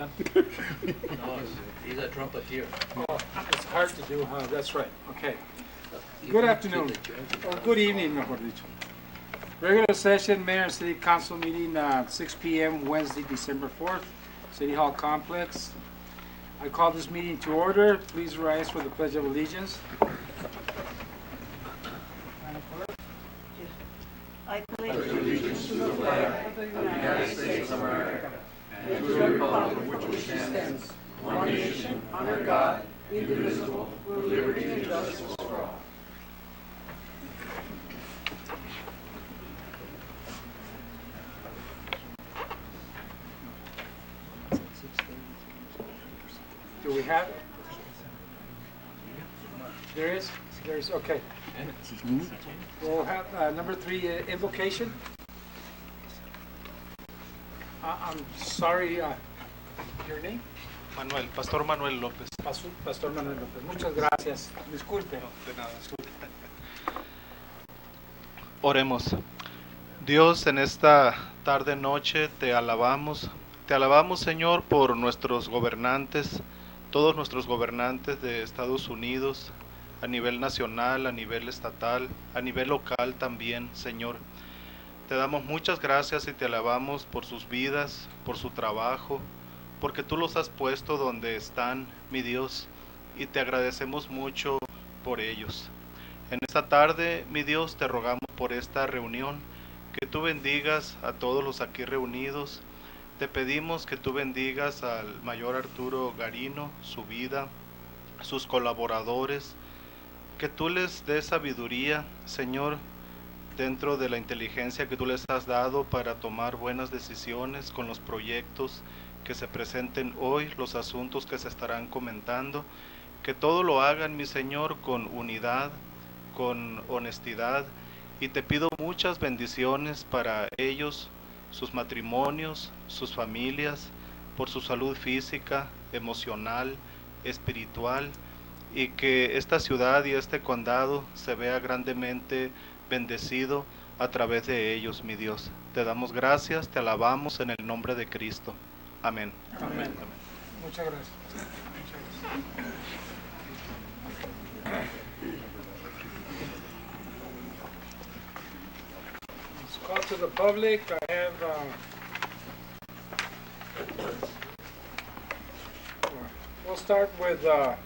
No, he's a trumpeter. Oh, it's hard to do, huh? That's right. Okay. Good afternoon, or good evening, mejor dicho. Regular session, Mayor and City Council meeting at 6 p.m. Wednesday, December 4th, City Hall Complex. I call this meeting to order. Please rise for the Pledge of Allegiance. I pledge allegiance to the flag of the United States of America and to the republic for which it stands, one nation, under God, indivisible, with liberty and justice for all. Do we have it? There is? There is, okay. We'll have number 3, invocation. I'm sorry, your name? Manuel, Pastor Manuel López. Pastor Manuel López. Muchas gracias. Disculpe. De nada, disculpe. Oremos. Dios, en esta tarde noche te alabamos. Te alabamos, Señor, por nuestros gobernantes, todos nuestros gobernantes de Estados Unidos, a nivel nacional, a nivel estatal, a nivel local también, Señor. Te damos muchas gracias y te alabamos por sus vidas, por su trabajo, porque tú los has puesto donde están, mi Dios, y te agradecemos mucho por ellos. En esta tarde, mi Dios, te rogamos por esta reunión, que tú bendigas a todos los aquí reunidos. Te pedimos que tú bendigas al mayor Arturo Garino, su vida, sus colaboradores, que tú les des sabiduría, Señor, dentro de la inteligencia que tú les has dado para tomar buenas decisiones con los proyectos que se presenten hoy, los asuntos que se estarán comentando, que todo lo hagan, mi Señor, con unidad, con honestidad, y te pido muchas bendiciones para ellos, sus matrimonios, sus familias, por su salud física, emocional, espiritual, y que esta ciudad y este condado se vea grandemente bendecido a través de ellos, mi Dios. Te damos gracias, te alabamos en el nombre de Cristo. Amén. Amén. Muchas gracias. Let's call to the public. I have we'll start with a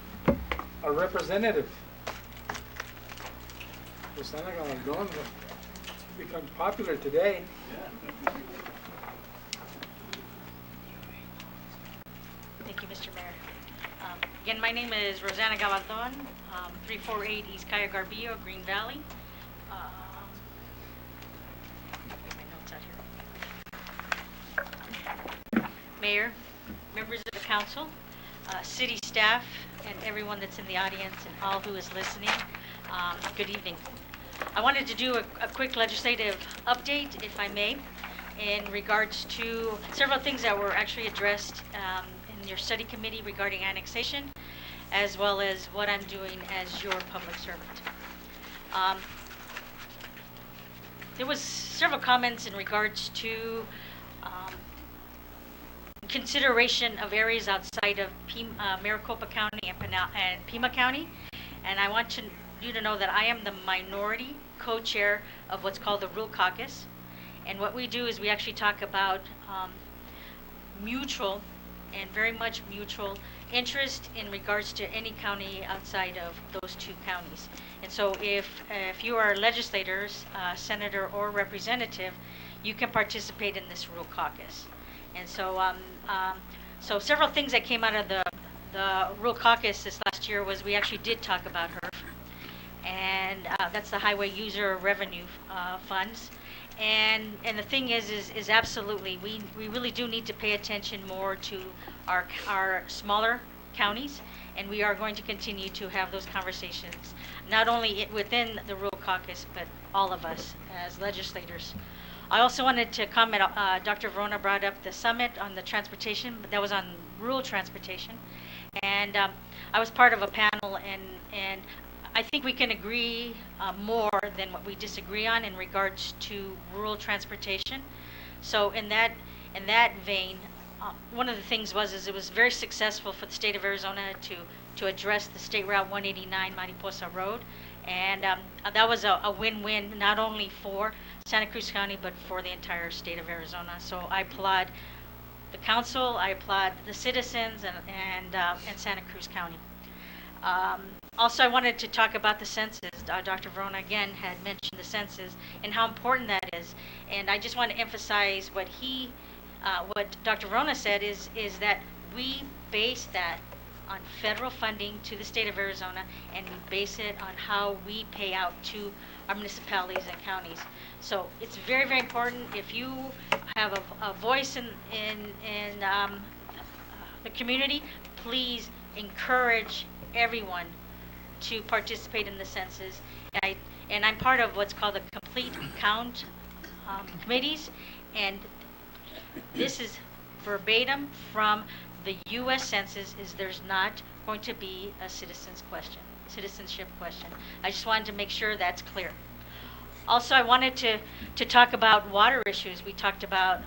representative. Rosana Gabaldon become popular today. Thank you, Mr. Mayor. Again, my name is Rosanna Gabaldon, 348 East Calle Garbillo, Green Valley. Get my notes out here. Mayor, members of the council, city staff, and everyone that's in the audience and all who is listening, good evening. I wanted to do a quick legislative update, if I may, in regards to several things that were actually addressed in your study committee regarding annexation, as well as what I'm doing as your public servant. There was several comments in regards to consideration of areas outside of Maricopa County and Pima County, and I want you to know that I am the minority co-chair of what's called the Rural Caucus, and what we do is we actually talk about mutual and very much mutual interest in regards to any county outside of those two counties. And so if you are legislators, senator or representative, you can participate in this Rural Caucus. And so so several things that came out of the Rural Caucus this last year was we actually did talk about HERF, and that's the Highway User Revenue Funds. And the thing is absolutely, we really do need to pay attention more to our smaller counties, and we are going to continue to have those conversations, not only within the Rural Caucus, but all of us as legislators. I also wanted to comment, Dr. Verona brought up the summit on the transportation, but that was on rural transportation. And I was part of a panel, and I think we can agree more than what we disagree on in regards to rural transportation. So in that vein, one of the things is it was very successful for the state of Arizona to address the State Route 189 Mariposa Road. And that was a win-win not only for Santa Cruz County but for the entire state of Arizona. So I applaud the council, I applaud the citizens and Santa Cruz County. Also, I wanted to talk about the census. Dr. Verona again had mentioned the census and how important that is. And I just want to emphasize what Dr. Verona said is that we base that on federal funding to the state of Arizona, and we base it on how we pay out to our municipalities and counties. So it's very, very important. If you have a voice in the community, please encourage everyone to participate in the census. And I'm part of what's called the Complete Count committees, and this is verbatim from the U.S. Census, is there's not going to be a citizenship question. I just wanted to make sure that's clear. Also, I wanted to talk about water issues. We talked about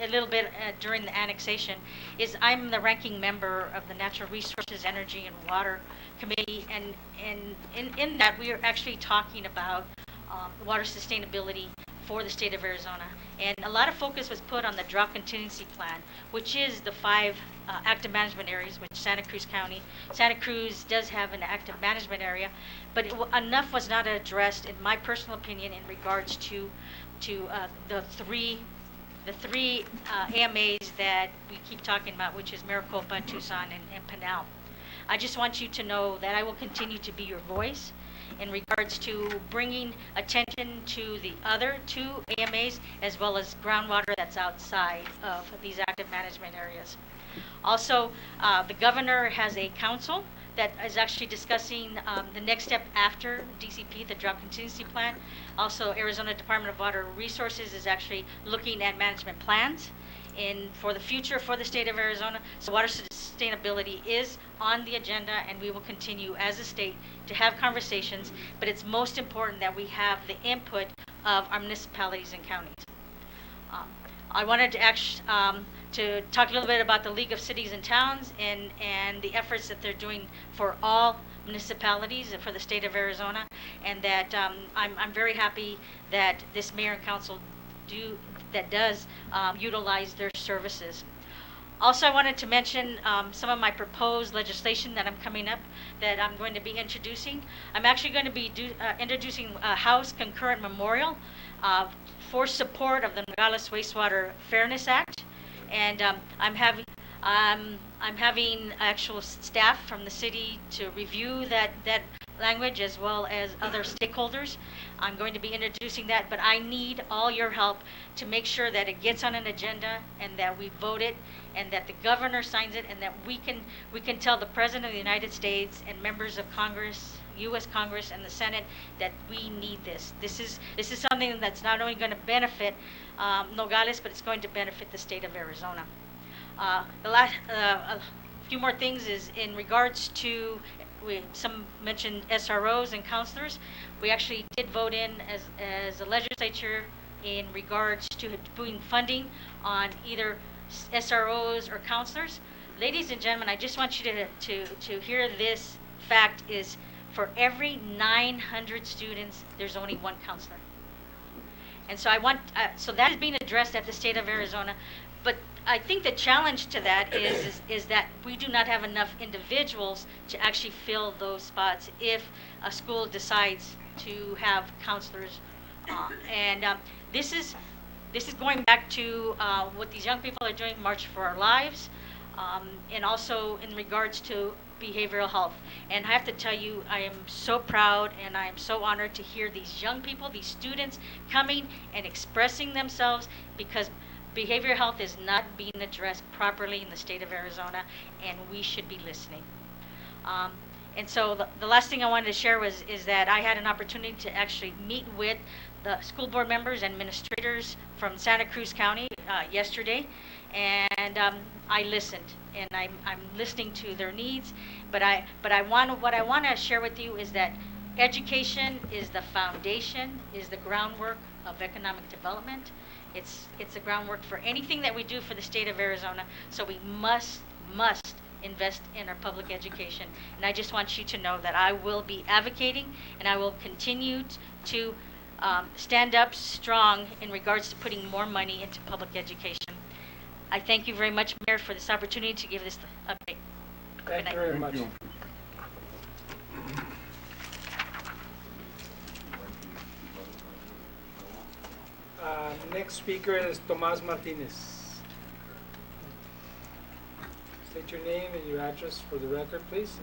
a little bit during the annexation. I'm the ranking member of the Natural Resources, Energy, and Water Committee, and in that we are actually talking about water sustainability for the state of Arizona. And a lot of focus was put on the drought contingency plan, which is the 5 active management areas, which Santa Cruz does have an active management area, but enough was not addressed, in my personal opinion, in regards to the three AMAs that we keep talking about, which is Maricopa, Tucson, and Pinal. I just want you to know that I will continue to be your voice in regards to bringing attention to the other 2 AMAs, as well as groundwater that's outside of these active management areas. Also, the governor has a council that is actually discussing the next step after DCP, the Drought Contingency Plan. Also, Arizona Department of Water Resources is actually looking at management plans for the future for the state of Arizona. So water sustainability is on the agenda, and we will continue as a state to have conversations, but it's most important that we have the input of our municipalities and counties. I wanted to talk a little bit about the League of Cities and Towns and the efforts that they're doing for all municipalities for the state of Arizona, and that I'm very happy that this mayor and council does utilize their services. Also, I wanted to mention some of my proposed legislation that I'm going to be introducing. I'm actually going to be introducing a House concurrent memorial for support of the Nogales Wastewater Fairness Act, and I'm having actual staff from the city to review that language, as well as other stakeholders. I'm going to be introducing that, but I need all your help to make sure that it gets on an agenda and that we vote it, and that the governor signs it, and that we can tell the President of the United States and members of Congress, U.S. Congress and the Senate, that we need this. This is something that's not only going to benefit Nogales, but it's going to benefit the state of Arizona. The last a few more things is in regards to, some mentioned SROs and counselors. We actually did vote in as a legislature in regards to doing funding on either SROs or counselors. Ladies and gentlemen, I just want you to hear this fact is, for every 900 students, there's only 1 counselor. And so so that is being addressed at the state of Arizona. But I think the challenge to that is that we do not have enough individuals to actually fill those spots if a school decides to have counselors. This is going back to what these young people are doing, March for Our Lives, and also in regards to behavioral health. And I have to tell you, I am so proud and I am so honored to hear these young people, these students, coming and expressing themselves, because behavioral health is not being addressed properly in the state of Arizona, and we should be listening. And so the last thing I wanted to share is that I had an opportunity to actually meet with the school board members and administrators from Santa Cruz County yesterday, and I listened, and I'm listening to their needs. But what I want to share with you is that education is the foundation, is the groundwork of economic development. It's the groundwork for anything that we do for the state of Arizona. So we must invest in our public education. And I just want you to know that I will be advocating and I will continue to stand up strong in regards to putting more money into public education. I thank you very much, Mayor, for this opportunity to give this update. Thank Good you night. very much. Next speaker is Tomas Martinez. State your name and your address for the record, please.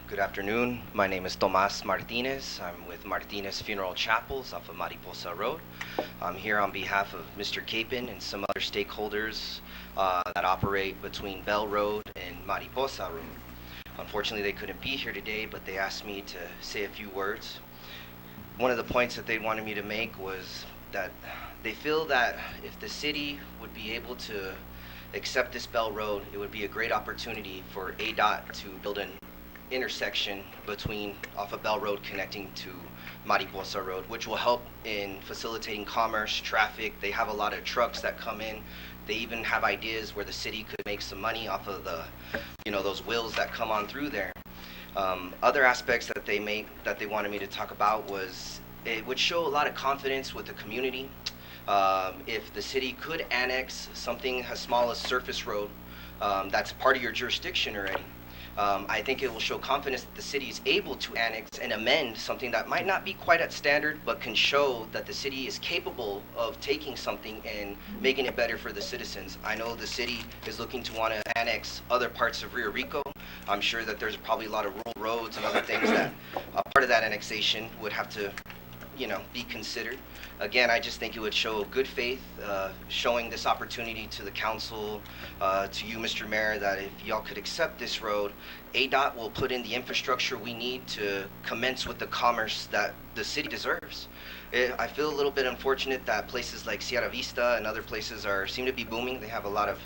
Good afternoon. My name is Tomas Martinez. I'm with Martinez Funeral Chapels off of Mariposa Road. I'm here on behalf of Mr. Capon and some other stakeholders that operate between Bell Road and Mariposa Road. Unfortunately, they couldn't be here today, but they asked me to say a few words. One of the points that they wanted me to make was that they feel that if the city would be able to accept this Bell Road, it would be a great opportunity for ADOT to build an intersection between off of Bell Road connecting to Mariposa Road, which will help in facilitating commerce, traffic. They have a lot of trucks that come in. They even have ideas where the city could make some money off of the, those wheels that come on through there. Other aspects that they wanted me to talk about was it would show a lot of confidence with the community if the city could annex something as small as Surface Road that's part of your jurisdiction already. I think it will show confidence that the city is able to annex and amend something that might not be quite at standard, but can show that the city is capable of taking something and making it better for the citizens. I know the city is looking to want to annex other parts of Rio Rico. I'm sure that there's probably a lot of rural roads and other things that part of that annexation would have to be considered. Again, I just think it would show good faith, showing this opportunity to the council, to you, Mr. Mayor, that if y'all could accept this road, ADOT will put in the infrastructure we need to commence with the commerce that the city deserves. I feel a little bit unfortunate that places like Sierra Vista and other places seem to be booming. They have a lot of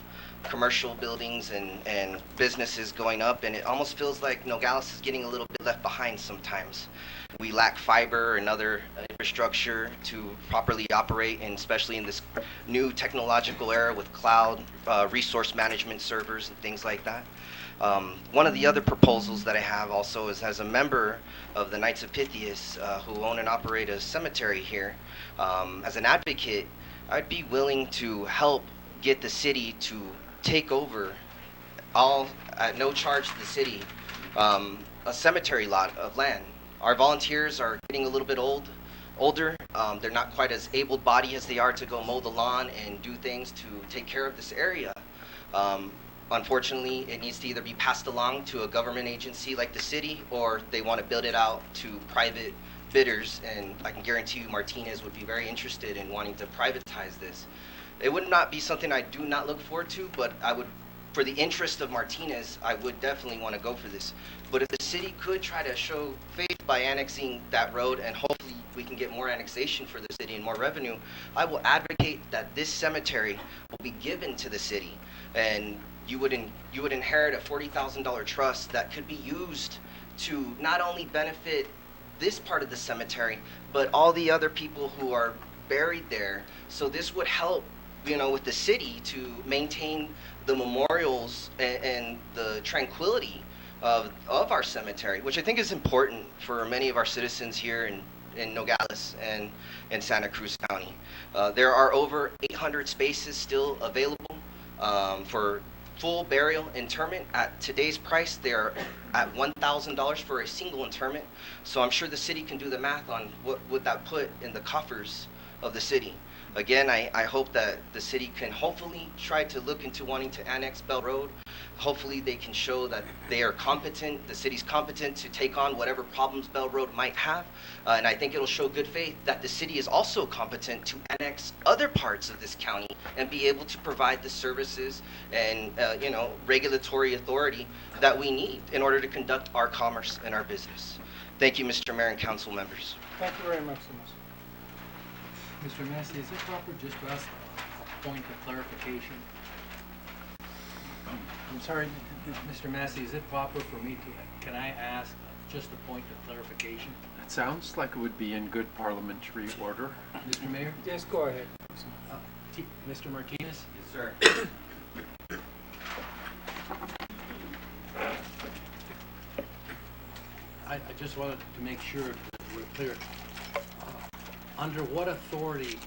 commercial buildings and businesses going up, and it almost feels like Nogales is getting a little bit left behind sometimes. We lack fiber and other infrastructure to properly operate, and especially in this new technological era with cloud resource management servers and things like that. One of the other proposals that I have also is as a member of the Knights of Pythias who own and operate a cemetery here, as an advocate, I'd be willing to help get the city to take over all at no charge to the city a cemetery lot of land. Our volunteers are getting a little bit older. They're not quite as able-bodied as they are to go mow the lawn and do things to take care of this area. Unfortunately, it needs to either be passed along to a government agency like the city, or they want to build it out to private bidders, and I can guarantee you Martinez would be very interested in wanting to privatize this. It would not be something I do not look forward to, but I would, for the interest of Martinez, I would definitely want to go for this. But if the city could try to show faith by annexing that road, and hopefully we can get more annexation for the city and more revenue, I will advocate that this cemetery will be given to the city, and you would inherit a $40,000 trust that could be used to not only benefit this part of the cemetery, but all the other people who are buried there. So this would help, with the city to maintain the memorials and the tranquility of our cemetery, which I think is important for many of our citizens here in Nogales and in Santa Cruz County. There are over 800 spaces still available for full burial interment. At today's price, they're at $1,000 for a single interment. So I'm sure the city can do the math on what would that put in the coffers of the city. Again, I hope that the city can hopefully try to look into wanting to annex Bell Road. Hopefully they can show that they are competent, the city's competent to take on whatever problems Bell Road might have. And I think it'll show good faith that the city is also competent to annex other parts of this county and be able to provide the services and regulatory authority that we need in order to conduct our commerce and our business. Thank you, Mr. Mayor and council members. Thank you very much, Tomas. Mr. Massey, is it proper just to ask a point of clarification? I'm sorry. Mr. Massey, is it proper for me can I ask just a point of clarification? Sounds like it would be in good parliamentary order. Mr. Mayor? Yes, go ahead. Mr. Martinez? Yes, sir. I just wanted to make sure that we're clear. Under what authority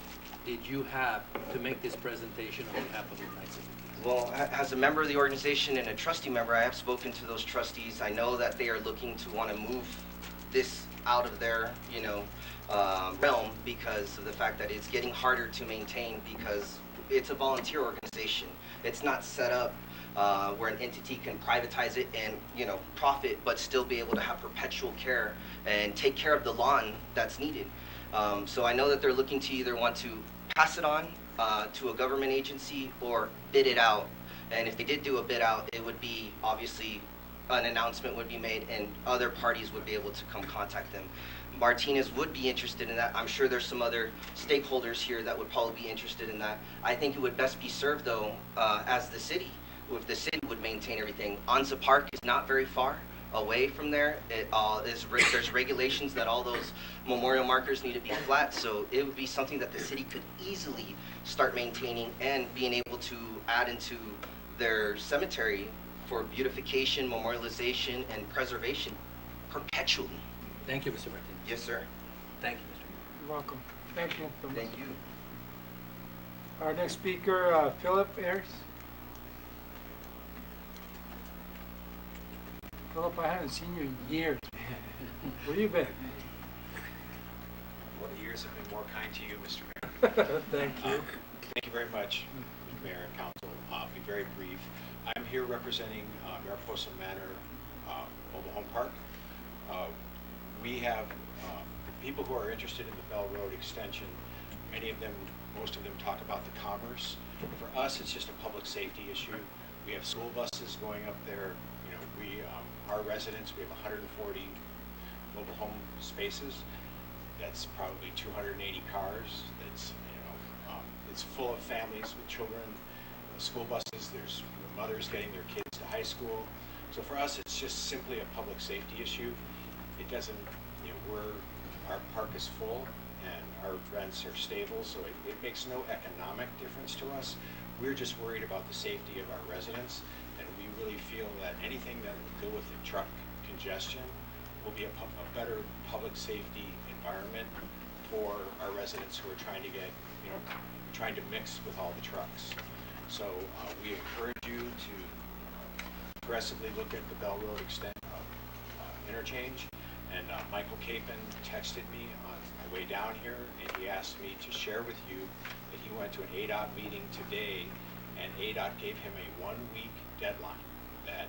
did you have to make this presentation on behalf of the United States? Well, as a member of the organization and a trustee member, I have spoken to those trustees. I know that they are looking to want to move this out of their, realm because of the fact that it's getting harder to maintain because it's a volunteer organization. It's not set up where an entity can privatize it and, profit, but still be able to have perpetual care and take care of the lawn that's needed. So I know that they're looking to either want to pass it on to a government agency or bid it out. And if they did do a bid out, it would be obviously an announcement would be made and other parties would be able to come contact them. Martinez would be interested in that. I'm sure there's some other stakeholders here that would probably be interested in that. I think it would best be served though as the city. If the city would maintain everything. Anza Park is not very far away from there. There's regulations that all those memorial markers need to be flat, so it would be something that the city could easily start maintaining and being able to add into their cemetery for beautification, memorialization, and preservation perpetually. Thank you, Mr. Martinez. Yes, sir. Thank you, Mr. Mayor. You're welcome. Thank you. Thomas. Thank you. Our next speaker, Philip Ayers. Philip, I haven't seen you in years. Where you been? Well, the years have been more kind to you, Mr. Mayor. Thank you. Thank you very much, Mr. Mayor and Council. I'll be very brief. I'm here representing Mariposa Manor Mobile Home Park. We have people who are interested in the Bell Road extension. Most of them talk about the commerce. For us, it's just a public safety issue. We have school buses going up there. Our residents, we have 140 mobile home spaces. That's probably 280 cars. It's full of families with children, school buses. There's mothers getting their kids to high school. So for us, it's just simply a public safety issue. It doesn't, our park is full and our rents are stable, so it makes no economic difference to us. We're just worried about the safety of our residents. And we really feel that anything that will deal with the truck congestion will be a better public safety environment for our residents who are trying to mix with all the trucks. So we encourage you to aggressively look at the Bell Road interchange. And Michael Capon texted me on my way down here, and he asked me to share with you that he went to an ADOT meeting today, and ADOT gave him a 1-week deadline that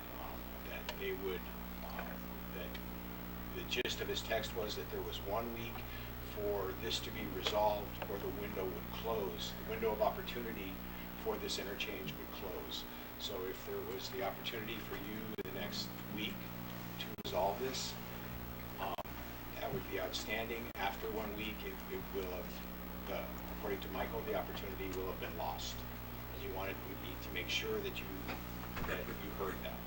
they would. That the gist of his text was that there was 1 week for this to be resolved, or the window would close. The window of opportunity for this interchange would close. So if there was the opportunity for you in the next week to resolve this, that would be outstanding. After 1 week, it will have, according to Michael, the opportunity will have been lost. And he wanted me to make sure that you heard that.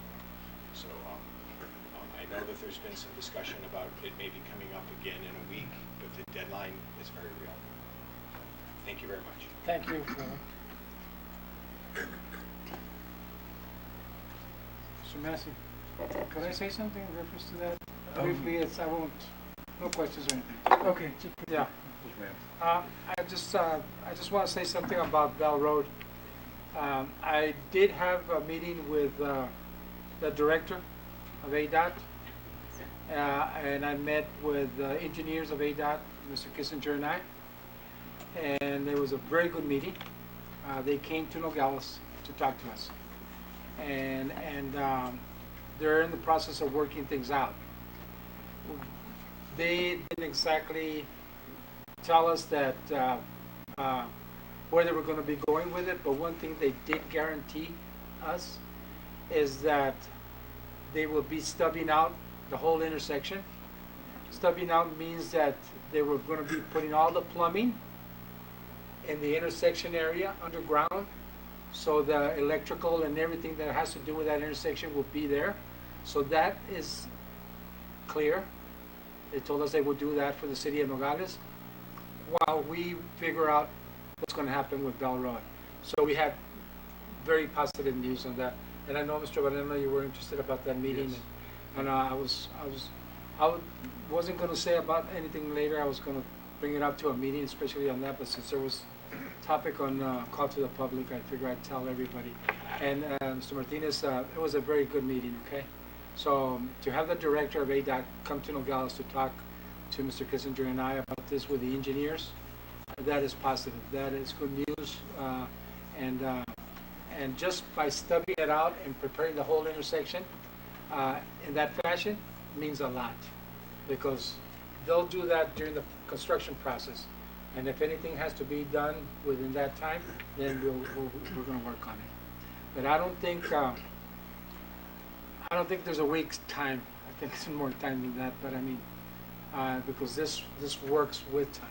So I know that there's been some discussion about it maybe coming up again in a week, but the deadline is very real. Thank you very much. Thank you, Philip. Mr. Massey, could I say something in reference to that? Briefly, I won't, no questions or anything. Okay. Yeah. I just want to say something about Bell Road. I did have a meeting with the director of ADOT, and I met with engineers of ADOT, Mr. Kissinger and I, and it was a very good meeting. They came to Nogales to talk to us, and they're in the process of working things out. They didn't exactly tell us that where they were going to be going with it, but one thing they did guarantee us is that they will be stubbing out the whole intersection. Stubbing out means that they were going to be putting all the plumbing in the intersection area underground, so the electrical and everything that has to do with that intersection will be there. So that is clear. They told us they would do that for the city of Nogales while we figure out what's going to happen with Bell Road. So we had very positive news on that. And I know, Mr. Valeno, you were interested about that meeting. Yes. And wasn't going to say about anything later. I was going to bring it up to a meeting, especially on that. But since there was topic on call to the public, I figured I'd tell everybody. And Mr. Martinez, it was a very good meeting, okay? So to have the director of ADOT come to Nogales to talk to Mr. Kissinger and I about this with the engineers, that is positive. That is good news. And just by stubbing it out and preparing the whole intersection in that fashion means a lot, because they'll do that during the construction process. And if anything has to be done within that time, then we're going to work on it. But I don't think there's a week's time. I think it's more time than that. But I mean, because this works with time,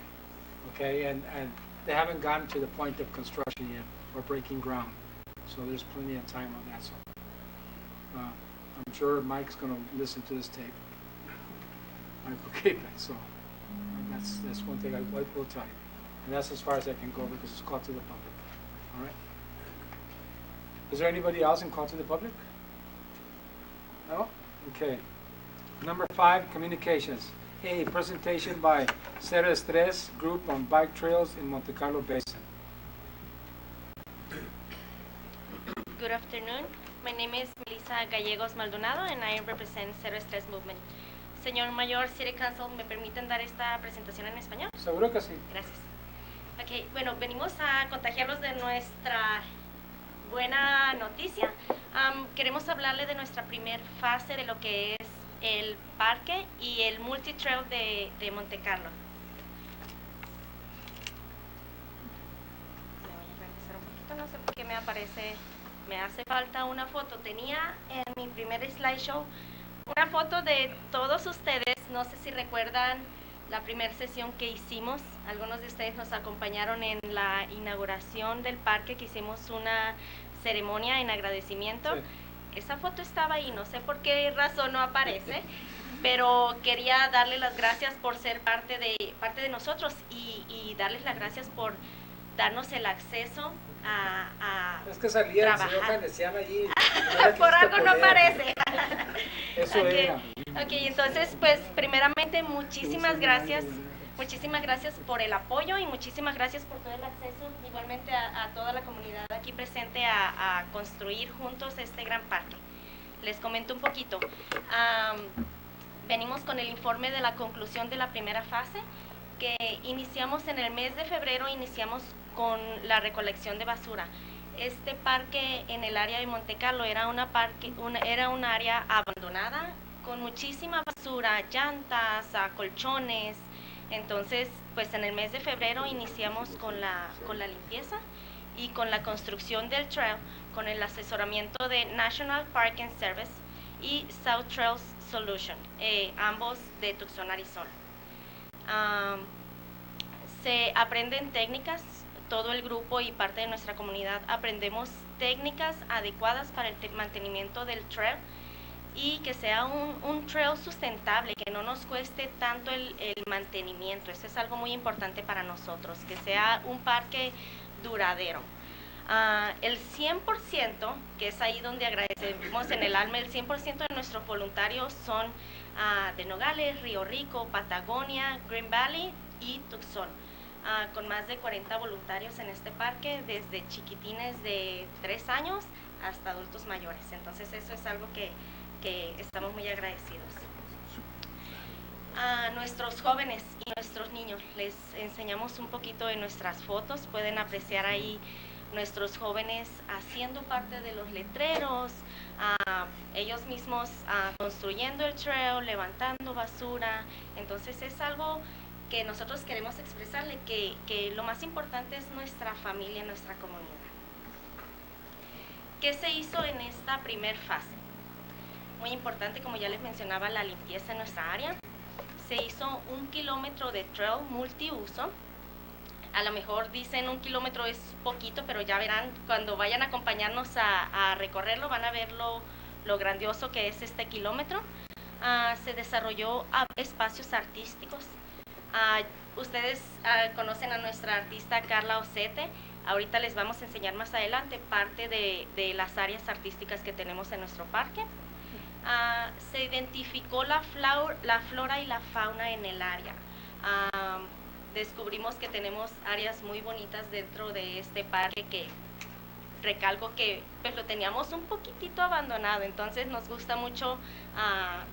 okay? And they haven't gotten to the point of construction yet or breaking ground, so there's plenty of time on that. So I'm sure Mike's going to listen to this tape. Michael Capen. So that's one thing I will tell you, and that's as far as I can go because it's called to the public. All right. Is there anybody else in call to the public? No? Okay. Number 5, communications. A presentation by Cero Estrés Group on bike trails in Monte Carlo Basin. Good afternoon. My name is Melissa Gallegos Maldonado and I represent Cero Estrés Movement. Señor Mayor, City Council, ¿me permiten dar esta presentación en español? Seguro que sí. Gracias. Ok, bueno, venimos a contagiarlos de nuestra buena noticia. Queremos hablarle de nuestra primer fase de lo que es el parque y el multi-trail de Monte Carlo. Me voy a regresar un poquito, no sé por qué me hace falta una foto. Tenía en mi primer slideshow una foto de todos ustedes. No sé si recuerdan la primera sesión que hicimos. Algunos de ustedes nos acompañaron en la inauguración del parque, que hicimos una ceremonia en agradecimiento. Sí. Esa foto estaba ahí, no sé por qué razón no aparece, pero quería darle las gracias por ser parte de nosotros y darles las gracias por darnos el acceso a es que salía trabajar. El señor Canesiano allí. Por algo no aparece. Eso okay. Era. Ok, entonces, pues, primeramente, muchísimas gracias. Muchísimas gracias por el apoyo y muchísimas gracias por todo el acceso, igualmente a toda la comunidad aquí presente a construir juntos este gran parque. Les comento un poquito. Venimos con el informe de la conclusión de la primera fase, que iniciamos en el mes de febrero, iniciamos con la recolección de basura. Este parque en el área de Monte Carlo era un área abandonada, con muchísima basura, llantas, colchones. Entonces, pues en el mes de febrero iniciamos con la limpieza y con la construcción del trail, con el asesoramiento de National Park and Service y South Trails Solution, ambos de Tucson, Arizona. Se aprenden técnicas, todo el grupo y parte de nuestra comunidad aprendemos técnicas adecuadas para el mantenimiento del trail y que sea un trail sustentable, que no nos cueste tanto el mantenimiento. Eso es algo muy importante para nosotros, que sea un parque duradero. El 100%, que es ahí donde agradecemos en el alma, el 100% de nuestros voluntarios son de Nogales, Río Rico, Patagonia, Green Valley y Tucson, con más de 40 voluntarios en este parque, desde chiquitines de 3 años hasta adultos mayores. Entonces eso es algo que estamos muy agradecidos. A nuestros jóvenes y nuestros niños les enseñamos un poquito de nuestras fotos. Pueden apreciar ahí nuestros jóvenes haciendo parte de los letreros, ellos mismos construyendo el trail, levantando basura. Entonces es algo que nosotros queremos expresarle, que lo más importante es nuestra familia, nuestra comunidad. ¿Qué se hizo en esta primer fase? Muy importante, como ya les mencionaba, la limpieza en nuestra área. Se hizo 1 kilómetro de trail multiuso. A lo mejor dicen 1 kilómetro es poquito, pero ya verán, cuando vayan a acompañarnos a recorrerlo, van a ver lo grandioso que es este kilómetro. se desarrolló espacios artísticos. Ustedes conocen a nuestra artista Carla Ocete. Ahorita les vamos a enseñar más adelante parte de las áreas artísticas que tenemos en nuestro parque. Se identificó la flora y la fauna en el área. Descubrimos que tenemos áreas muy bonitas dentro de este parque que recalco que pues lo teníamos un poquitito abandonado, entonces nos gusta mucho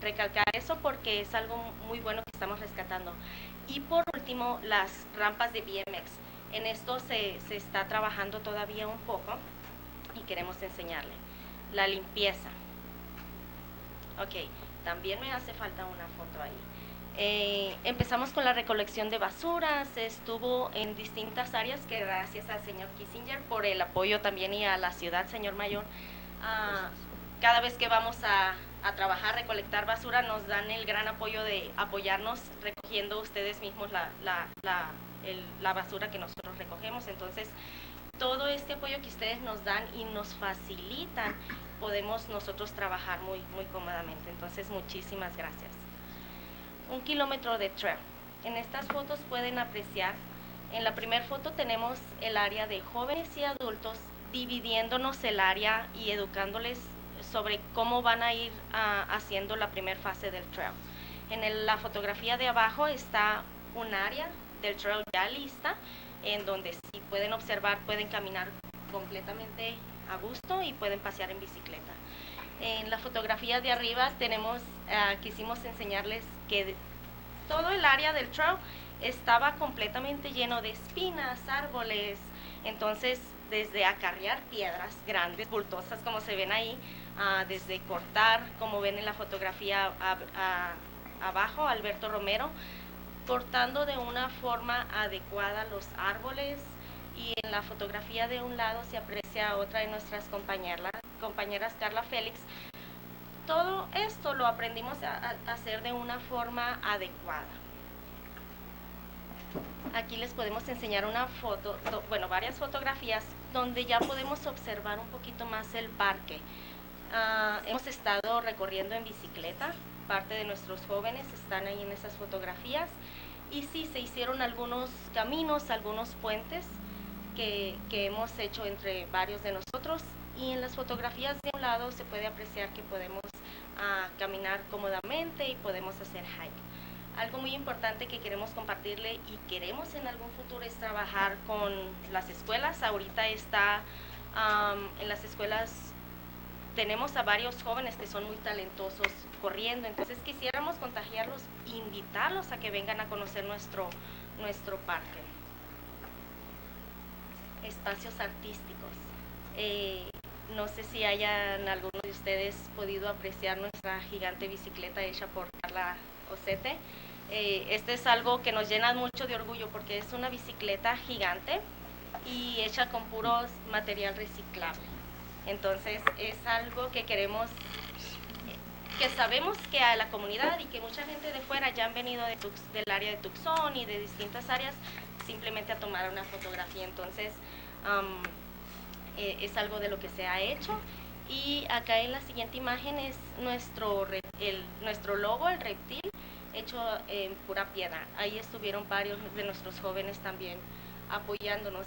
recalcar eso porque es algo muy bueno que estamos rescatando. Y por último, las rampas de BMX. En esto se está trabajando todavía un poco y queremos enseñarle. La limpieza. Ok, también me hace falta una foto ahí. Empezamos con la recolección de basura, se estuvo en distintas áreas que gracias al señor Kissinger por el apoyo también y a la ciudad, señor mayor. Cada vez que vamos a trabajar, recolectar basura, nos dan el gran apoyo de apoyarnos recogiendo ustedes mismos la basura que nosotros recogemos. Entonces, todo este apoyo que ustedes nos dan y nos facilitan, podemos nosotros trabajar muy cómodamente. Entonces, muchísimas gracias. 1 kilómetro de trail. En estas fotos pueden apreciar, en la primera foto tenemos el área de jóvenes y adultos, dividiéndonos el área y educándoles sobre cómo van a ir haciendo la primera fase del trail. En la fotografía de abajo está un área del trail ya lista, en donde si pueden observar, pueden caminar completamente a gusto y pueden pasear en bicicleta. En la fotografía de arriba quisimos enseñarles que todo el área del trail estaba completamente lleno de espinas, árboles. Entonces, desde acarrear piedras grandes, bultosas como se ven ahí, desde cortar, como ven en la fotografía abajo, Alberto Romero, cortando de una forma adecuada los árboles. Y en la fotografía de un lado se aprecia otra de nuestras compañeras Carla Félix. Todo esto lo aprendimos a hacer de una forma adecuada. Aquí les podemos enseñar una foto, varias fotografías donde ya podemos observar un poquito más el parque. Hemos estado recorriendo en bicicleta, parte de nuestros jóvenes están ahí en esas fotografías. Y sí, se hicieron algunos caminos, algunos puentes que hemos hecho entre varios de nosotros, y en las fotografías de un lado se puede apreciar que podemos caminar cómodamente y podemos hacer hike. Algo muy importante que queremos compartirle y queremos en algún futuro es trabajar con las escuelas. Ahorita está en las escuelas tenemos a varios jóvenes que son muy talentosos corriendo, entonces quisiéramos contagiarlos, invitarlos a que vengan a conocer nuestro parque. Espacios artísticos. No sé si hayan algunos de ustedes podido apreciar nuestra gigante bicicleta hecha por Carla Ocete. Este es algo que nos llena mucho de orgullo porque es una bicicleta gigante y hecha con puros material reciclable. Entonces es algo que queremos, que sabemos que a la comunidad y que mucha gente de fuera ya han venido del área de Tucson y de distintas áreas simplemente a tomar una fotografía. Entonces es algo de lo que se ha hecho. Y acá en la siguiente imagen es nuestro logo, el reptil, hecho en pura piedra. Ahí estuvieron varios de nuestros jóvenes también apoyándonos.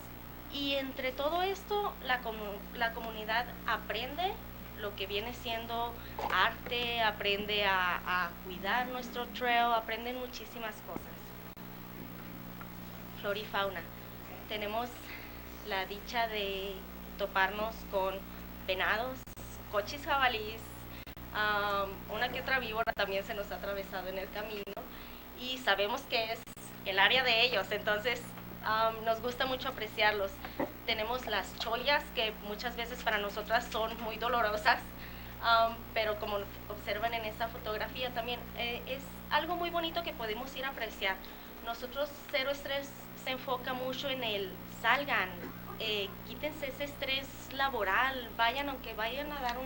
Y entre todo esto, la comunidad aprende lo que viene siendo arte, aprende a cuidar nuestro trail, aprenden muchísimas cosas. Flora y fauna. Tenemos la dicha de toparnos con venados, cochis jabalíes, una que otra víbora también se nos ha atravesado en el camino y sabemos que es el área de ellos, entonces nos gusta mucho apreciarlos. Tenemos las chollas que muchas veces para nosotras son muy dolorosas, pero como observan en esta fotografía también es algo muy bonito que podemos ir a apreciar. Nosotros Cero Estrés se enfoca mucho en el salgan, quítense ese estrés laboral, aunque vayan a dar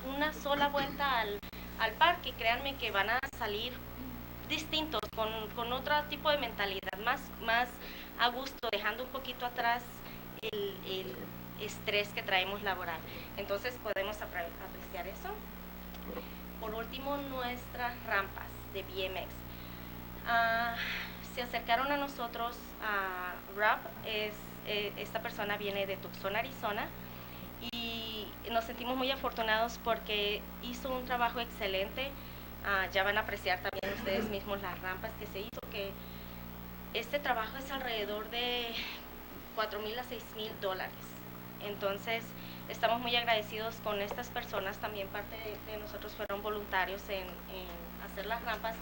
una sola vuelta al parque, créanme que van a salir distintos, con otro tipo de mentalidad, más a gusto, dejando un poquito atrás el estrés que traemos laboral. Entonces podemos apreciar eso. por último, nuestras rampas de BMX. Se acercaron a nosotros a Rob, esta persona viene de Tucson, Arizona, y nos sentimos muy afortunados porque hizo un trabajo excelente. Ya van a apreciar también ustedes mismos las rampas que se hizo, que este trabajo es alrededor de $4,000 a $6,000. Entonces, estamos muy agradecidos con estas personas. También parte de nosotros fueron voluntarios en hacer las rampas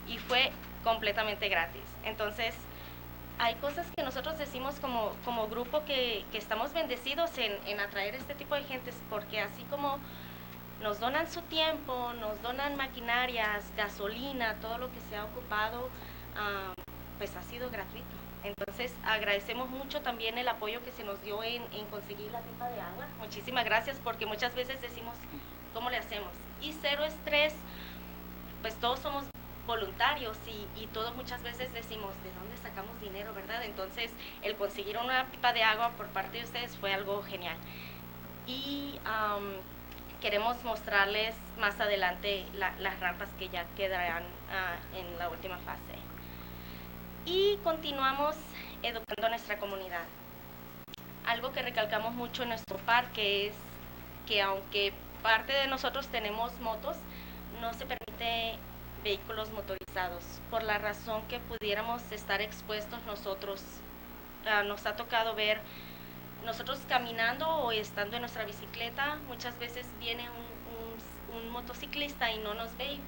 y fue completamente gratis. Entonces, hay cosas que nosotros decimos como grupo que estamos bendecidos en atraer este tipo de gentes, porque así como nos donan su tiempo, nos donan maquinarias, gasolina, todo lo que se ha ocupado, pues ha sido gratuito. Entonces agradecemos mucho también el apoyo que se nos dio en conseguir la pipa de agua. Muchísimas gracias, porque muchas veces decimos, ¿cómo le hacemos? Y Cero Estrés, pues todos somos voluntarios y todos muchas veces decimos, ¿de dónde sacamos dinero, verdad? Entonces el conseguir una pipa de agua por parte de ustedes fue algo genial. Y queremos mostrarles más adelante las rampas que ya quedarán en la última fase. Y continuamos educando a nuestra comunidad. Algo que recalcamos mucho en nuestro parque es que aunque parte de nosotros tenemos motos, no se permite vehículos motorizados, por la razón que pudiéramos estar expuestos nosotros. Nos ha tocado ver nosotros caminando o estando en nuestra bicicleta, muchas veces viene un motociclista y no nos ve y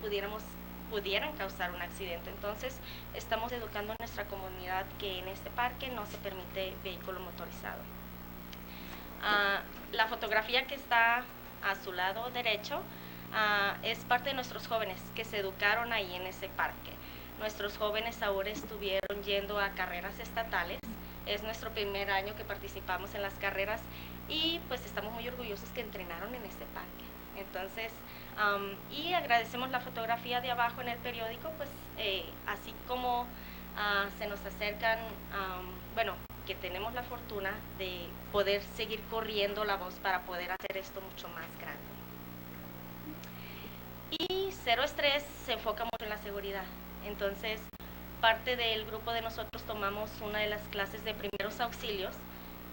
pudieran causar un accidente. Entonces estamos educando a nuestra comunidad que en este parque no se permite vehículo motorizado. La fotografía que está a su lado derecho es parte de nuestros jóvenes que se educaron ahí en ese parque. Nuestros jóvenes ahora estuvieron yendo a carreras estatales. Es nuestro primer año que participamos en las carreras y pues estamos muy orgullosos que entrenaron en este parque. Entonces, y agradecemos la fotografía de abajo en el periódico, pues así como se nos acercan, bueno, que tenemos la fortuna de poder seguir corriendo la voz para poder hacer esto mucho más grande. Y Cero Estrés se enfoca mucho en la seguridad. Entonces, parte del grupo de nosotros tomamos una de las clases de primeros auxilios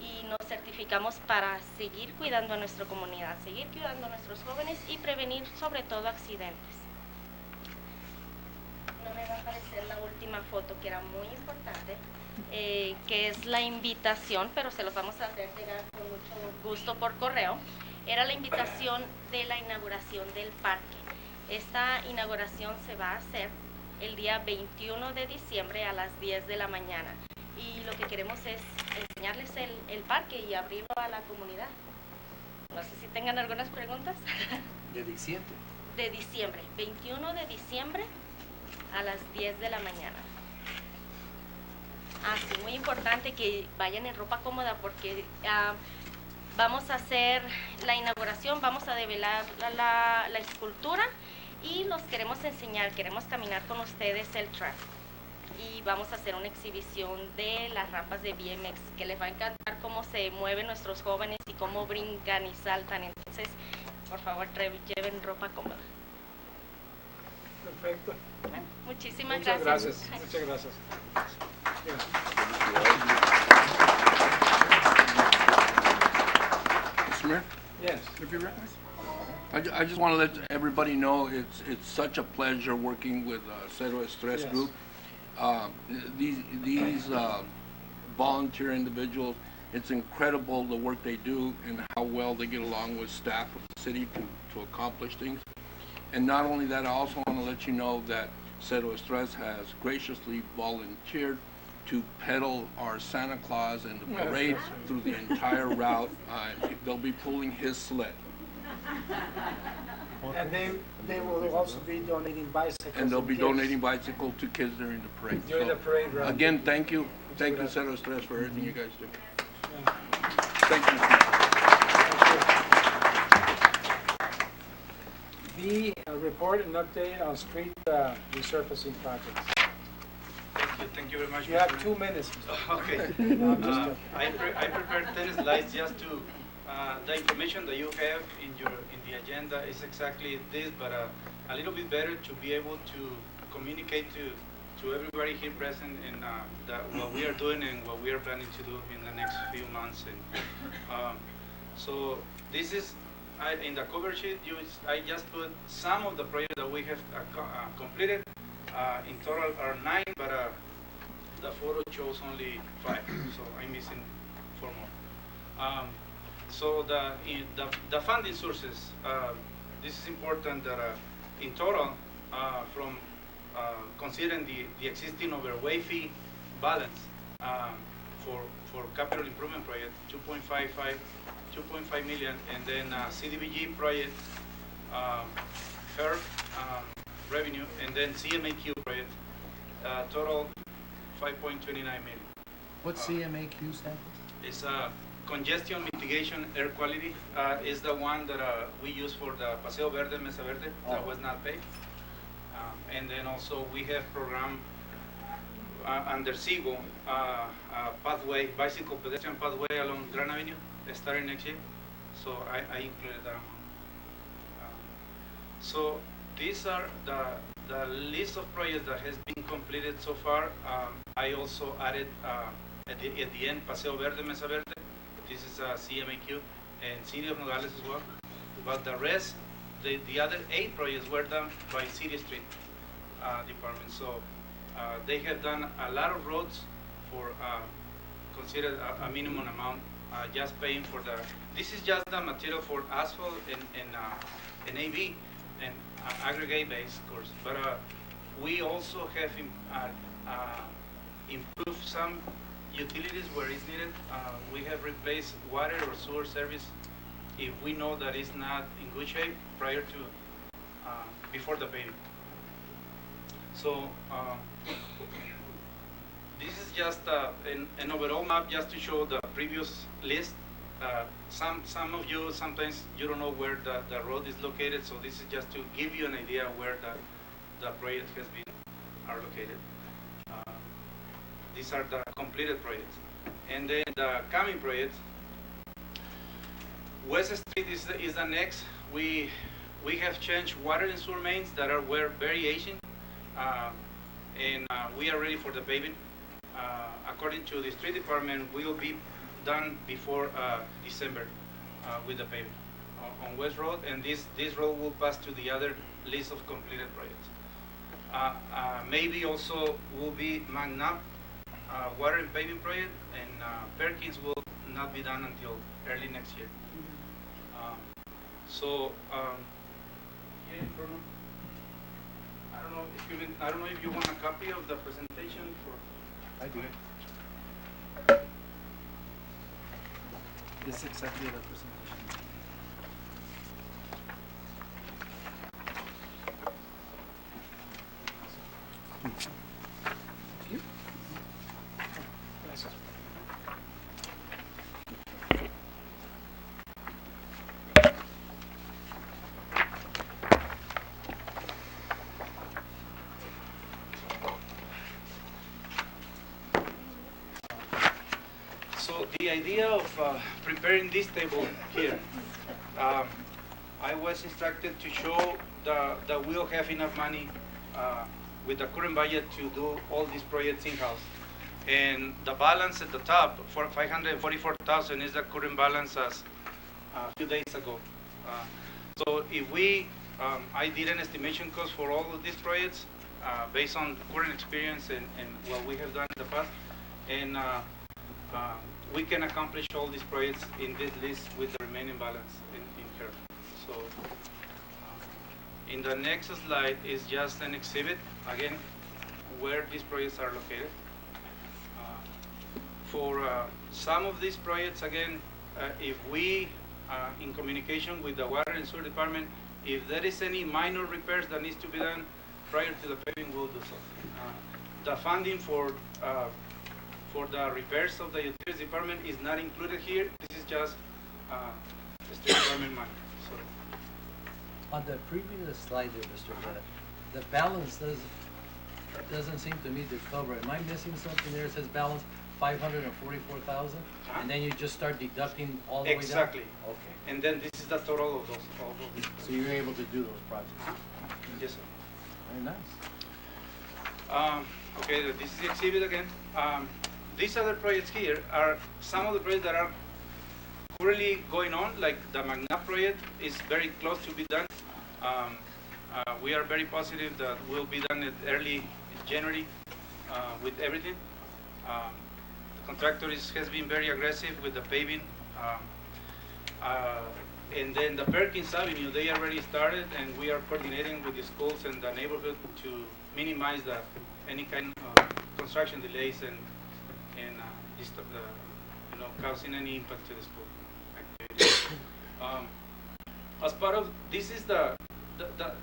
y nos certificamos para seguir cuidando a nuestra comunidad, seguir cuidando a nuestros jóvenes y prevenir sobre todo accidentes. No me va a aparecer la última foto, que era muy importante, que es la invitación, pero se los vamos a hacer llegar con mucho gusto por correo. Era la invitación de la inauguración del parque. Esta inauguración se va a hacer el día 21 de diciembre a las 10 de la mañana. Y lo que queremos es enseñarles el parque y abrirlo a la comunidad. No sé si tengan algunas preguntas. ¿De diciembre? De diciembre, 21 de diciembre a las 10 de la mañana. Sí, muy importante que vayan en ropa cómoda porque vamos a hacer la inauguración, vamos a develar la escultura y los queremos enseñar, queremos caminar con ustedes el track. Y vamos a hacer una exhibición de las rampas de BMX que les va a encantar cómo se mueven nuestros jóvenes y cómo brincan y saltan. Entonces, por favor, lleven ropa cómoda. Perfecto. Bueno, muchísimas Muchas gracias. gracias. Muchas gracias. Mr. Mayor, Yes. if you're ready. I just want to let everybody know it's such a pleasure working with Cero Estrés Yes. Group. These volunteer individuals, it's incredible the work they do and how well they get along with staff of the city to accomplish things. And not only that, I also want to let you know that Cero Estrés has graciously volunteered to pedal our Santa Claus in the parade through the entire route. They'll be pulling his sled. And they will also be donating bicycles. And they'll be kids donating bicycle to kids during the parade. during So, the parade run. again, thank you. Thank you, gracias. Cero Estrés, for everything you guys do. Yeah. Thank you. B, a report and update on street resurfacing projects. Thank you very much. You have Mr. 2 minutes. Okay. No, I'm just I prepared 10 slides just to, the information that you have in the agenda is exactly this, but a little bit better to be able to communicate to everybody here present and what we are doing and what we are planning to do in the next few months. And so this is, in the cover sheet, I just put some of the projects that we have completed. In total are 9, but the photo shows only 5, so I'm missing 4 more. So the funding sources, this is important that in total, from considering the existing overweight fee balance for capital improvement project, 2.5 million, and then CDBG project, HERF revenue, and then CMAQ project, total 5.29 million. What's CMAQ stand for? It's congestion mitigation air quality. Is the one that we use for the Paseo Verde, Mesa Verde, that was not paid. And then also we have program under SIGO, pathway, bicycle pedestrian pathway along Grand Avenue, starting next year. So I included that amount. So these are the list of projects that has been completed so far. I also added at the end Paseo Verde, Mesa Verde. This is CMAQ and City of Nogales as well. But the rest, the other 8 projects were done by City Street Department. So they have done a lot of roads for considered a minimum amount, just paying for the. This is just the material for asphalt and AV and aggregate base course. But we also have improved some utilities where it's needed. We have replaced water or sewer service if we know that it's not in good shape prior to before the paving. So this is just an overall map just to show the previous list. Some of you sometimes you don't know where the road is located, so this is just to give you an idea where the project has been located. These are the completed projects, and then the coming projects. West Street is the next. We have changed water and sewer mains that were very ancient, and we are ready for the paving. According to the street department, we will be done before December with the paving on West Road, and this road will pass to the other list of completed projects. Maybe also will be McNabb water and paving project, and Perkins will not be done until early next year. I don't know if you want a copy of the presentation for. I do. This is exactly the presentation. Thank you. Gracias. So the idea of preparing this table here, I was instructed to show that we'll have enough money with the current budget to do all these projects in-house. And the balance at the top, for 544,000, is the current balance as a few days ago. So if I did an estimation cost for all of these projects based on current experience and what we have done in the past, and we can accomplish all these projects in this list with the remaining balance in here. So in the next slide is just an exhibit, again, where these projects are located. For some of these projects, again, if we, in communication with the water and sewer department, if there is any minor repairs that needs to be done prior to the paving, we'll do so. The funding for the repairs of the utilities department is not included here. This is just the street department money. So, On the previous slide there, Mr. Bennett, the balance doesn't seem to me to cover. Am I missing something there? It says balance 544,000, and then you just start deducting all the way down? exactly. Okay. And then this is the total of those. All of these. So you're able to do those projects? Yes, sir. Very nice. Okay, this is the exhibit again. These other projects here are some of the projects that are currently going on, like the Magna project is very close to be done. We are very positive that will be done at early January with everything. The contractor has been very aggressive with the paving. And then the Perkins Avenue, they already started, and we are coordinating with the schools and the neighborhood to minimize any kind of construction delays and causing any impact to the school activity. As part of this is the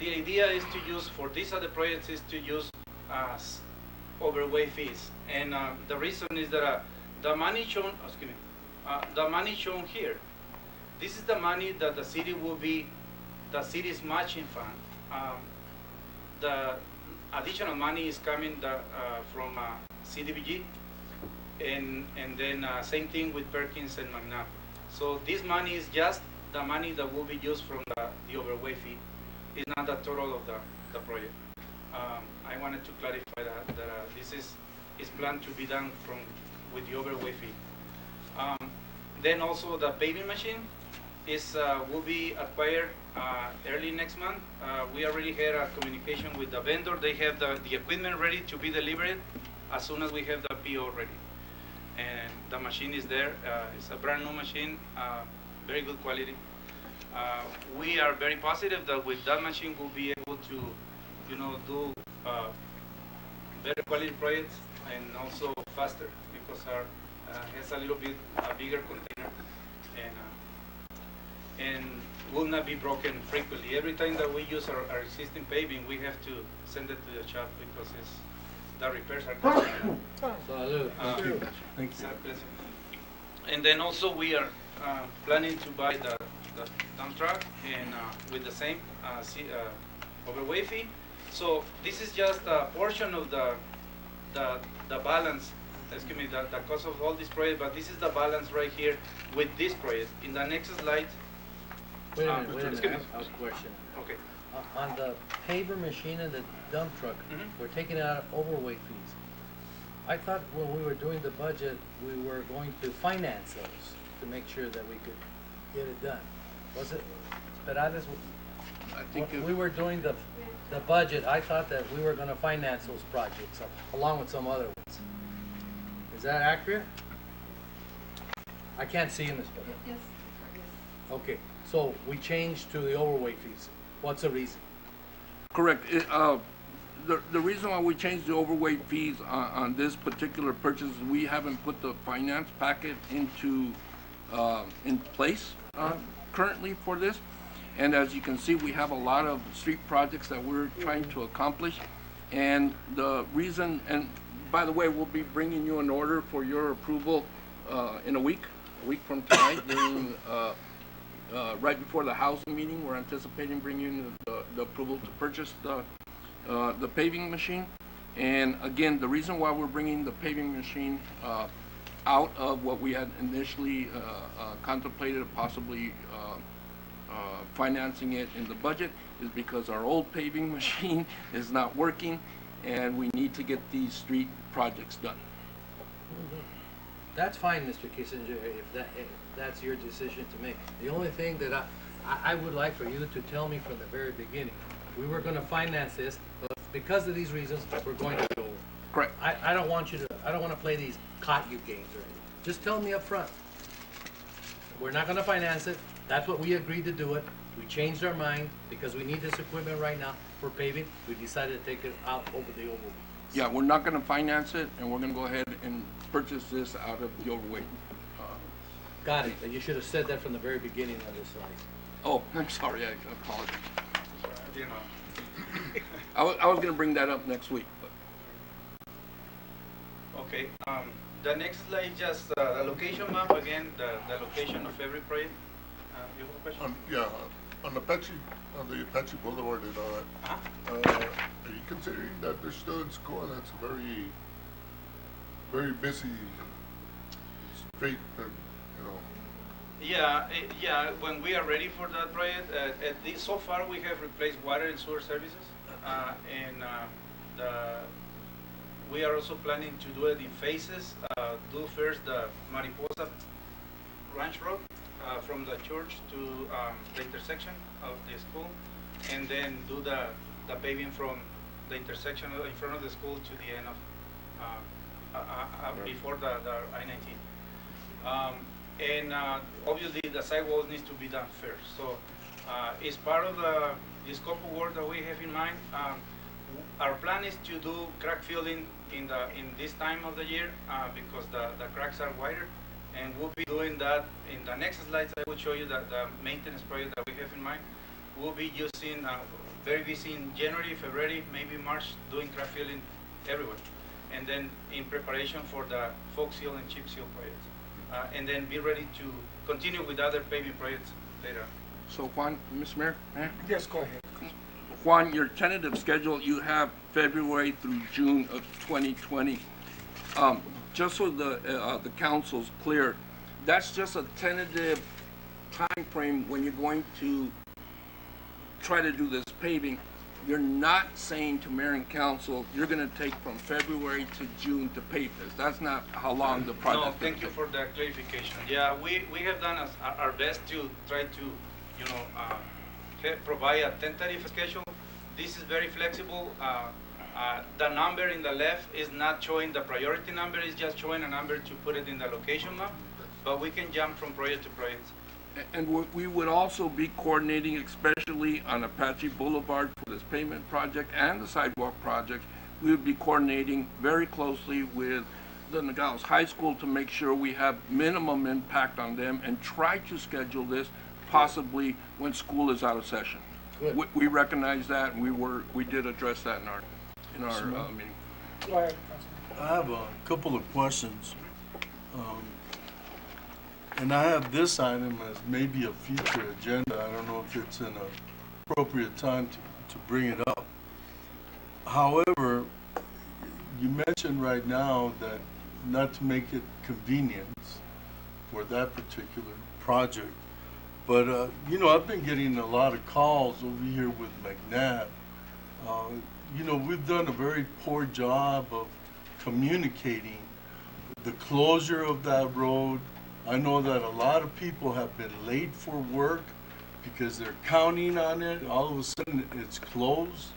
idea is to use for these other projects is to use overway fees, and the reason is that the money shown, the money shown here. This is the money that the city will be, the city's matching fund. The additional money is coming from CDBG, and then same thing with Perkins and Magna. So this money is just the money that will be used from the overway fee. It's not the total of the project. I wanted to clarify that this is planned to be done with the overway fee. Then also the paving machine will be acquired early next month. We already had a communication with the vendor. They have the equipment ready to be delivered as soon as we have the PO ready. And the machine is there. It's a brand new machine, very good quality. We are very positive that with that machine we'll be able to, do better quality projects and also faster, because our has a little bit bigger container and will not be broken frequently. Every time that we use our existing paving, we have to send it to the shop because the repairs are costly. Salud. Thank you. And then also we are planning to buy the dump truck and with the same overway fee. So this is just a portion of the balance. Excuse me, the cost of all this project, but this is the balance right here with this project. In the next slide. Wait a minute, I have a question. Okay. On the paver machine and the dump truck, we're taking out overweight fees. I thought when we were doing the budget, we were going to finance those to make sure that we could get it done. Was it, Perales? I think When we were doing the budget, I thought that we were gonna finance those projects along with some other ones. Is that accurate? I can't see in this budget. Yes. Okay, so we changed to the overweight fees. What's the reason? Correct. The reason why we changed the overweight fees on this particular purchase is we haven't put the finance packet in place currently for this. And as you can see, we have a lot of street projects that we're trying to accomplish. And the reason, and by the way, we'll be bringing you an order for your approval in a week from tonight, during, right before the housing meeting. We're anticipating bringing the approval to purchase the paving machine. And again, the reason why we're bringing the paving machine out of what we had initially contemplated, possibly financing it in the budget, is because our old paving machine is not working, and we need to get these street projects done. That's fine, Mr. Kissinger, if that's your decision to make. The only thing that I would like for you to tell me from the very beginning, we were gonna finance this, but because of these reasons, we're going to go. Correct. I don't want to play these caught you games or anything. Just tell me up front. We're not gonna finance it. That's what we agreed to do it. We changed our mind because we need this equipment right now for paving. We decided to take it out over the overweight. Yeah, we're not gonna finance it, and we're gonna go ahead and purchase this out of the overweight. Got it. You should have said that from the very beginning of this slide. Oh, I'm sorry, I apologize. You know. I was gonna bring that up next week, but. Okay. The next slide, just the location map again, the location of every project. You have a question? Yeah, on the Apache Boulevard and all that. Are you considering that they're still in school? That's a very, very busy street, and Yeah, yeah. When we are ready for that project, so far we have replaced water and sewer services. and we are also planning to do it in phases. Do first the Mariposa Ranch Road from the church to the intersection of the school, and then do the paving from the intersection in front of the school to the end of before the I-19. And obviously the sidewalk needs to be done first. So it's part of the scope of work that we have in mind. Our plan is to do crack filling in this time of the year because the cracks are wider, and we'll be doing that in the next slides. I will show you the maintenance project that we have in mind. We'll be using very busy in January, February, maybe March, doing crack filling everywhere, and then in preparation for the folk seal and chip seal projects, and then be ready to continue with other paving projects later. So Juan, Mr. Mayor? Yes, go ahead. Juan, your tentative schedule, you have February through June of 2020. Just so the council's clear, that's just a tentative time frame when you're going to try to do this paving. You're not saying to mayor and council, you're gonna take from February to June to pave this. That's not how long the project's No, gonna thank you take. for the clarification. Yeah, we have done our best to try to, provide a tentative schedule. This is very flexible. The number in the left is not showing the priority number, it's just showing a number to put it in the location map, but we can jump from project to project. And we would also be coordinating, especially on Apache Boulevard for this pavement project and the sidewalk project. We would be coordinating very closely with the Nogales High School to make sure we have minimum impact on them and try to schedule this possibly when school is out of session. Good. We recognize that, and we did address that in our meeting. Go ahead, Councilman. I have a couple of questions. And I have this item as maybe a future agenda. I don't know if it's an appropriate time to bring it up. However, you mentioned right now that not to make it convenience for that particular project, but I've been getting a lot of calls over here with McNabb. We've done a very poor job of communicating the closure of that road. I know that a lot of people have been late for work because they're counting on it. All of a sudden, it's closed.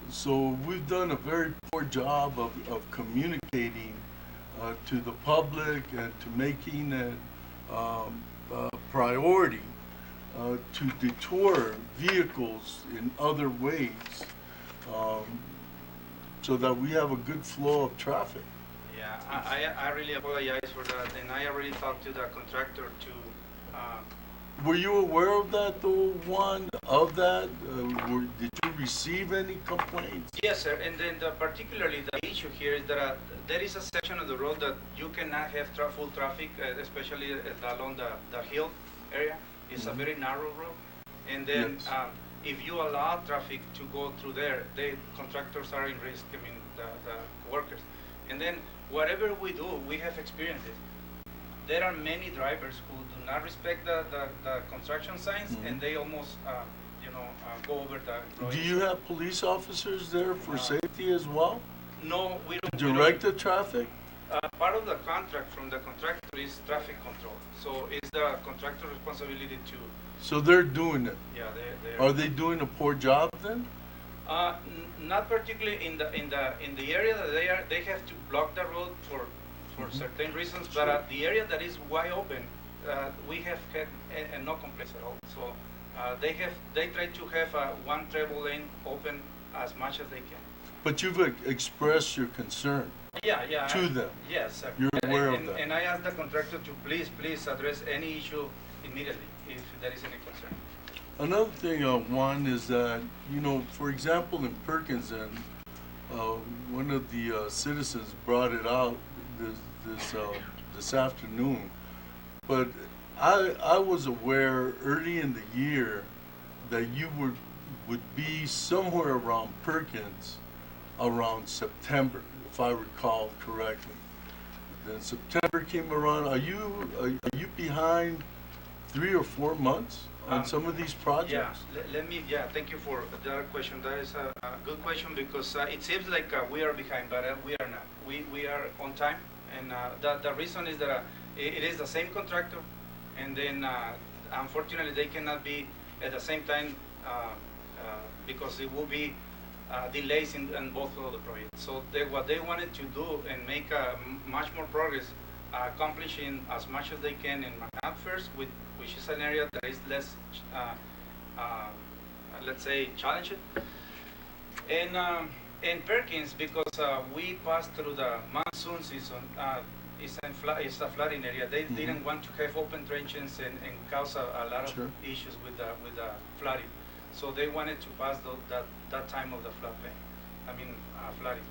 So we've done a very poor job of communicating to the public and to making it a priority to detour vehicles in other ways so that we have a good flow of traffic. Yeah, I really apologize for that, and I already talked to the contractor to. Were you aware of that, though, Juan, of that? Did you receive any complaints? Yes, sir, and then particularly the issue here is that there is a section of the road that you cannot have full traffic, especially along the hill area. It's a very narrow road, and then Yes. If you allow traffic to go through there, the contractors are in risk, the workers. And then whatever we do, we have experienced it. There are many drivers who do not respect the construction signs, and they almost, go over the employees. Do you have police officers there for safety as well? No, we don't. Direct the traffic? Part of the contract from the contractor is traffic control. So it's the contractor's responsibility to, So they're doing it. yeah, they're. Are they doing a poor job then? Not particularly in the area that they have to block the road for certain reasons, but the area that is wide open, we have had no complaints at all. So they try to have one travel lane open as much as they can. But you've expressed your concern Yeah. to them. Yes, sir. You're aware of that. And I asked the contractor to please address any issue immediately if there is any concern. Another thing, Juan, is that, for example, in Perkins, and one of the citizens brought it out this afternoon, but I was aware early in the year that you would be somewhere around Perkins around September, if I recall correctly. Then September came around. Are you behind 3 or 4 months on some of these projects? Thank you for that question. That is a good question because it seems like we are behind, but we are not. We are on time, and the reason is that it is the same contractor, and then unfortunately they cannot be at the same time because it will be delays in both of the projects. So what they wanted to do and make much more progress, accomplishing as much as they can in Manab first, which is an area that is less, let's say, challenging. And Perkins, because we passed through the monsoon season, it's a flooding area. They didn't want to have open trenches and cause a lot of issues with the flooding. So they wanted to pass that time of the flooding.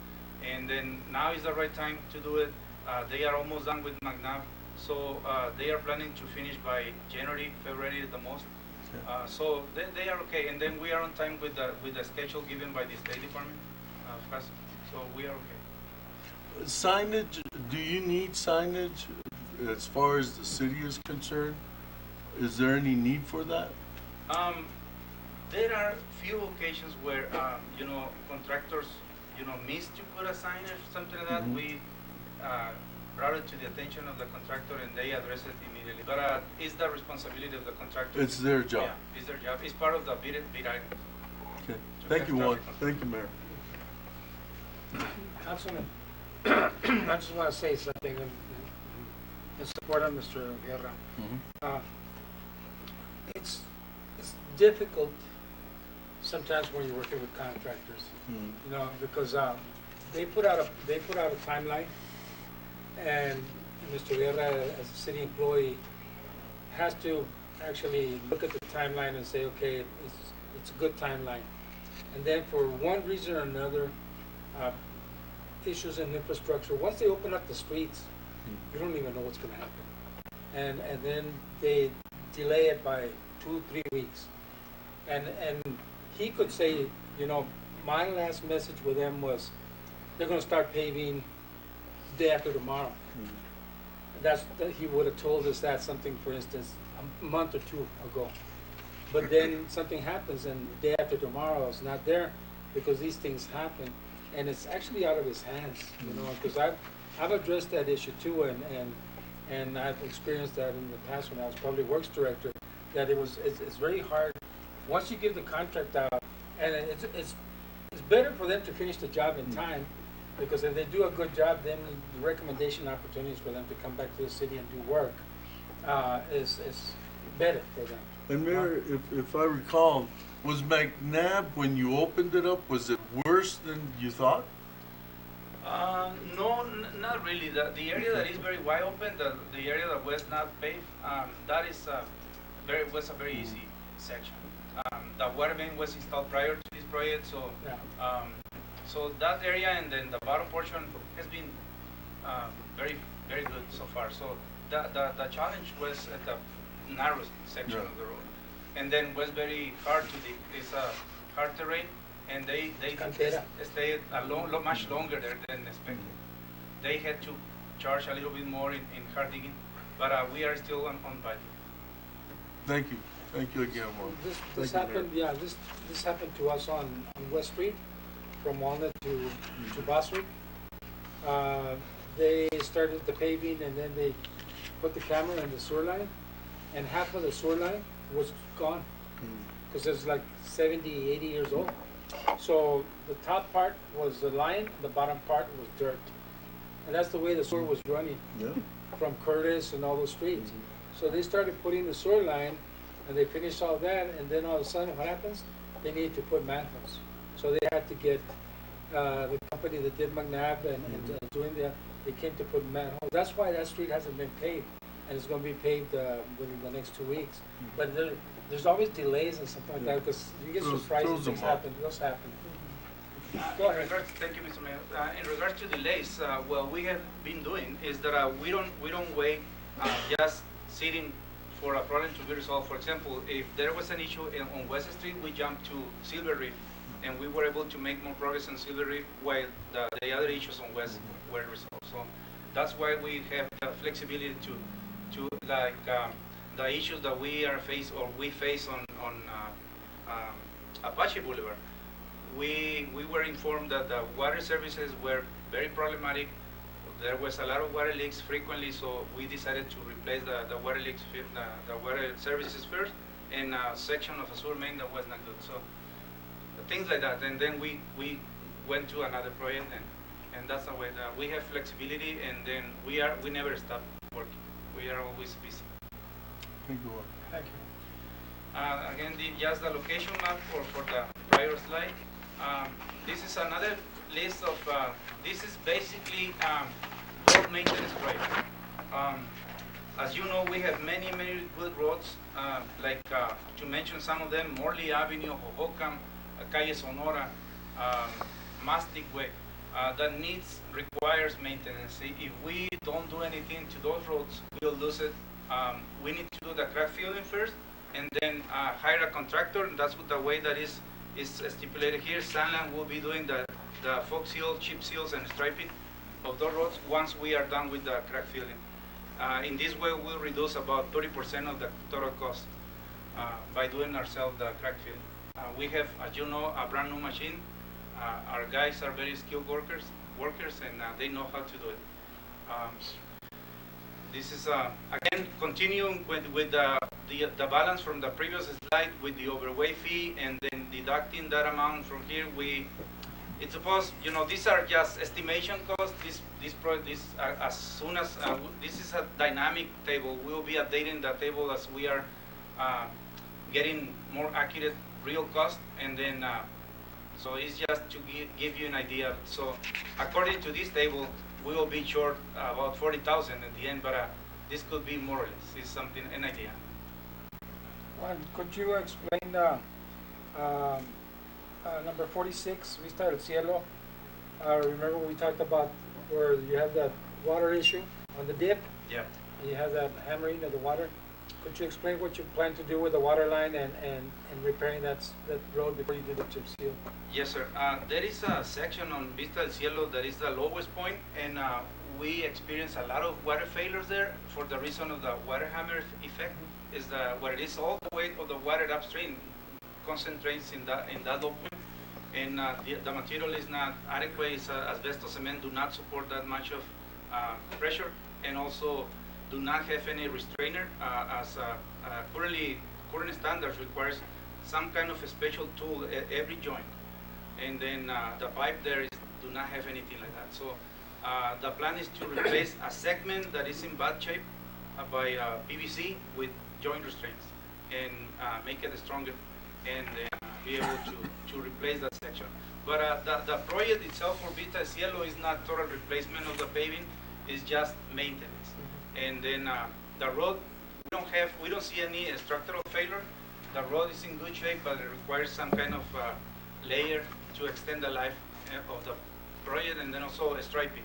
And then now is the right time to do it. They are almost done with McNabb, so they are planning to finish by January, February at the most. So they are okay, and then we are on time with the schedule given by the State Department. So we are okay. Signage, do you need signage as far as the city is concerned? Is there any need for that? There are few occasions where contractors miss to put a sign or something like that. We brought it to the attention of the contractor and they address it immediately. But it's the responsibility of the contractor. It's their job. Yeah, it's their job. It's part of the bid item. Okay. Thank you, Juan. Thank you, Mayor. Councilman, I just want to say something in support of Mr. Guerra. It's difficult sometimes when you're working with contractors, because they put out a timeline, and Mr. Guerra, as a city employee, has to actually look at the timeline and say, okay, it's a good timeline. And then for one reason or another, issues in infrastructure, once they open up the streets, you don't even know what's going to happen. And then they delay it by 2-3 weeks. And he could say, my last message with them was, they're going to start paving day after tomorrow. He would have told us that something, for instance, a month or two ago. But then something happens and day after tomorrow it's not there because these things happen. And it's actually out of his hands, because I've addressed that issue too, and I've experienced that in the past when I was public works director, that it's very hard once you give the contract out, and it's better for them to finish the job in time, because if they do a good job, then the recommendation opportunities for them to come back to the city and do work is better for them. And Mayor, if I recall, was McNabb, when you opened it up, was it worse than you thought? No, not really. The area that is very wide open, the area that was not paved, that is was a very easy section. The water main was installed prior to this project, so so that area and then the bottom portion has been very good so far. So the challenge was at the narrow section of the road. And then was very hard to dig. It's a hard terrain, and they stayed much longer there than expected. They had to charge a little bit more in hard digging, but we are still on budget. Thank you. Thank you again, Juan. This happened. Yeah, this happened to us on West Street, from Walnut to Boswick. They started the paving, and then they put the camera in the sewer line, and half of the sewer line was gone because it's like 70, 80 years old. So the top part was the line, the bottom part was dirt. And that's the way the sewer was running from Curtis and all those streets. So they started putting the sewer line, and they finished all that, and then all of a sudden what happens? They needed to put manholes. So they had to get the company that did McNabb and doing that, they came to put manholes. That's why that street hasn't been paved. And it's going to be paved within the next 2 weeks. But there's always delays and something like that, because you get surprised when things happen. Those happen. Go ahead. Thank you, Mr. Mayor. In regards to delays, what we have been doing is that we don't wait just sitting for a problem to be resolved. For example, if there was an issue on West Street, we jumped to Silver Reef, and we were able to make more progress on Silver Reef while the other issues on West were resolved. So that's why we have the flexibility to the issues that we face on Apache Boulevard. We were informed that the water services were very problematic. There was a lot of water leaks frequently, so we decided to replace the water leaks, the water services first, and a section of a sewer main that was not good. So things like that, and then we went to another project, and that's the way that we have flexibility, and then we never stop working. We are always busy. Thank you. Thank you. Again, just the location map for the prior slide. This is another list of, this is basically road maintenance project. As you know, we have many good roads, like to mention some of them, Morley Avenue, Hohokam, Calle Sonora, Mastic Way, that requires maintenance. If we don't do anything to those roads, we'll lose it. We need to do the crack filling first, and then hire a contractor, and that's the way that is stipulated here. Sandland will be doing the fog seal, chip seals, and striping of those roads once we are done with the crack filling. In this way, we'll reduce about 30% of the total cost by doing ourselves the crack filling. We have, as you know, a brand new machine. Our guys are very skilled workers, and they know how to do it. This is again continuing with the balance from the previous slide with the overweight fee, and then deducting that amount from here. It's supposed, you know, these are just estimation costs. As soon as this is a dynamic table, we'll be updating the table as we are getting more accurate real cost, and then so it's just to give you an idea. So according to this table, we will be short about 40,000 at the end, but this could be more or less. It's something, an idea. Juan, could you explain number 46, Vista del Cielo? Remember we talked about where you have that water issue on the dip? Yeah. And you have that hammering of the water. Could you explain what you plan to do with the water line and repairing that road before you do the chip seal? Yes, sir. There is a section on Vista del Cielo that is the lowest point, and we experience a lot of water failures there for the reason of the water hammer effect. Is where it is all the weight of the water upstream concentrates in that low point, and the material is not adequate. It's, asbestos cement do not support that much of pressure, and also do not have any restrainer, as current standards requires some kind of a special tool at every joint, and then the pipe there do not have anything like that. So the plan is to replace a segment that is in bad shape by PVC with joint restraints, and make it stronger, and be able to replace that section. But the project itself for Vista del Cielo is not total replacement of the paving; it's just maintenance. And then the road, we don't see any structural failure. The road is in good shape, but it requires some kind of layer to extend the life of the project, and then also striping.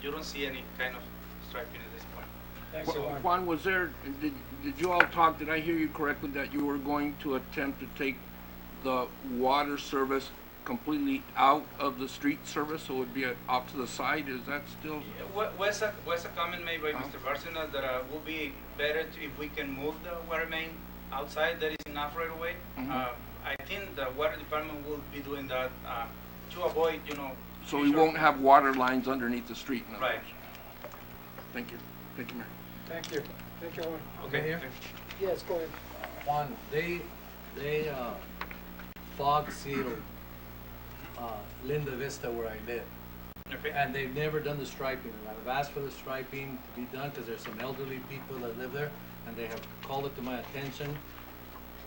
You don't see any kind of striping at this point. Thanks, Juan. Juan, did you all talk, did I hear you correctly, that you were going to attempt to take the water service completely out of the street service, so it would be off to the side? Is that still? Was a comment made by Mr. Barcena that would be better if we can move the water main outside. That is enough right away. I think the water department will be doing that to avoid, So we won't have water lines underneath the street. Right. Thank you. Thank you, Mayor. Thank you. Thank you, Juan. Okay, here? Yes, go ahead. Juan, they fog sealed Linda Vista where I live. Okay. And they've never done the striping. And I've asked for the striping to be done because there's some elderly people that live there, and they have called it to my attention.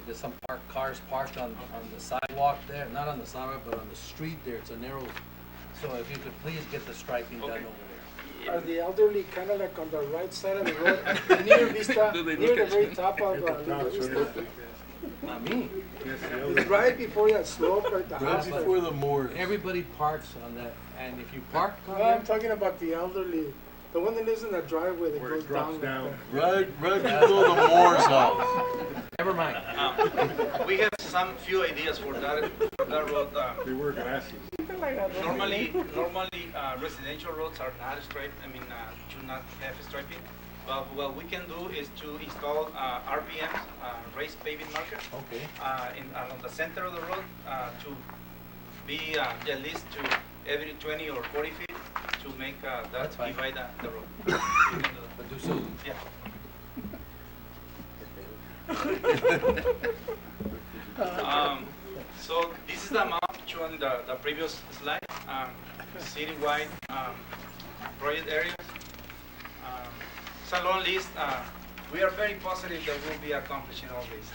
There's some cars parked on the sidewalk there, not on the sidewalk, but on the street there. It's a narrow. So if you could please get the striping done over there. Are the elderly kind of like on the right side of the road, near Vista, near the very top of Linda Vista? Not me. It's right before that slope, right, the Right house. before the Moors. Everybody parks on that, and if you park on No, I'm there, talking about the elderly, the one that lives in that driveway that goes down. Right before the Moors house. never mind. We have some few ideas for that road. They wear glasses. Normally, residential roads are not striped. I mean, should not have striping. But what we can do is to install RPMs, raised paving markers, Okay. on the center of the road to be at least to every 20 or 40 feet to make that That's fine. divide the road. We can do that. But do so. Yeah. So this is the map shown the previous slide, citywide project areas. It's a long list. We are very positive that we'll be accomplishing all this.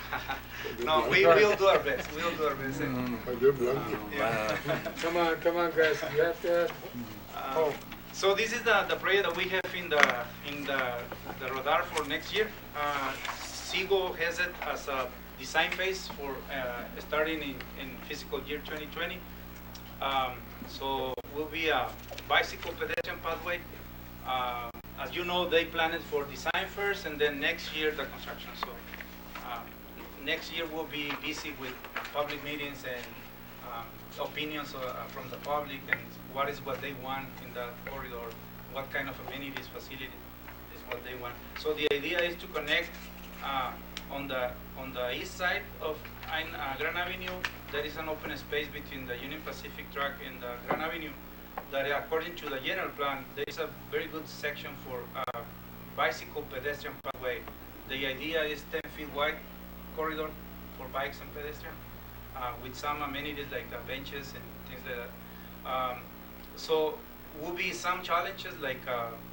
No, we will do our best. We'll do our best. Yeah. Come on, guys, you have to. So this is the project that we have in the radar for next year. SIGO has it as a design phase for starting in fiscal year 2020. So will be a bicycle pedestrian pathway. As you know, they planned it for design first, and then next year the construction. So next year we'll be busy with public meetings and opinions from the public and what they want in that corridor, what kind of amenities, facility is what they want. So the idea is to connect on the east side of Grand Avenue. There is an open space between the Union Pacific track and the Grand Avenue that, according to the general plan, there is a very good section for bicycle pedestrian pathway. The idea is 10 feet wide corridor for bikes and pedestrian with some amenities like benches and things like that. So will be some challenges like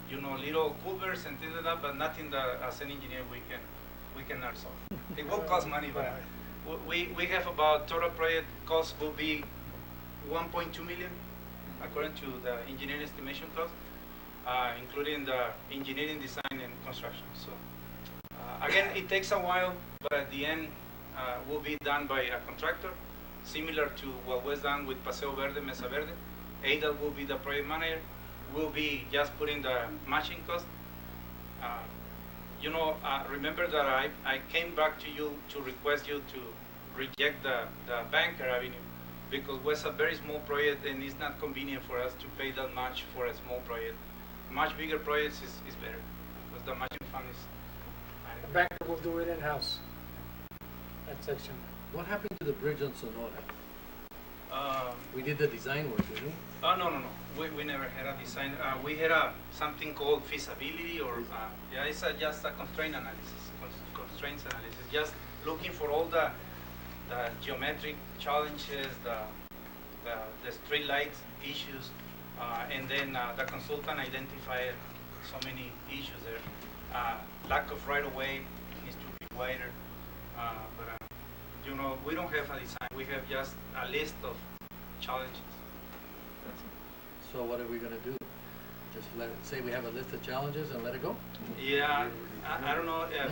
little culverts and things like that, but nothing that as an engineer we cannot solve. It will cost money, but we have about total project cost will be 1.2 million according to the engineering estimation cost, including the engineering, design, and construction. So again, it takes a while, but at the end will be done by a contractor, similar to what was done with Paseo Verde, Mesa Verde. ADA will be the project manager. We'll be just putting the matching cost. Remember that I came back to you to request you to reject the Banker Avenue because it was a very small project and it's not convenient for us to pay that much for a small project. Much bigger projects is better because the matching fund is. The banker will do it in-house, that section. What happened to the bridge on Sonora? We did the design work, didn't we? Oh, no. We never had a design. We had something called feasibility or, it's just a constraint analysis, constraints analysis, just looking for all the geometric challenges, the street light issues, and then the consultant identified so many issues there. Lack of right-of-way needs to be wider, we don't have a design. We have just a list of challenges. So what are we gonna do? Just say we have a list of challenges and let it go? Yeah, I don't know if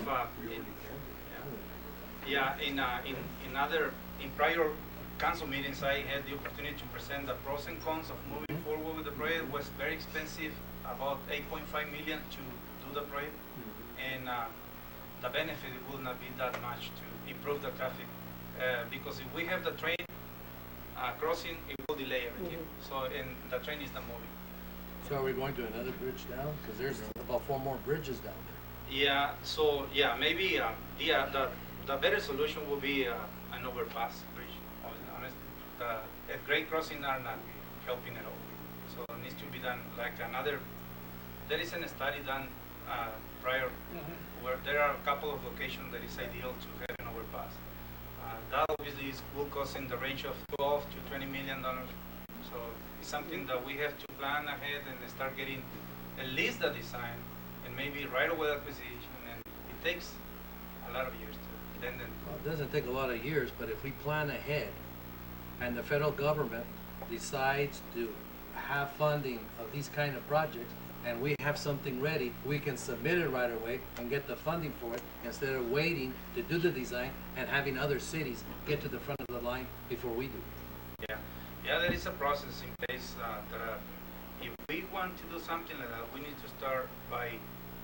in prior council meetings I had the opportunity to present the pros and cons of moving forward with the project. It was very expensive, about 8.5 million to do the project, and the benefit will not be that much to improve the traffic because if we have the train crossing, it will delay everything. So, and the train is not moving. So are we going to another bridge down? Because there's about 4 more bridges down there. Yeah, so maybe the better solution will be an overpass bridge. Honestly, the grade crossing are not helping at all. So it needs to be done like another. There is a study done prior where there are a couple of locations that is ideal to have an overpass. That obviously will cost in the range of 12 to 20 million dollars. So it's something that we have to plan ahead and start getting at least the design and maybe right-of-way acquisition, and it takes a lot of years to then. Well, it doesn't take a lot of years, but if we plan ahead and the federal government decides to have funding of these kind of projects and we have something ready, we can submit it right away and get the funding for it instead of waiting to do the design and having other cities get to the front of the line before we do. Yeah, there is a process in place that if we want to do something like that, we need to start by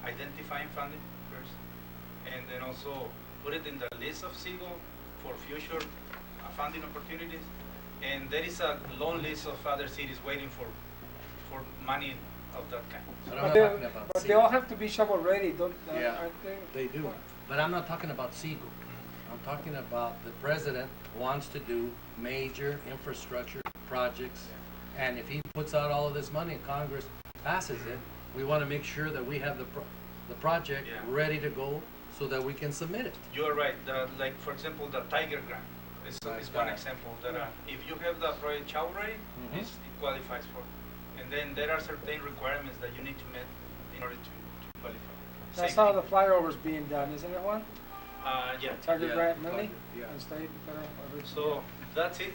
identifying funding first, and then also put it in the list of SIGO for future funding opportunities. And there is a long list of other cities waiting for money of that kind. But I'm But not they, talking about but Seagull. they all have to be shovel ready, don't, Yeah. aren't they? They do, but I'm not talking about Seagull. I'm talking about the president wants to do major infrastructure projects. And if he puts out all of this money and Congress passes it, we want to make sure that we have the project Yeah. ready to go so that we can submit it. You're right. Like for example, the Tiger Grant is one Right. example that if you have the project shovel ready, Mhm. it qualifies for. And then there are certain requirements that you need to meet in order to qualify. That's Safety. how the flyover's being done, isn't it, Juan? Yeah. Target Yeah, grant money? yeah. And state, federal, everything. So that's it.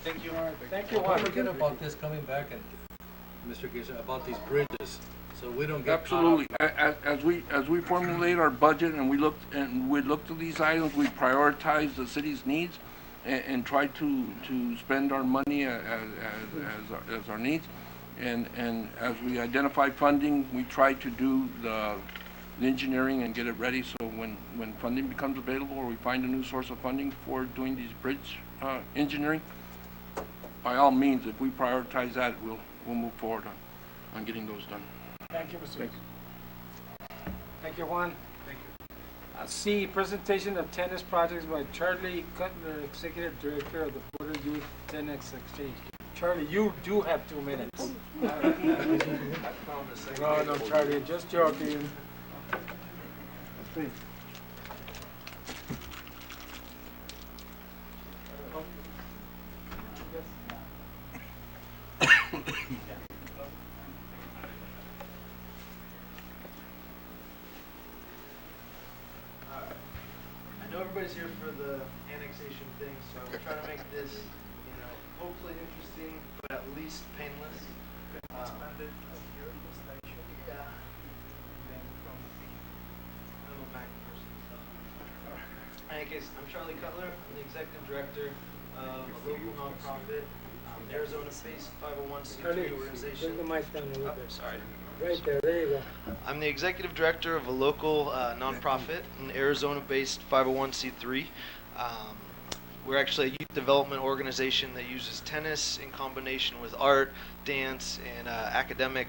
Thank you. All right, thank you, Juan. Don't forget about this coming back and, Mr. Gesha, about these bridges, so we don't get caught Absolutely. up. As we formulate our budget and we look at these items, we prioritize the city's needs and try to spend our money as our needs. And as we identify funding, we try to do the engineering and get it ready so when funding becomes available or we find a new source of funding for doing these bridge engineering, by all means, if we prioritize that, we'll move forward on getting those done. Thank you, Mr. Thank Thank you, Juan. Thank you. C, presentation of tennis projects by Charlie Cutler, Executive Director of the Border Youth Tennis Exchange. Charlie, you do have 2 minutes. No, Charlie, just joking. Please. I know everybody's here for the annexation thing, so I'm trying to make this, hopefully interesting, but at least painless. Yeah. In any case, I'm Charlie Cutler. I'm the executive director of a local nonprofit, Arizona-based 501c3 organization. Bring the mic down a little bit. Sorry. Right there you go. I'm the executive director of a local nonprofit, an Arizona-based 501c3. We're actually a youth development organization that uses tennis in combination with art, dance, and academic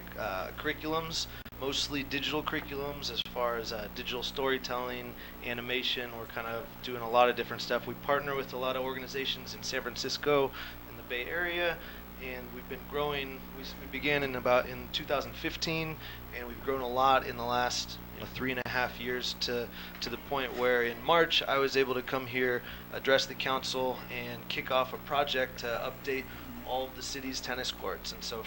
curriculums, mostly digital curriculums as far as digital storytelling, animation. We're kind of doing a lot of different stuff. We partner with a lot of organizations in San Francisco, in the Bay Area, and we've been growing. We began in 2015, and we've grown a lot in the last 3.5 years to the point where in March I was able to come here, address the council, and kick off a project to update all of the city's tennis courts. And so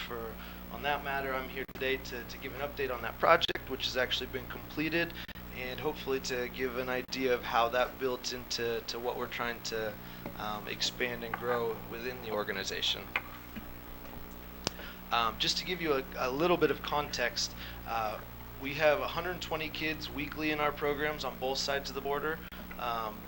on that matter, I'm here today to give an update on that project, which has actually been completed, and hopefully to give an idea of how that built into what we're trying to expand and grow within the organization. Just to give you a little bit of context, we have 120 kids weekly in our programs on both sides of the border.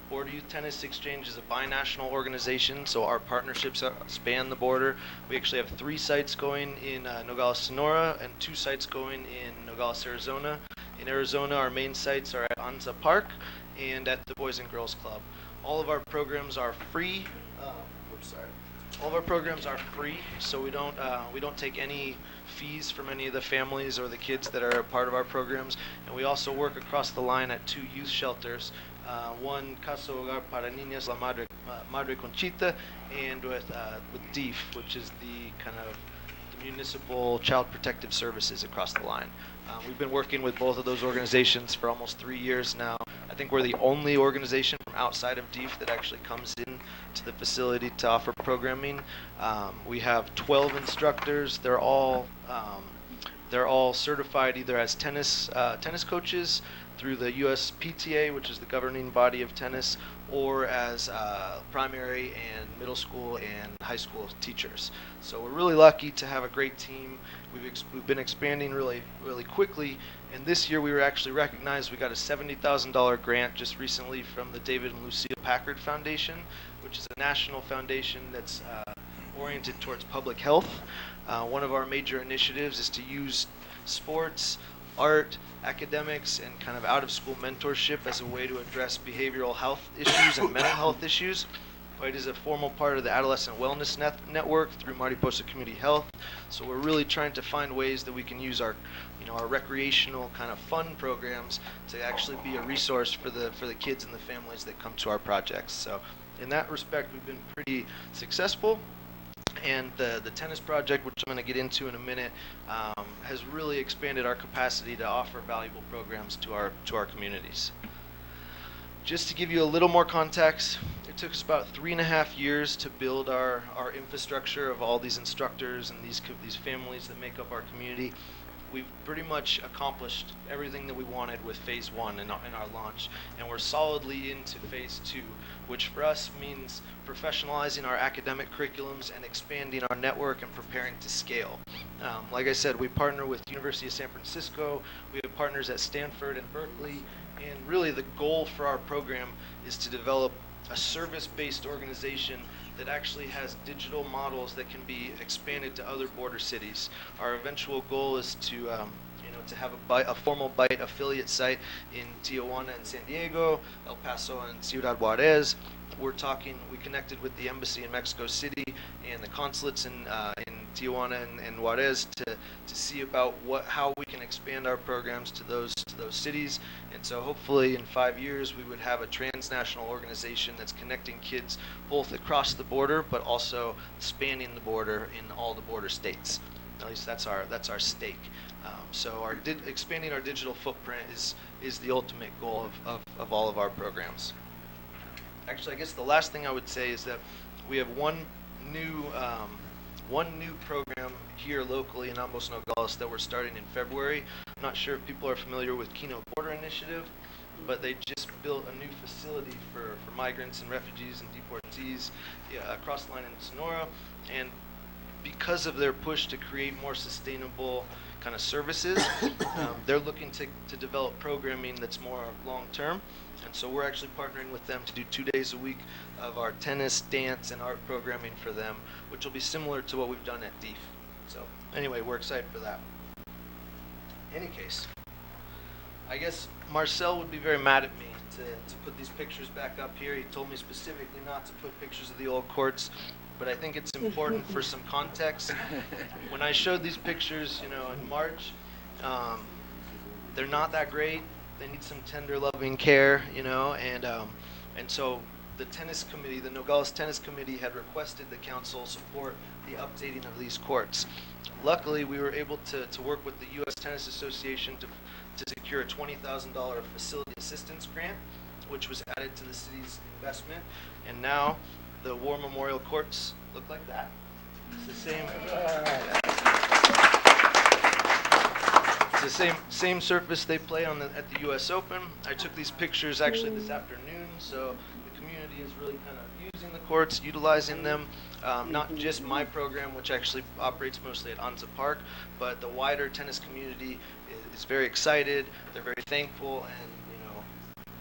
Border Youth Tennis Exchange is a binational organization, so our partnerships span the border. We actually have 3 sites going in Nogales, Sonora, and 2 sites going in Nogales, Arizona. In Arizona, our main sites are at Anza Park and at the Boys and Girls Club. All of our programs are free. All of our programs are free, so we don't take any fees from any of the families or the kids that are a part of our programs. And we also work across the line at 2 youth shelters, one Casa Hogar para Niñas La Madre Conchita, and with DEEF, which is the kind of the municipal child protective services across the line. We've been working with both of those organizations for almost 3 years now. I think we're the only organization from outside of DEEF that actually comes in to the facility to offer programming. We have 12 instructors. They're all certified either as tennis coaches through the USPTA, which is the governing body of tennis, or as primary and middle school and high school teachers. So we're really lucky to have a great team. We've been expanding really quickly, and this year we were actually recognized. We got a $70,000 grant just recently from the David and Lucille Packard Foundation, which is a national foundation that's oriented towards public health. One of our major initiatives is to use sports, art, academics, and kind of out-of-school mentorship as a way to address behavioral health issues and mental health issues. BITE is a formal part of the Adolescent Wellness Network through Mariposa Community Health. So we're really trying to find ways that we can use our, our recreational kind of fun programs to actually be a resource for the kids and the families that come to our projects. So in that respect, we've been pretty successful. And the tennis project, which I'm going to get into in a minute, has really expanded our capacity to offer valuable programs to our communities. Just to give you a little more context, it took us about 3.5 years to build our infrastructure of all these instructors and these families that make up our community. We've pretty much accomplished everything that we wanted with phase 1 in our launch, and we're solidly into phase 2, which for us means professionalizing our academic curriculums and expanding our network and preparing to scale. Like I said, we partner with University of San Francisco, we have partners at Stanford and Berkeley, and really the goal for our program is to develop a service-based organization that actually has digital models that can be expanded to other border cities. Our eventual goal is to have a formal BITE affiliate site in Tijuana and San Diego, El Paso and Ciudad Juarez. We connected with the embassy in Mexico City and the consulates in Tijuana and Juarez to see about how we can expand our programs to those cities. And so hopefully in 5 years we would have a transnational organization that's connecting kids both across the border but also spanning the border in all the border states. At least that's our stake. So expanding our digital footprint is the ultimate goal of all of our programs. Actually, I guess the last thing I would say is that we have one new program here locally in Ambos Nogales that we're starting in February. I'm not sure if people are familiar with Kino Border Initiative, but they just built a new facility for migrants and refugees and deportees across the line in Sonora. And because of their push to create more sustainable kind of services, they're looking to develop programming that's more long-term. And so we're actually partnering with them to do 2 days a week of our tennis, dance, and art programming for them, which will be similar to what we've done at DEEF. So anyway, we're excited for that. In any case, I guess Marcel would be very mad at me to put these pictures back up here. He told me specifically not to put pictures of the old courts, but I think it's important for some context. When I showed these pictures, in March, they're not that great. They need some tender, loving care, and so the tennis committee, the Nogales Tennis Committee, had requested the council support the updating of these courts. Luckily, we were able to work with the U.S. Tennis Association to secure a $20,000 facility assistance grant, which was added to the city's investment, and now the War Memorial Courts look like that. It's the same. It's the same surface they play on at the U.S. Open. I took these pictures actually this afternoon, so the community is really kind of using the courts, utilizing them. Not just my program, which actually operates mostly at Anza Park, but the wider tennis community is very excited. They're very thankful, and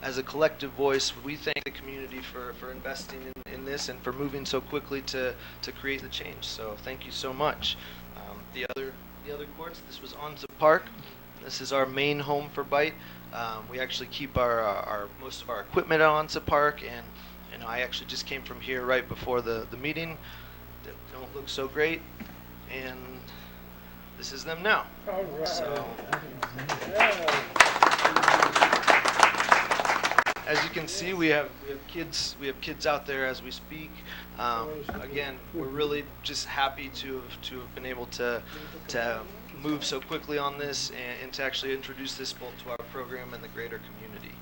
as a collective voice, we thank the community for investing in this and for moving so quickly to create the change. So thank you so much. The other courts, this was Anza Park. This is our main home for BITE. We actually keep our most of our equipment at Anza Park, and I actually just came from here right before the meeting. They don't look so great, and this is them now. All right. So, as you can see, we have kids out there as we speak. Again, we're really just happy to have been able to move so quickly on this and to actually introduce this both to our program and the greater community.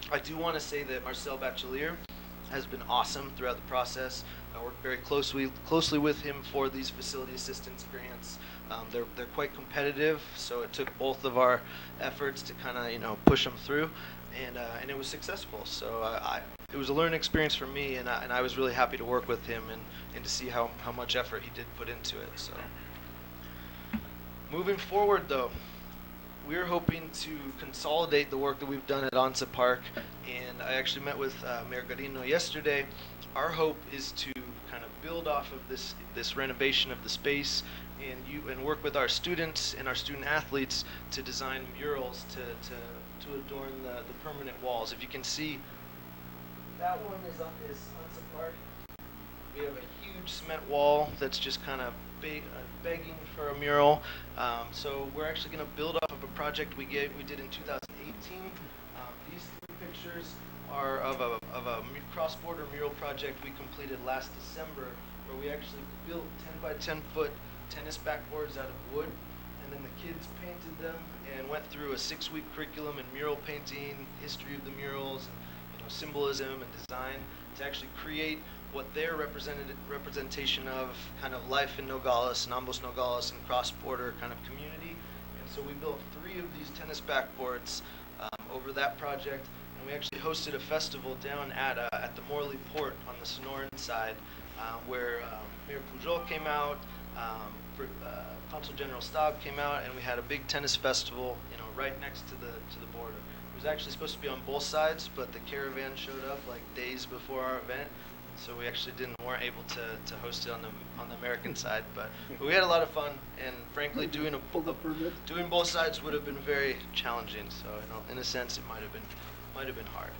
I do want to say that Marcel Bachelier has been awesome throughout the process. I worked very closely with him for these facility assistance grants. They're quite competitive, so it took both of our efforts to kind of push them through, and it was successful. So it was a learning experience for me, and I was really happy to work with him and to see how much effort he did put into it. So moving forward, though, we're hoping to consolidate the work that we've done at Anza Park, and I actually met with Mayor Garino yesterday. Our hope is to kind of build off of this renovation of the space and work with our students and our student athletes to design murals to adorn the permanent walls. If you can see That one is Hunts Park. We have a huge cement wall that's just kind of begging for a mural. So we're actually going to build off of a project we did in 2018. These three pictures are of a cross-border mural project we completed last December, where we actually built 10 by 10 foot tennis backboards out of wood, and then the kids painted them and went through a 6-week curriculum in mural painting, history of the murals, symbolism and design to actually create what their representation of kind of life in Nogales and Ambos Nogales and cross-border kind of community. And so we built 3 of these tennis backboards over that project, and we actually hosted a festival down at the Morley Port on the Sonoran side, where Mayor Pujol came out, Consul General Staub came out, and we had a big tennis festival, right next to the border. It was actually supposed to be on both sides, but the caravan showed up like days before our event, so we actually weren't able to host it on the American side. But we had a lot of fun, and frankly, doing both sides would have been very challenging. So in a sense, it might have been hard.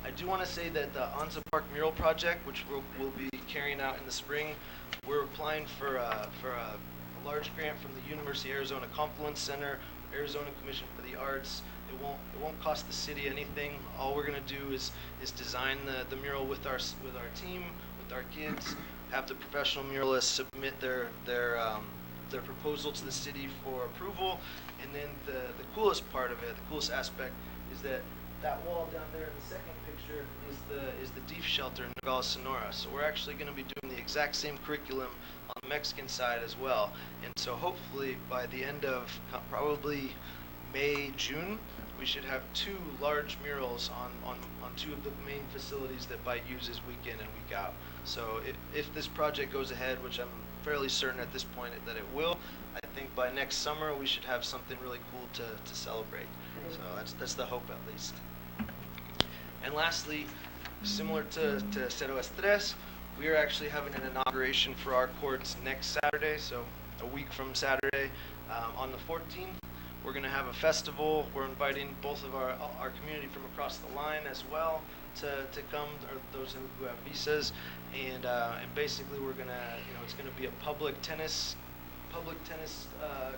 I do want to say that the Anza Park mural project, which we'll be carrying out in the spring, we're applying for a large grant from the University of Arizona Confluence Center, Arizona Commission for the Arts. It won't cost the city anything. All we're going to do is design the mural with our team, with our kids, have the professional muralists submit their proposal to the city for approval, and then the coolest part of it, the coolest aspect, is that wall down there in the second picture is the DEEF shelter in Nogales, Sonora. So we're actually going to be doing the exact same curriculum on the Mexican side as well. And so hopefully by the end of probably May, June, we should have 2 large murals on 2 of the main facilities that Bite uses week in and week out. So if this project goes ahead, which I'm fairly certain at this point that it will, I think by next summer we should have something really cool to celebrate. So that's the hope, at least. And lastly, similar to Cero Estres, we are actually having an inauguration for our courts next Saturday, so a week from Saturday, on the 14th. We're going to have a festival. We're inviting both of our community from across the line as well to come, or those who have visas, and basically we're going to, it's going to be a public tennis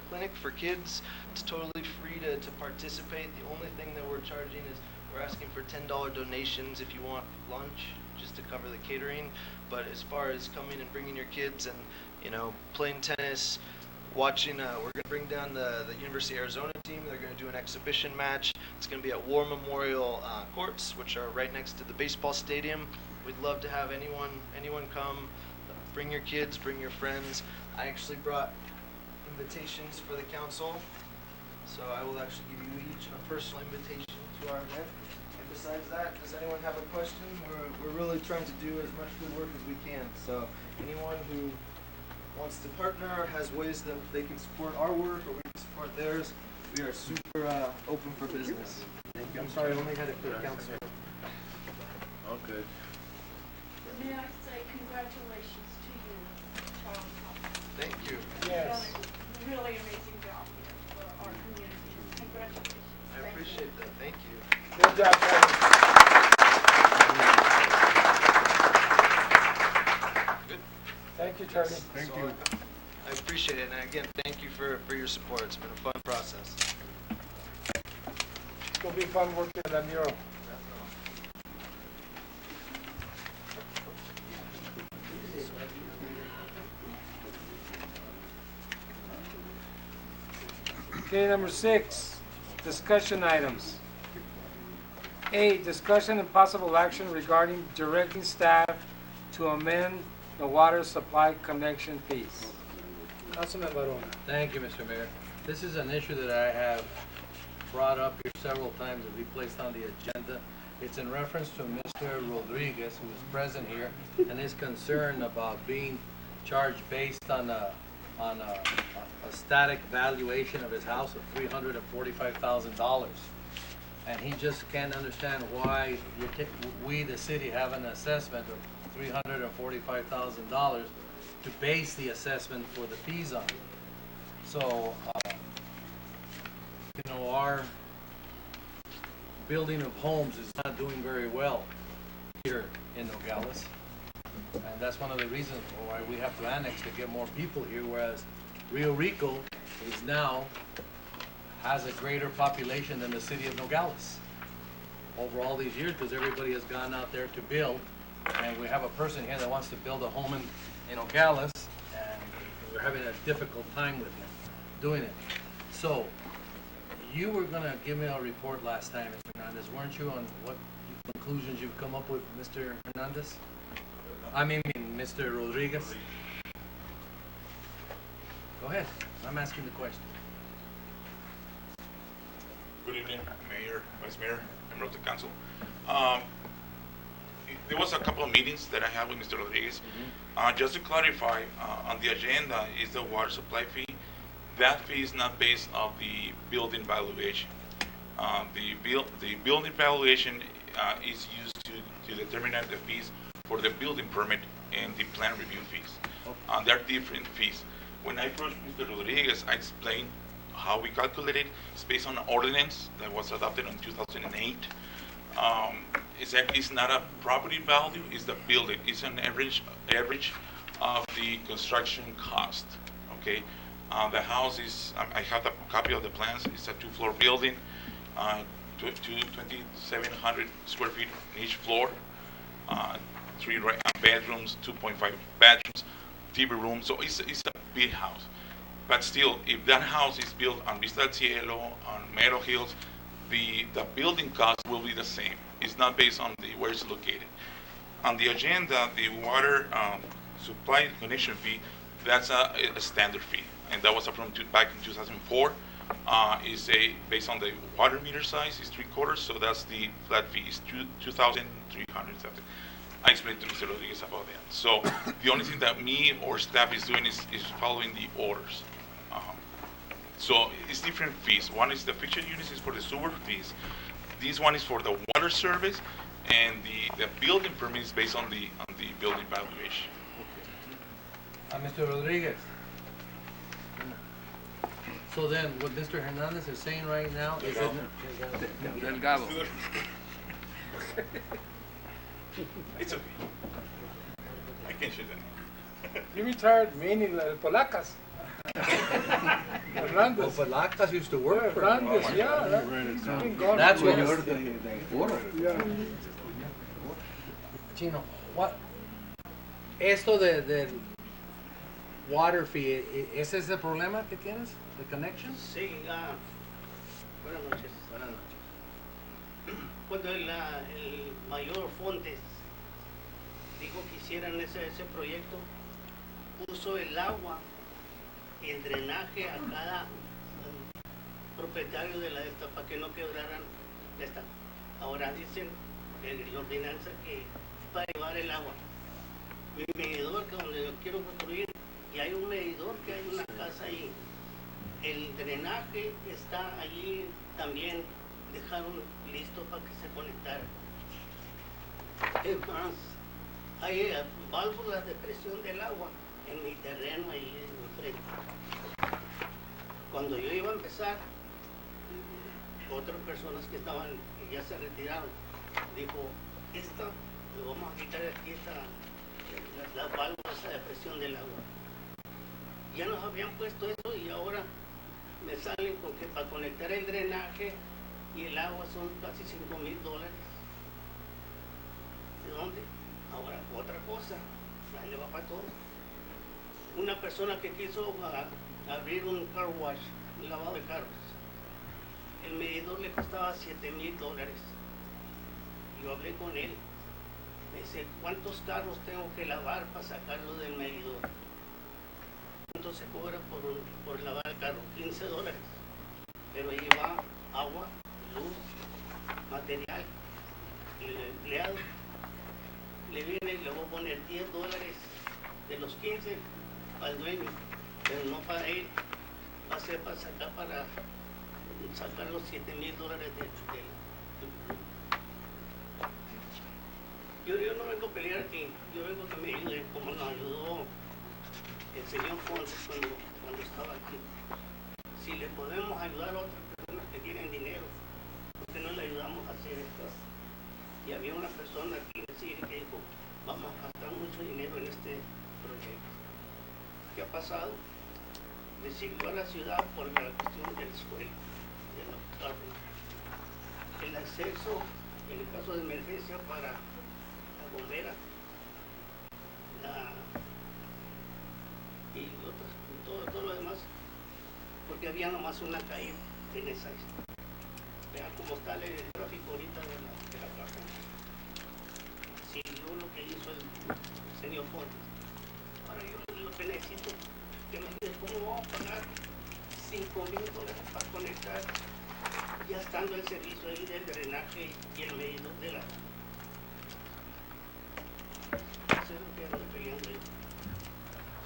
clinic for kids. It's totally free to participate. The only thing that we're charging is we're asking for $10 donations if you want lunch, just to cover the catering. But as far as coming and bringing your kids and playing tennis, watching, we're going to bring down the University of Arizona team. They're going to do an exhibition match. It's going to be at War Memorial Courts, which are right next to the baseball stadium. We'd love to have anyone come. Bring your kids, bring your friends. I actually brought invitations for the council, so I will actually give you each a personal invitation to our event. And besides that, does anyone have a question? We're really trying to do as much good work as we can. So anyone who wants to partner, has ways that they can support our work or we can support theirs, we are super open for business. Thank you. I'm sorry, I only had a quick council. Okay. May I say congratulations to you, Charles? Thank you. Yes. You've done a really amazing job here for our community. Congratulations. I appreciate that. Thank you. Good job, Charlie. Good. Thank you, Charlie. Thank So you. I appreciate it, and again, thank you for your support. It's been a fun process. It's going to be fun working on that mural. Okay, number 6, discussion items. A, discussion and possible action regarding directing staff to amend the water supply connection fees. Councilman Barone. Thank you, Mr. Mayor. This is an issue that I have brought up here several times that we placed on the agenda. It's in reference to Mr. Rodriguez, who is present here, and his concern about being charged based on a static valuation of his house of $345,000. And he just can't understand why we, the city, have an assessment of $345,000 to base the assessment for the fees on. So, our building of homes is not doing very well. here in Nogales. And that's one of the reasons why we have to annex to get more people here, whereas Rio Rico is now, has a greater population than the city of Nogales over all these years, because everybody has gone out there to build. And we have a person here that wants to build a home in Nogales, and we're having a difficult time with him doing it. So, you were gonna give me a report last time, Mr. Hernandez, weren't you, on what conclusions you've come up with, Mr. Hernandez? I mean, Mr. Rodriguez? Go ahead, I'm asking the question. Good evening, Mayor, Vice Mayor, member of the council. There was a couple of meetings that I had with Mr. Rodriguez. Just to clarify, on the agenda is the water supply fee. That fee is not based on the building valuation. The building valuation is used to determine the fees for the building permit and the plan review fees. There are different fees. When I approached Mr. Rodriguez, I explained how we calculate it. It's based on an ordinance that was adopted in 2008. It's not a property value, it's the building. It's an average of the construction cost, okay? The house is, I have a copy of the plans. It's a 2-floor building, 2,700 square feet in each floor, 3 bedrooms, 2.5 bathrooms, TV room. So it's a big house. But still, if that house is built on Vista del Cielo, on Meadow Hills, the building cost will be the same. It's not based on where it's located. On the agenda, the water supply connection fee, that's a standard fee, and that was approved back in 2004. Is based on the water meter size, is 3/4, so that's the flat fee, is 2,300 something. I explained to Mr. Rodriguez about that. So the only thing that me or staff is doing is following the orders. So it's different fees. One is the fixture units is for the sewer fees. This one is for the water service, and the building permit is based on the building valuation. Mr. Rodriguez. So then, what Mr. Hernandez is saying right now is that... Delgado. It's okay. I can't shoot them. You retired meaning like Polacas. Hernandez. Well, Palacas used to work for him. Hernandez, yeah. That's what Señor you're... de oro. Yeah. Chino, what... Esto del water fee, ¿ese es el problema que tienes? ¿The connection? Sí, buenas noches. Buenas noches. Cuando el mayor Fontes dijo que hicieran ese proyecto, puso el agua y el drenaje a cada propietario de la esta para que no quebraran esta. Ahora dicen en la ordenanza que es para llevar el agua. Mi medidor, que donde yo quiero construir, y hay un medidor que hay una casa ahí. El drenaje está allí también, dejaron listo para que se conectara. Es más, hay válvulas de presión del agua en mi terreno ahí enfrente. Cuando yo iba a empezar, otras personas que ya se retiraron, dijo, le vamos a quitar aquí las válvulas de presión del agua. Ya nos habían puesto eso y ahora me salen con que para conectar el drenaje y el agua son casi $5,000. ¿De dónde? Ahora, otra cosa, ahí le va para todo. Una persona que quiso abrir un car wash, un lavado de carros, el medidor le costaba $7,000. Yo hablé con él, me dice, ¿cuántos carros tengo que lavar para sacarlo del medidor? ¿Cuánto se cobra por lavar el carro? $15. Pero lleva agua, luz, material, y el empleado le viene y le voy a poner $10 de los 15 al dueño, pero no para él, va a ser para sacar los $7,000 yo no vengo a pelear aquí, yo vengo que me ayude como nos ayudó el señor Fontes cuando estaba aquí. Si le podemos ayudar a otras personas que tienen dinero, ¿por qué no le ayudamos a hacer y había una persona aquí en el cine que dijo, vamos a gastar mucho dinero en este proyecto. ¿Qué ha pasado? Le sirvió a la ciudad por la cuestión de la escuela, de los carros, el acceso en el caso de emergencia para la bombera, y todo lo demás, porque había nomás una calle en esa historia. Vean cómo está el tráfico ahorita de la plaza. Si yo lo que hizo el señor Ford, ahora yo lo que necesito que me diga cómo vamos a pagar $5,000 para conectar, ya estando el servicio ahí del drenaje y el medidor de la. Eso es lo que ando peleando yo.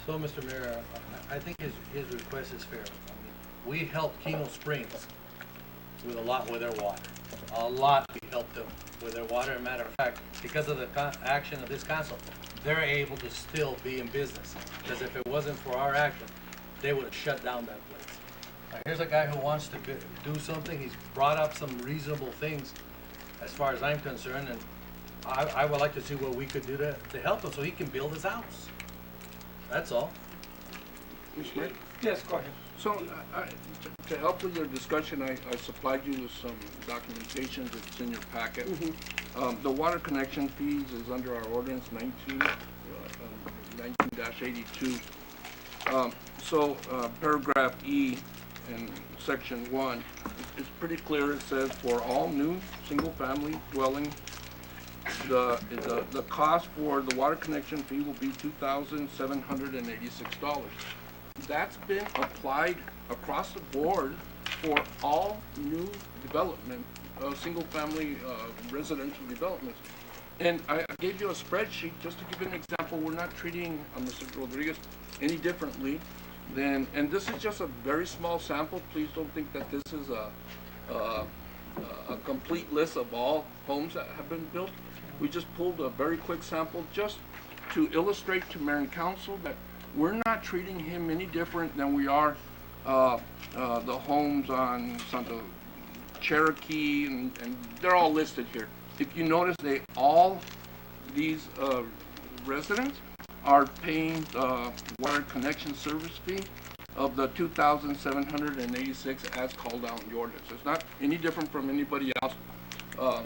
So, Mr. Mayor, I think his request is fair. I mean, we helped Keno Springs with a lot with their water. A lot we helped them with their water. As a matter of fact, because of the action of this council, they're able to still be in business. Because if it wasn't for our action, they would have shut down that place. Now, here's a guy who wants to do something. He's brought up some reasonable things as far as I'm concerned, and I would like to see what we could do to help him so he can build his house. That's all. Yes, go ahead. So, to help with your discussion, I supplied you with some documentation that's in your packet. The water connection fees is under our ordinance 19-82. Paragraph E in section 1 is pretty clear. It says for all new single-family dwelling, the cost for the water connection fee will be $2,786. That's been applied across the board for all new development, single-family residential developments. And I gave you a spreadsheet just to give an example. We're not treating Mr. Rodriguez any differently than, and this is just a very small sample. Please don't think that this is a complete list of all homes that have been built. We just pulled a very quick sample just to illustrate to Mayor and Council that we're not treating him any different than we are the homes on Santa Cherokee, and they're all listed here. If you notice, these residents are paying the water connection service fee of the $2,786 as called out in the ordinance. It's not any different from anybody else. When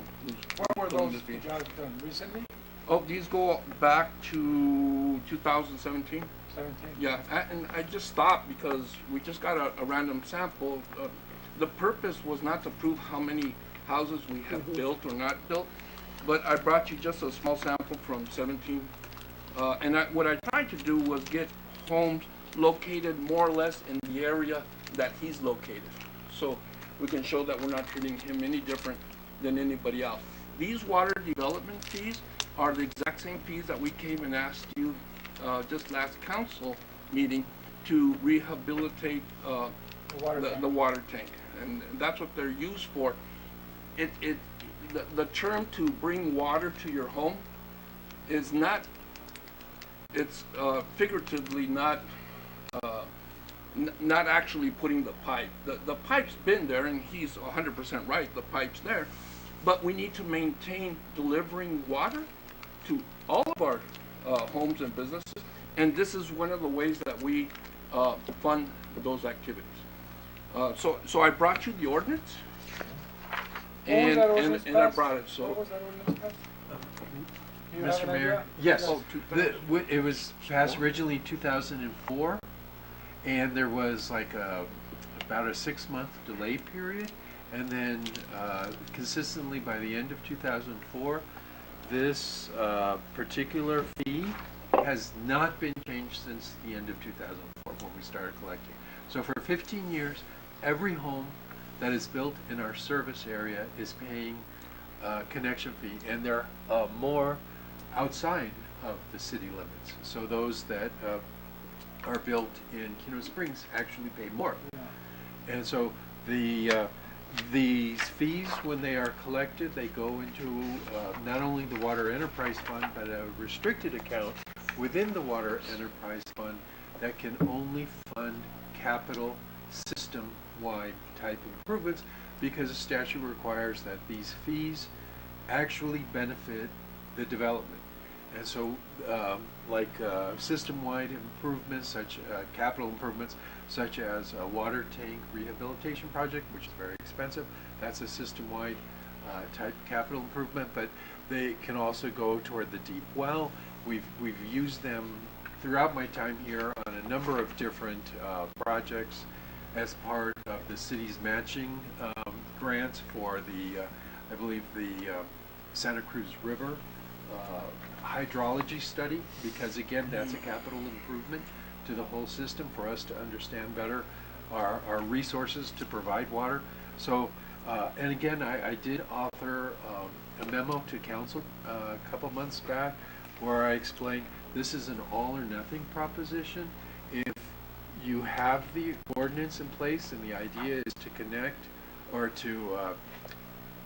were those jobs done? Recently? Oh, these go back to 2017. 17? Yeah, and I just stopped because we just got a random sample. The purpose was not to prove how many houses we have built or not built, but I brought you just a small sample from 17. What I tried to do was get homes located more or less in the area that he's located, so we can show that we're not treating him any different than anybody else. These water development fees are the exact same fees that we came and asked you just last council meeting to rehabilitate the water tank, and that's what they're used for. The term to bring water to your home is not, it's figuratively not actually putting the pipe. The pipe's been there, and he's 100% right, the pipe's there, but we need to maintain delivering water to all of our homes and businesses, and this is one of the ways that we fund those activities. So I brought you the ordinance, and I brought it. So. What was that ordinance passed? Do you have Mr. an Mayor, idea? yes, Oh, it was passed originally in 2004, and there was like about a 6-month delay period, and then consistently by the end of 2004, this particular fee has not been changed since the end of 2004 when we started collecting. So for 15 years, every home that is built in our service area is paying a connection fee, and they're more outside of the city limits. So those that are built in Keno Springs actually pay more. And so these fees, when they are collected, they go into not only the Water Enterprise Fund, but a restricted account within the Water Enterprise Fund that can only fund capital system-wide type improvements, because the statute requires that these fees actually benefit the development. And so, system-wide improvements, capital improvements, such as a water tank rehabilitation project, which is very expensive. That's a system-wide type capital improvement, but they can also go toward the deep well. We've used them throughout my time here on a number of different projects as part of the city's matching grants for the, I believe, the Santa Cruz River hydrology study, because again, that's a capital improvement to the whole system for us to understand better our resources to provide water. So, and again, I did author a memo to council a couple months back where I explained this is an all or nothing proposition. If you have the ordinance in place and the idea is to connect or to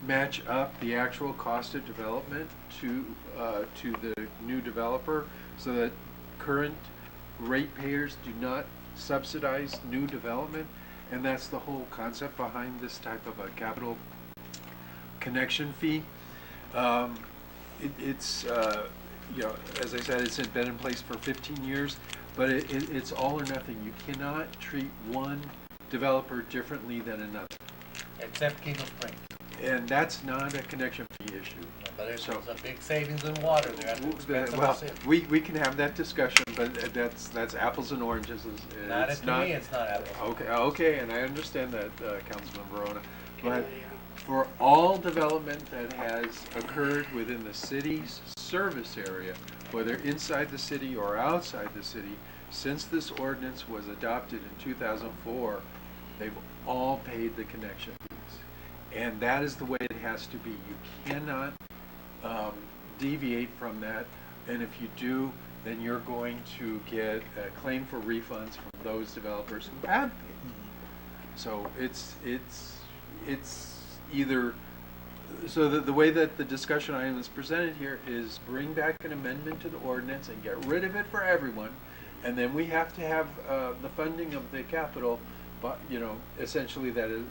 match up the actual cost of development to the new developer, so that current ratepayers do not subsidize new development, and that's the whole concept behind this type of a capital connection fee. It's as I said, it's been in place for 15 years, but it's all or nothing. You cannot treat one developer differently than another. Except Kino Springs. And that's not a connection fee issue. But there's a big savings in water there at the expense of the Well, city. we can have that discussion, but that's apples and oranges. To me, it's not apples. Okay, and I understand that, Councilman Verona. But for all development that has occurred within the city's service area, whether inside the city or outside the city, since this ordinance was adopted in 2004, they've all paid the connection fees. And that is the way it has to be. You cannot deviate from that, and if you do, then you're going to get a claim for refunds from those developers who have paid. So it's either, so the way that the discussion item is presented here is bring back an amendment to the ordinance and get rid of it for everyone, and then we have to have the funding of the capital, but essentially that is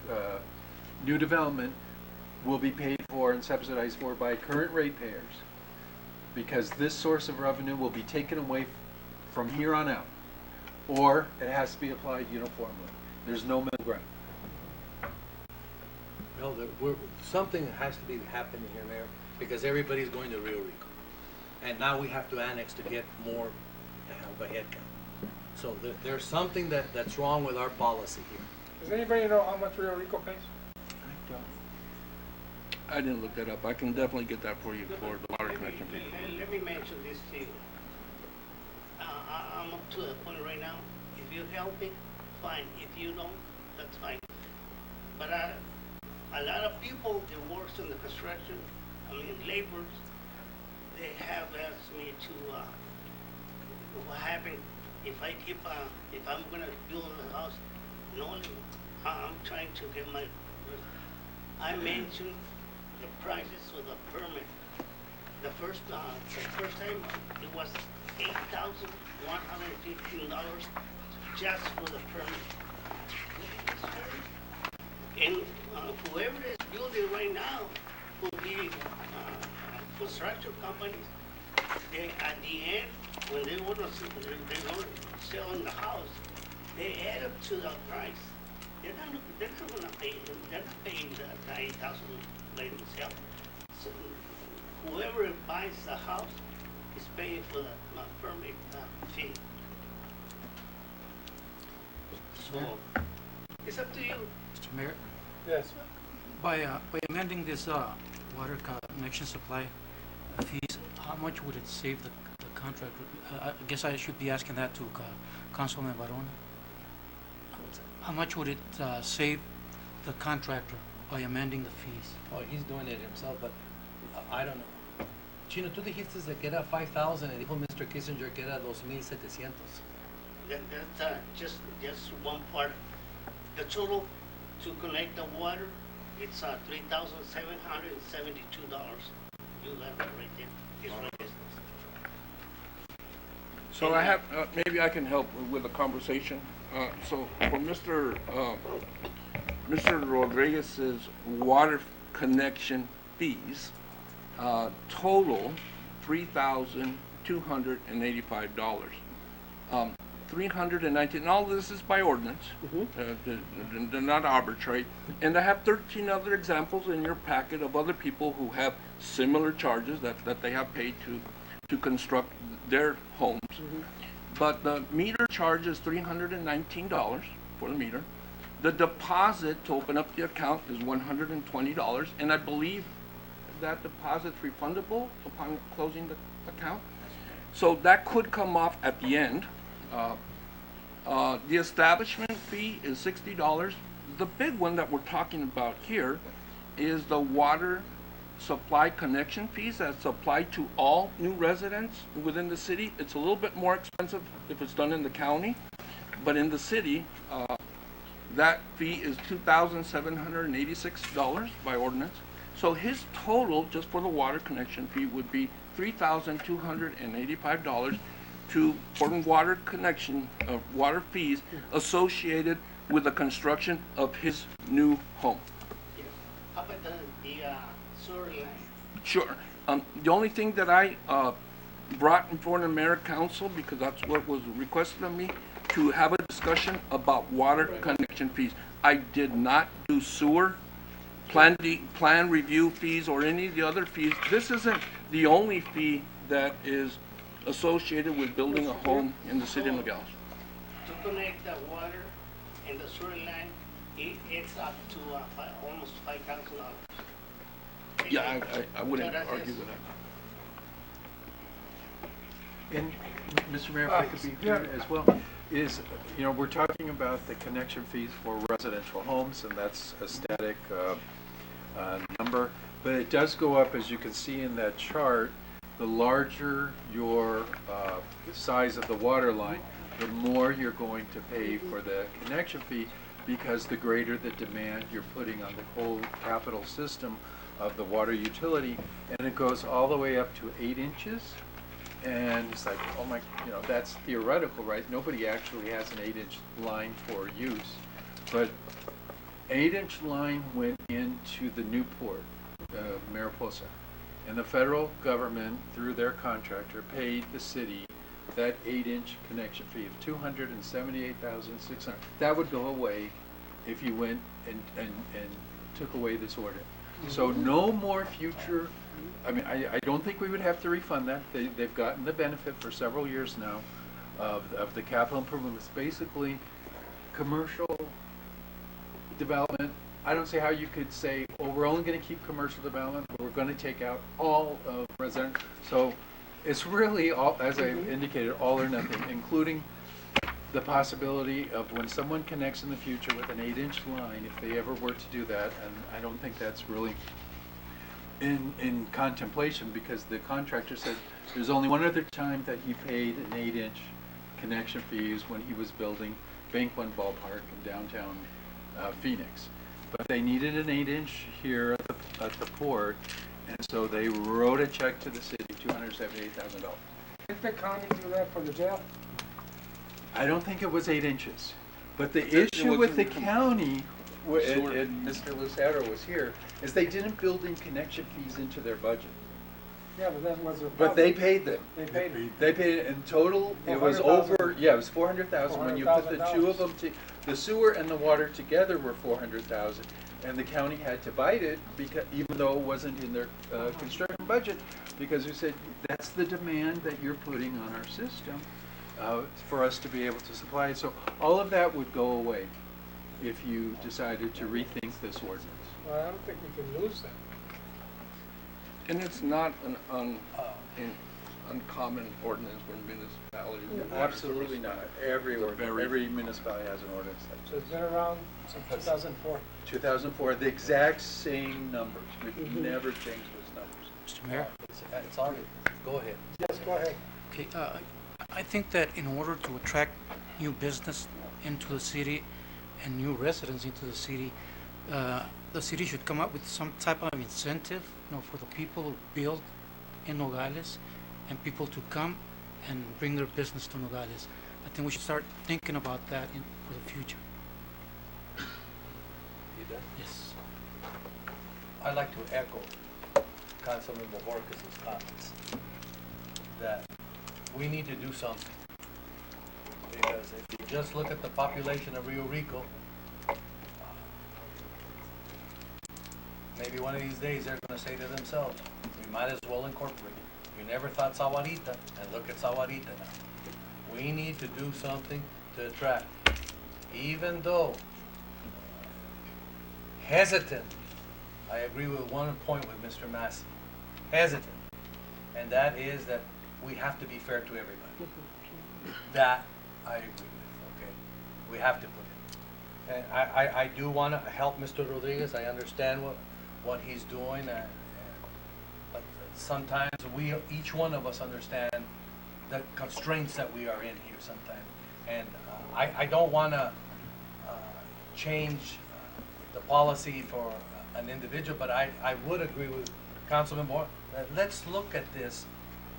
new development will be paid for and subsidized for by current ratepayers, because this source of revenue will be taken away from here on out, or it has to be applied uniformly. There's no middle ground. No, something has to be happening here, Mayor, because everybody's going to Rio Rico. And now we have to annex to get more to have a head count. So there's something that's wrong with our policy here. Does anybody know how much Rio Rico pays? I didn't look that up. I can definitely get that for you for the water connection fee. Let me mention this thing. I'm up to the point right now. If you help me, fine. If you don't, that's fine. But a lot of people that works in the construction, laborers, they have asked me to, what happened if I'm gonna build a house, I'm trying to get I mentioned the prices for the permit. The first time it was $8,115 just for the permit. And whoever is building right now will be construction companies. They at the end, when they want to sell in the house, they add up to the price. They're not going to pay. They're not paying the $8,000 by themselves. So whoever buys the house is paying for the permit fee. So it's up to you. Mr. Mayor, Yes. by amending this water connection supply fees, how much would it save the contractor? I guess I should be asking that to Councilman Barona. How much would it save the contractor by amending the fees? Oh, he's doing it himself, but I don't know. Chino, tú dijiste que era 5,000 y dijo Mr. Kissinger que era 2,700. That's just one part. The total to connect the water, it's $3,772. You got that right there. It's right there. So I have, maybe I can help with a conversation. So for Mr. Rodriguez's water connection fees, total $3,285. 319, and all this is by ordinance. They're not arbitrary. And I have 13 other examples in your packet of other people who have similar charges that they have paid to construct their homes. But the meter charge is $319 for the meter. The deposit to open up the account is $120, and I believe that deposit's refundable upon closing the account. So that could come off at the end. The establishment fee is $60. The big one that we're talking about here is the water supply connection fees that's applied to all new residents within the city. It's a little bit more expensive if it's done in the county, but in the city, that fee is $2,786 by ordinance. So his total, just for the water connection fee, would be $3,285 for water connection, water fees associated with the construction of his new home. How about the sewer line? Sure. The only thing that I brought in front of the mayor council, because that's what was requested of me, to have a discussion about water connection fees. I did not do sewer, plan review fees, or any of the other fees. This isn't the only fee that is associated with building a home in the city of Nogales. To connect the water and the sewer line, it's up to almost $5,000. Yeah, I wouldn't argue with that. And, Mr. Mayor, if I could be here as well, we're talking about the connection fees for residential homes, and that's a static number, but it does go up, as you can see in that chart. The larger your size of the water line, the more you're going to pay for the connection fee, because the greater the demand you're putting on the whole capital system of the water utility, and it goes all the way up to 8 inches. And it's like, oh my, that's theoretical, right? Nobody actually has an 8-inch line for use. But 8-inch line went into the new port, Mariposa. And the federal government, through their contractor, paid the city that 8-inch connection fee of $278,600. That would go away if you went and took away this ordinance. So no more future. I mean, I don't think we would have to refund that. They've gotten the benefit for several years now of the capital improvements. Basically, commercial development. I don't see how you could say, oh, we're only going to keep commercial development, but we're going to take out all of residential. So it's really, all, as I indicated, all or nothing, including the possibility of when someone connects in the future with an 8-inch line, if they ever were to do that, and I don't think that's really in contemplation, because the contractor said there's only one other time that he paid an 8-inch connection fees when he was building Bank One Ballpark in downtown Phoenix. But they needed an 8-inch here at the port, and so they wrote a check to the city, $278,000. Did the county do that for the jail? I don't think it was 8 inches. But the issue with the county, and Mr. Lucero was here, is they didn't build in connection fees into their budget. Yeah, but that was a problem. But they paid them. They paid it. They paid it in total. It was over. Yeah, it was 400,000. When you put the two of them, the sewer and the water together were 400,000, and the county had to bite it because even though it wasn't in their construction budget, because we said that's the demand that you're putting on our system for us to be able to supply it. So all of that would go away if you decided to rethink this ordinance. Well, I don't think we can lose that. And it's not an uncommon ordinance for municipalities. Absolutely not. Every municipality has an ordinance. So it's been around since 2004. 2004, the exact same numbers. We've never changed those numbers. Mr. Mayor? It's on it. Go ahead. Yes, go ahead. Okay, I think that in order to attract new business into the city and new residents into the city should come up with some type of incentive, for the people who build in Nogales and people to come and bring their business to Nogales. I think we should start thinking about that for the future. You done? Yes. I'd like to echo Councilman Bojorquez's comments, that we need to do something. Because if you just look at the population of Rio Rico, maybe one of these days they're gonna say to themselves, we might as well incorporate. You never thought Sahuarita, and look at Sahuarita now. We need to do something to attract, even though hesitant. I agree with one point with Mr. Massey. Hesitant. And that is that we have to be fair to everybody. That I agree with, okay? We have to put it. And I do want to help Mr. Rodriguez. I understand what he's doing, but sometimes each one of us understand the constraints that we are in here sometimes. And I don't want to change the policy for an individual, but I would agree with Councilman Moore that let's look at this,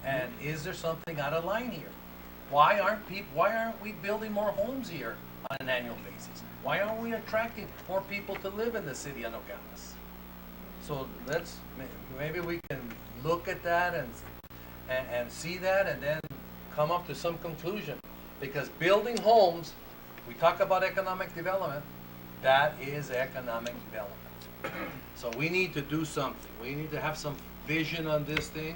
and is there something out of line here? Why aren't we building more homes here on an annual basis? Why aren't we attracting more people to live in the city of Nogales? So maybe we can look at that and see that, and then come up to some conclusion. Because building homes, we talk about economic development, that is economic development. So we need to do something. We need to have some vision on this thing,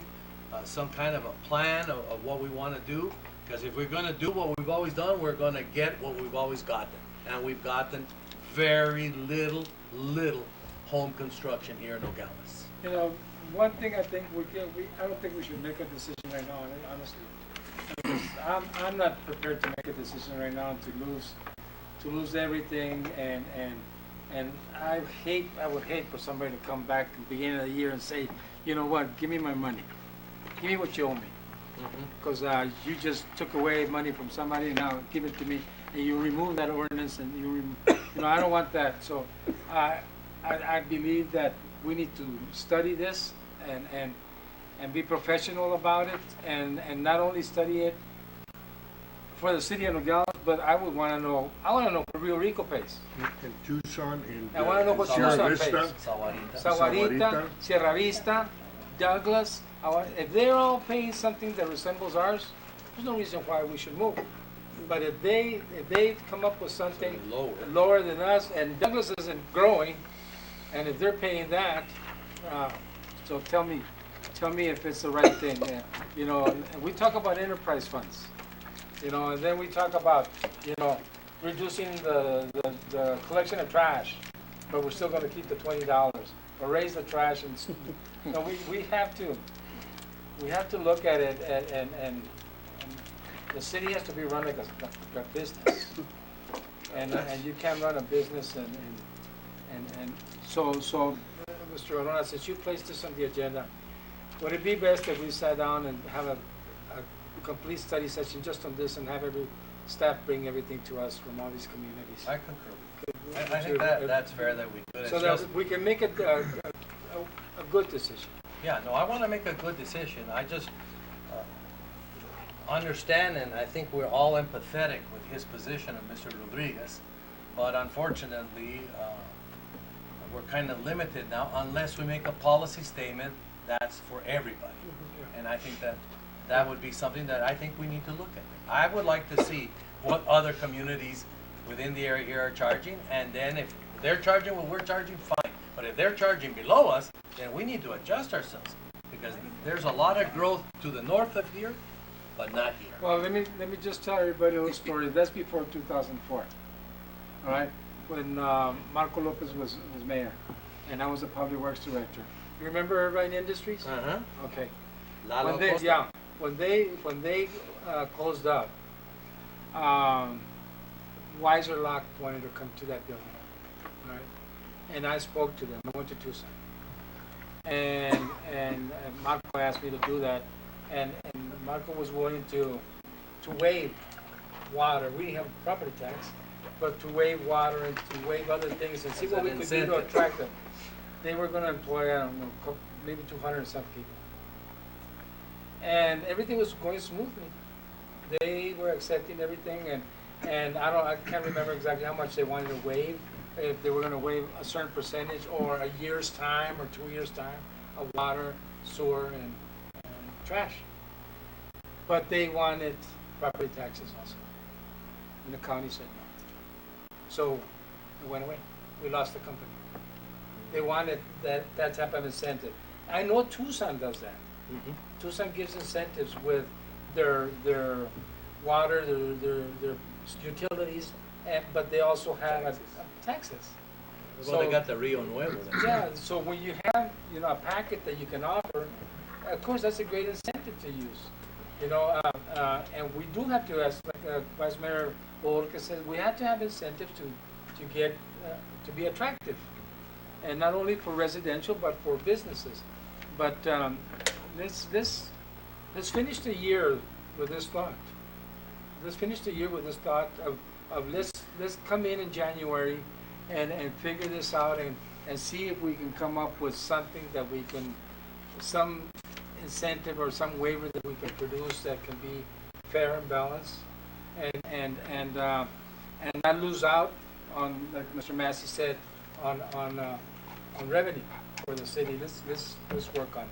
some kind of a plan of what we want to do. Because if we're going to do what we've always done, we're going to get what we've always gotten. And we've gotten very little home construction here in Nogales. You know, one thing I think I don't think we should make a decision right now, honestly. Because I'm not prepared to make a decision right now to lose everything, and I would hate for somebody to come back at the beginning of the year and say, you know what, give me my money, give me what you owe me, because you just took away money from somebody and now give it to me, and you remove that ordinance, and you know, I don't want that. So I believe that we need to study this and be professional about it, and not only study it for the city of Nogales, but I want to know what Rio Rico pays. In Tucson, I want to know what Tucson pays. Sahuarita, Sierra Vista, Douglas. If they're all paying something that resembles ours, there's no reason why we should move. But if they come up with something lower than us, and Douglas isn't growing, and if they're paying that, so tell me if it's the right thing. You know, we talk about enterprise funds. You know, and then we talk about, you know, reducing the collection of trash, but we're still going to keep the $20, or raise the trash, and you know, we have to look at it, and the city has to be run like a business, and you can't run a business and so Mr. Arona, since you placed this on the agenda, would it be best if we sat down and have a complete study session just on this, and have every staff bring everything to us from all these communities? I concur. I think that's fair that we do it. So that we can make it a good decision. Yeah, no, I want to make a good decision. I just understand, and I think we're all empathetic with his position of Mr. Rodriguez, but unfortunately, we're kind of limited now unless we make a policy statement that's for everybody. And I think that would be something that I think we need to look at. I would like to see what other communities within the area here are charging, and then if they're charging what we're charging, fine. But if they're charging below us, then we need to adjust ourselves, because there's a lot of growth to the north of here, but not here. Well, let me just tell everybody a little story. That's before 2004. All right, when Marco Lopez was mayor, and I was the public works director. You remember Irvine Industries? Okay. When they closed up, Weiser wanted to come to that building, right? And I spoke to them. I went to Tucson, and Marco asked me to do that, and Marco was willing to waive water. We have a property tax, but to waive water and to waive other things and see what we could do to attract them. They were going to employ, I don't know, maybe 200 and some people. And everything was going smoothly. They were accepting everything, and I can't remember exactly how much they wanted to waive, if they were going to waive a certain percentage or a year's time or 2 years' time of water. sewer and trash. But they wanted property taxes also. And the county said no. So it went away. We lost the company. They wanted that type of incentive. I know Tucson does that. Tucson gives incentives with their water, their utilities, but they also have taxes. Well, they got the Rio Nuevo then. Yeah, so when you have, a packet that you can offer, of course, that's a great incentive to use. And we do have to, as like Vice Mayor Borges said, we have to have incentives to get, to be attractive. And not only for residential, but for businesses. But let's finish the year with this thought. Let's finish the year with this thought of let's come in January and figure this out and see if we can come up with something that we can, some incentive or some waiver that we can produce that can be fair and balanced and not lose out on, like Mr. Massey said, on revenue for the city. Let's work on it.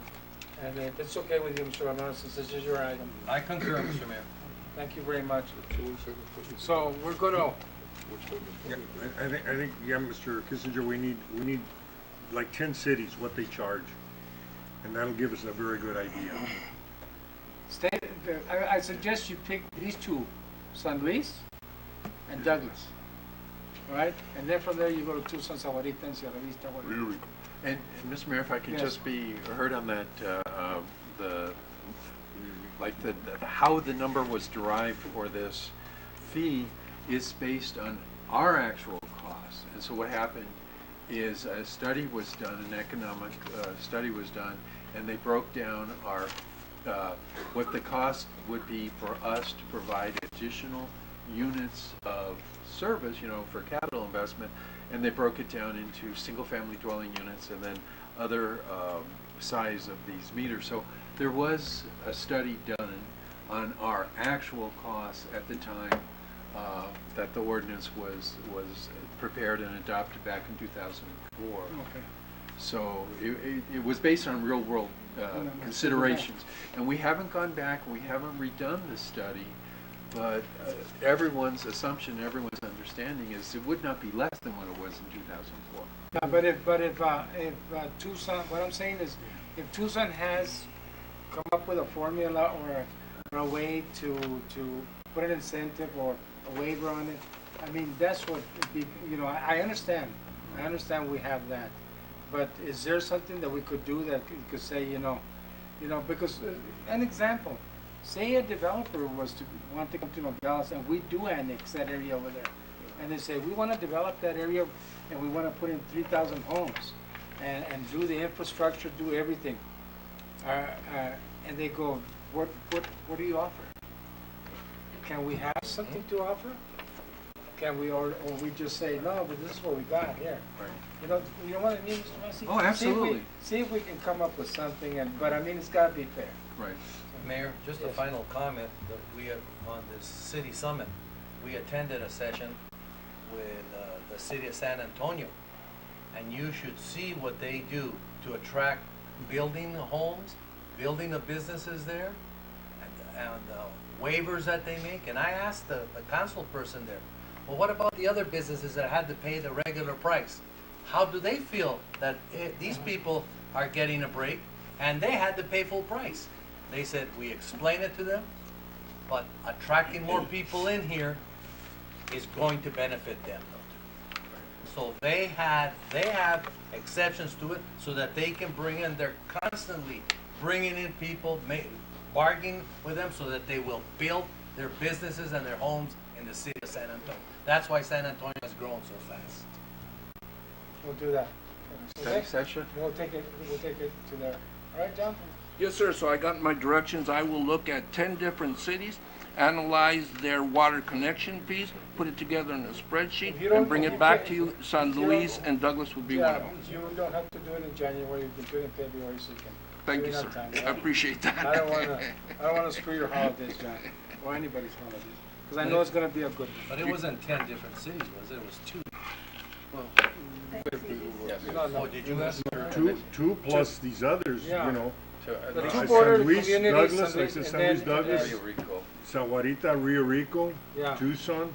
And if it's okay with you, Mr. Romero, since this is your item. I concur, Mr. Mayor. Thank you very much. So we're going to. Yeah, I think, yeah, Mr. Kissinger, we need like 10 cities, what they charge, and that'll give us a very good idea. I suggest you pick these two, San Luis and Douglas, right? And then from there you go to Tucson, Sahuarita, and Sierra Vista. And Mr. Mayor, if I can Yes. just be heard on that, how the number was derived for this fee is based on our actual costs. And so what happened is a study was done, an economic study was done, and they broke down our what the cost would be for us to provide additional units of service, for capital investment, and they broke it down into single-family dwelling units and then other size of these meters. So there was a study done on our actual costs at the time that the ordinance was prepared and adopted back in 2004. Okay. So it was based on real-world considerations. And we haven't gone back, we haven't redone this study, but everyone's assumption, everyone's understanding is it would not be less than what it was in 2004. Yeah, but if Tucson, what I'm saying is, if Tucson has come up with a formula or a way to put an incentive or a waiver on it, I mean, that's what, I understand we have that. But is there something that we could do that could say, because an example, say a developer was to want to come to Nogales and we do annex that area over there. And they say, we want to develop that area and we want to put in 3,000 homes and do the infrastructure, do everything. And they go, what do you offer? Can we have something to offer? Can we, or we just say, no, but this is what we got here. Right. You know what I mean, Mr. Massey? Oh, absolutely. See if we can come up with something, but I mean, it's got to be fair. Right. Mayor, just a Yes. final comment that we have on this city summit. We attended a session with the city of San Antonio, and you should see what they do to attract building the homes, building the businesses there, and waivers that they make. And I asked the council person there, well, what about the other businesses that had to pay the regular price? How do they feel that these people are getting a break and they had to pay full price? They said, we explain it to them, but attracting more people in here is going to benefit them. So they have exceptions to it so that they can bring in, they're constantly bringing in people, bargaining with them so that they will build their businesses and their homes in the city of San Antonio. That's why San Antonio has grown so fast. We'll do that. Study session? We'll take it to there. All right, John? Yes, sir. So I got my directions. I will look at 10 different cities, analyze their water connection fees, put it together in a spreadsheet, and bring it back to you. San Luis and Douglas would be one of them. You don't have to do it in January. You can do it in February, so you can. Thank do you, it sir. on time. I appreciate that. I don't want to screw your holidays, John, or anybody's holidays, because I know it's going to be a good one. But it wasn't 10 different cities, was it? It was 2. No, Oh, did you ask? Two plus these others, Yeah. The Uh, two San border Luis, communities, Douglas, like and San Luis, then- Douglas, Rio Rico. Sahuarita, Rio Rico, Yeah. Tucson.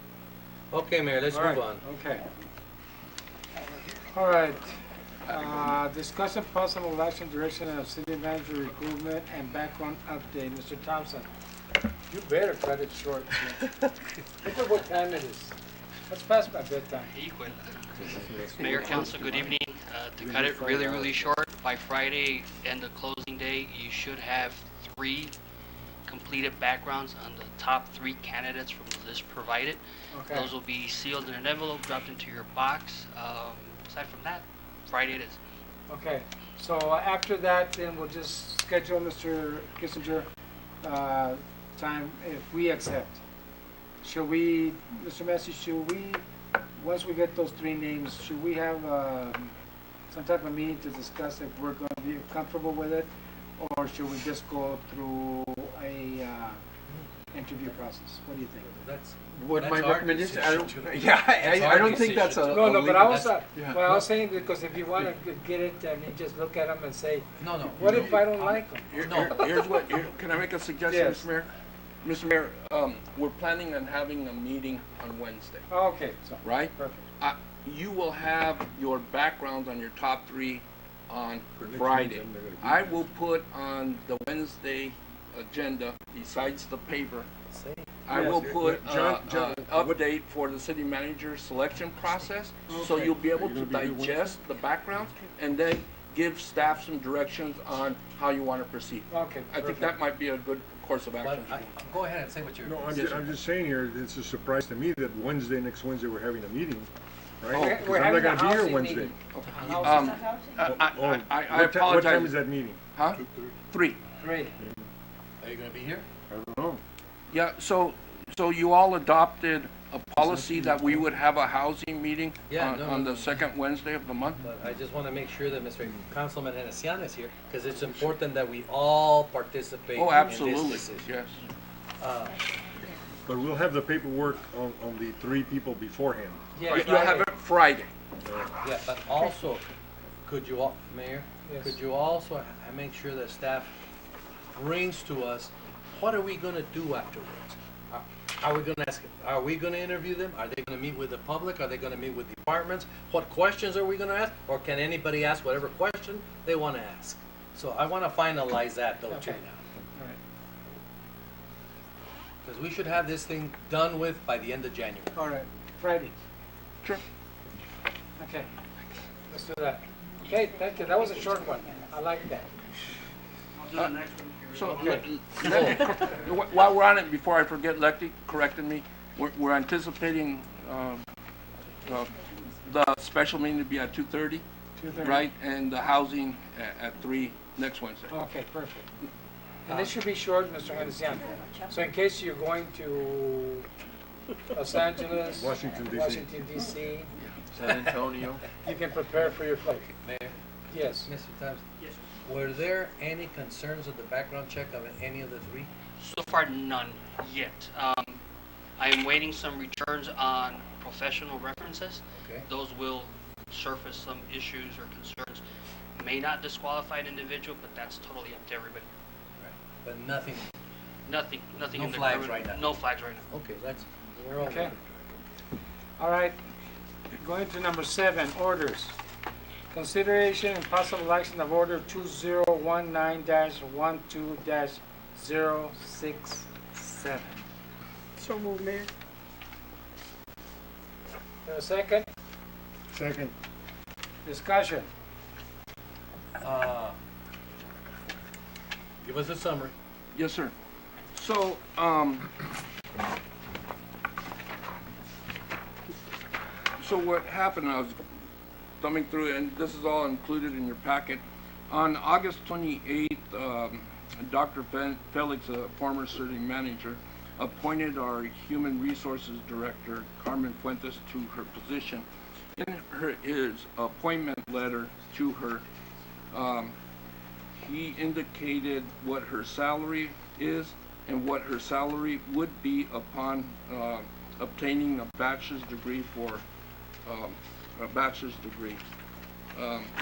Okay, Mayor, let's All move right, on. okay. All right, discussion possible action direction of city manager recruitment and background update. Mr. Thompson, you better cut it short. Look at what time it is. What's past my bedtime? Mayor, Council, good evening. To cut it really short, by Friday and the closing day, you should have 3 completed backgrounds on the top 3 candidates from the list provided. Okay. Those will be sealed in an envelope, dropped into your box. Aside from that, Friday it is. Okay, so after that, then we'll just schedule Mr. Kissinger, time if we accept. Should we, Mr. Massey, should we, once we get those 3 names, should we have, some type of meeting to discuss if we're gonna be comfortable with it? Or should we just go through a, interview process? What do you think? What my our recommendation, decision, too. yeah, That's I our don't think that's a. decision, No, no, but I was, yeah. well, I was saying because if you wanna get it, I mean, just look at them and say, No, no. what if I don't like them? Here's what, can I make a suggestion, Yes. Mr. Mayor? Mr. Mayor, we're planning on having a meeting on Wednesday, Okay, so, right? perfect. You will have your backgrounds on your top 3 on For next Friday. month, I'm not gonna be I here. will put on the Wednesday agenda, besides the paper, Say. I Yes. will put John, update for the city manager selection process, so Okay. you'll be able Are you to gonna be here digest the backgrounds and then give staff some directions on how you want to proceed. Okay, I think perfect. that might be a good course of But action. go ahead and say what you're. No, I'm just saying here, it's a surprise to me that next Wednesday, we're having a meeting, right? We're- 'Cause we're I'm having not a gonna be here housing Wednesday. meeting. Um, I What apologize. time is that meeting? Huh? 3. Great. Are you gonna be here? I don't know. Yeah, so you all adopted a policy that we would have a housing meeting Yeah, on the second Wednesday of the month? But I just wanna make sure that Mr. Councilman Henesian is here, because it's important that we all participate Oh, in absolutely, this decision. yes. But we'll have the paperwork on the 3 people beforehand. Yeah, You'll have it Friday. Yeah, but also, could you, Mayor, Yes. could you also make sure that staff brings to us, what are we gonna do afterwards? Are we gonna ask, are we gonna interview them? Are they gonna meet with the public? Are they gonna meet with departments? What questions are we gonna ask? Or can anybody ask whatever question they wanna ask? So I wanna finalize that though too Okay. now. All right. Because we should have this thing done with by the end of January. All right, Friday. Sure. Okay, let's do that. Okay, thank you. That was a short one. I like that. So, Okay. while we're on it, before I forget, Lefty corrected me, we're anticipating, the special meeting to be at 2:30, 2:30. right? And the housing at 3 next Wednesday. Okay, perfect. And this should be short, Mr. Henesian. So in case you're going to Los Angeles, Washington, D.C. Washington DC, San Antonio. you can prepare for your flight. Mayor, Yes. Mr. Times, were there any concerns of the background check of any of the 3? So far, none yet. I am waiting some returns on professional references. Okay. Those will surface some issues or concerns. May not disqualify an individual, but that's totally up to everybody. But nothing, Nothing No in the flags current- right now. No flags right now. okay, we're all. Okay. All right, going to number 7, orders. Consideration and possible action of order 2019-12-067. So move, Mayor. There a second? Second. Discussion. Give us a summary. Yes, sir. So, so what happened, I was thumbing through it, and this is all included in your packet. On August 28th, Dr. Felix, a former city manager, appointed our Human Resources Director, Carmen Fuentes, to her position. In his appointment letter to her, he indicated what her salary is and what her salary would be upon obtaining a bachelor's degree for a bachelor's degree.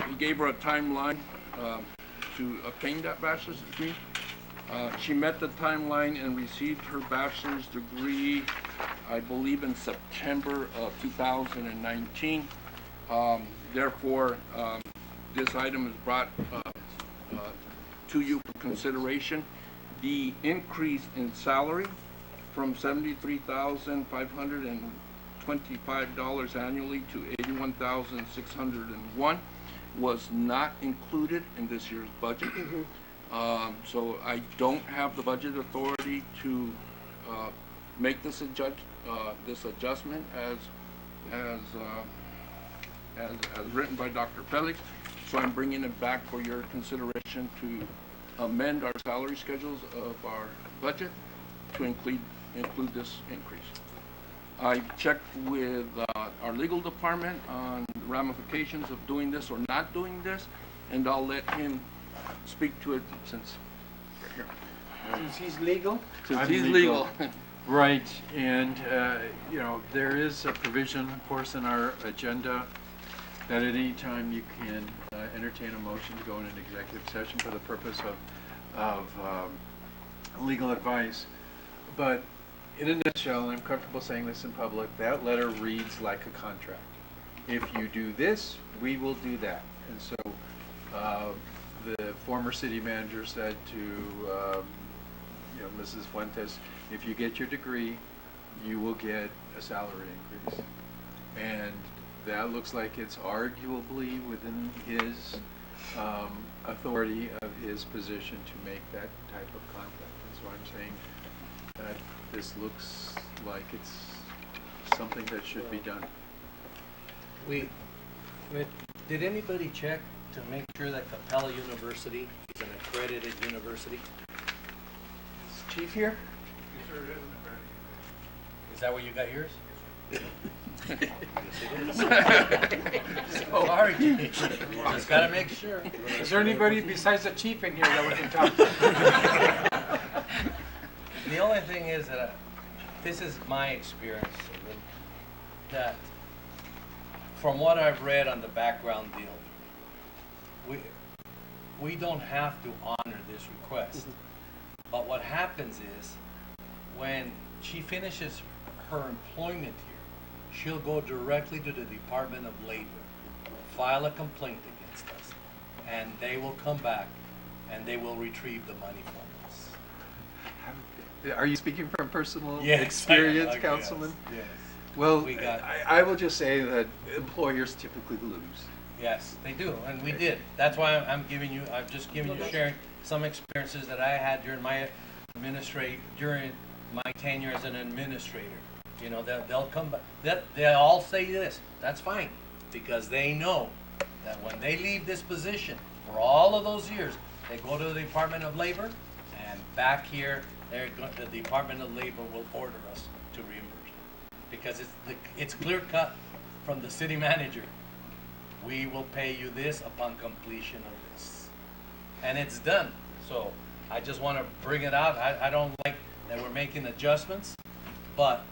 He gave her a timeline. to obtain that bachelor's degree. She met the timeline and received her bachelor's degree, I believe, in September of 2019. Therefore, this item is brought to you for consideration. The increase in salary from $73,525 annually to $81,601 was not included in this year's budget. So I don't have the budget authority to make this adjustment as written by Dr. Felix. So I'm bringing it back for your consideration to amend our salary schedules of our budget to include this increase. I checked with our legal department on ramifications of doing this or not doing this, and I'll let him speak to it since we're here. Since he's legal? Since I'm he's legal. Right, and, you know, there is a provision, of course, in our agenda that at any time you can entertain a motion to go in an executive session for the purpose of legal advice. But in a nutshell, and I'm comfortable saying this in public, that letter reads like a contract. If you do this, we will do that. And so the former city manager said to you know, Mrs. Fuentes, if you get your degree, you will get a salary increase. And that looks like it's arguably within his authority of his position to make that type of contract. And so I'm saying that this looks like it's something that should be done. Did anybody check to make sure that Capella University is an accredited university? Is Chief here? Is that where you got yours? Sorry. Just gotta make sure. Is there anybody besides the chief in here that we can talk to? The only thing is that this is my experience, that from what I've read on the background deal, we don't have to honor this request. But what happens is, when she finishes her employment here, she'll go directly to the Department of Labor, file a complaint against us, and they will come back and they will retrieve the money from us. Are you speaking from personal Yes, experience, I guess, Councilman? yes. Well, We got- I will just say that employers typically lose. Yes, they do, and we did. That's why I'm just giving you, sharing some experiences that I had during my during my tenure as an administrator. You know, they'll come back, they'll all say this, that's fine, because they know that when they leave this position, for all of those years, they go to the Department of Labor, and back here, the Department of Labor will order us to reimburse them. Because it's clear cut from the city manager. We will pay you this upon completion of this. And it's done. So I just want to bring it out. I don't like that we're making adjustments, but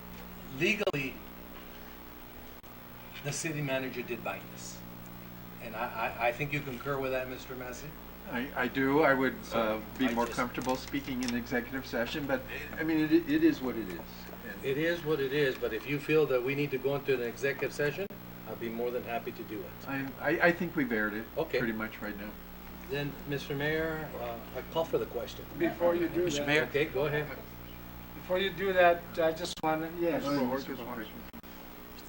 legally, the city manager did buy this. And I think you concur with that, Mr. Massey? I do. I would be I more just- comfortable speaking in executive session, but I mean, it is what it is. And It is what it is, but if you feel that we need to go into an executive session, I'd be more than happy to do it. I think we've aired it Okay. pretty much right now. Then, Mr. Mayor, I call for the question. Before you do Mr. that. Mayor? Okay, go ahead. Before you do that, I just want to, yes. Go ahead, Jorge, Mr. just wanted-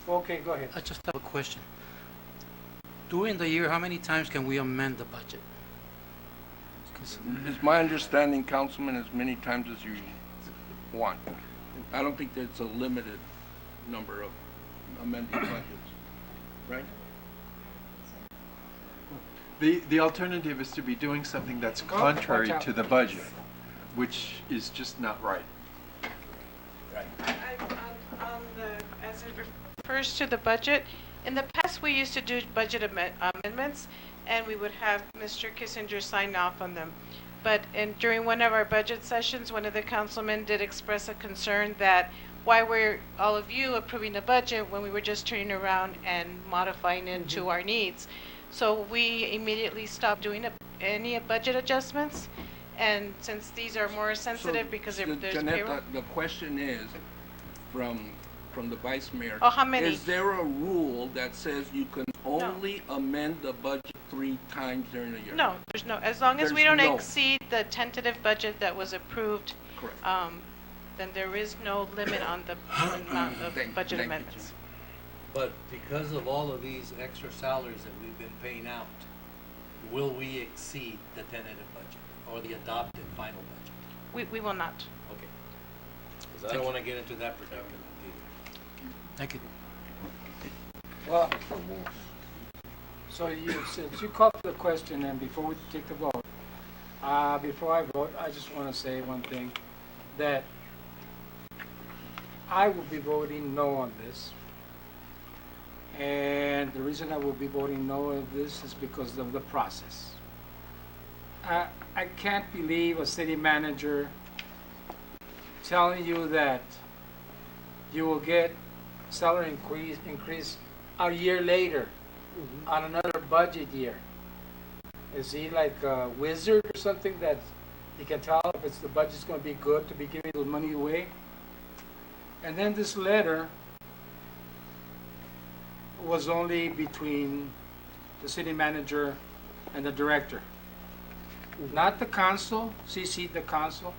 Jorge. Okay, go ahead. I just have a question. During the year, how many times can we amend the budget? 'Cause It's my understanding, Councilman, as many times as you want. I don't think there's a limited number of amending budgets, right? The alternative is to be doing something that's contrary watch out. to the budget, which is just not right. As it refers to the budget, in the past, we used to do budget amendments, and we would have Mr. Kissinger sign off on them. But during one of our budget sessions, one of the councilmen did express a concern that why were all of you approving the budget when we were just turning around and modifying it to our needs? So we immediately stopped doing any budget adjustments. And since these are more sensitive because there's Jeanette, payroll. the question is, from the vice mayor. Oh, how many? Is there a rule that says you can only amend the budget 3 times during a year? No, there's no, as long as we There's don't no. exceed the tentative budget that was approved, Correct. then there is no limit on the amount of budget amendments. But because of all of these extra salaries that we've been paying out, will we exceed the tentative budget or the adopted final budget? We will not. Okay. Because I don't want to get into that predicament either. Thank you. Well, so since you called for the question, and before we take the vote, before I vote, I just want to say one thing, that I will be voting no on this. And the reason I will be voting no on this is because of the process. I can't believe a city manager telling you that you will get salary increase a year later on another budget year. Is he like a wizard or something that he can tell if the budget's going to be good to be giving the money away? And then this letter was only between the city manager and the director. Not the council, CC'd the council,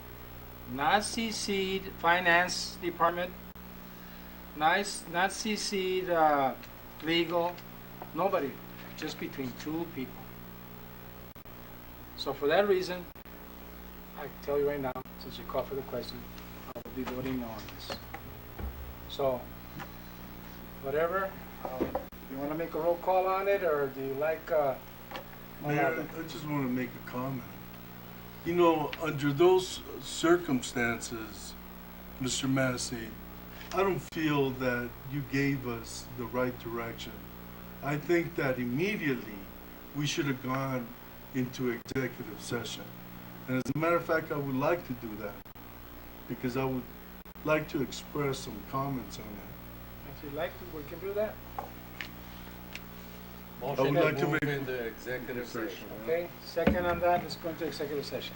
not CC'd finance department, not CC'd legal, nobody, just between 2 people. So for that reason, I can tell you right now, since you called for the question, I will be voting no on this. So, whatever, you want to make a roll call on it, or do you like? Mayor, I just want to make a comment. You know, under those circumstances, Mr. Massey, I don't feel that you gave us the right direction. I think that immediately we should have gone into executive session. And as a matter of fact, I would like to do that because I would like to express some comments on that. If you'd like to, we can do that. Motion like to to move make- into executive session. Okay, second on that, let's go into executive session.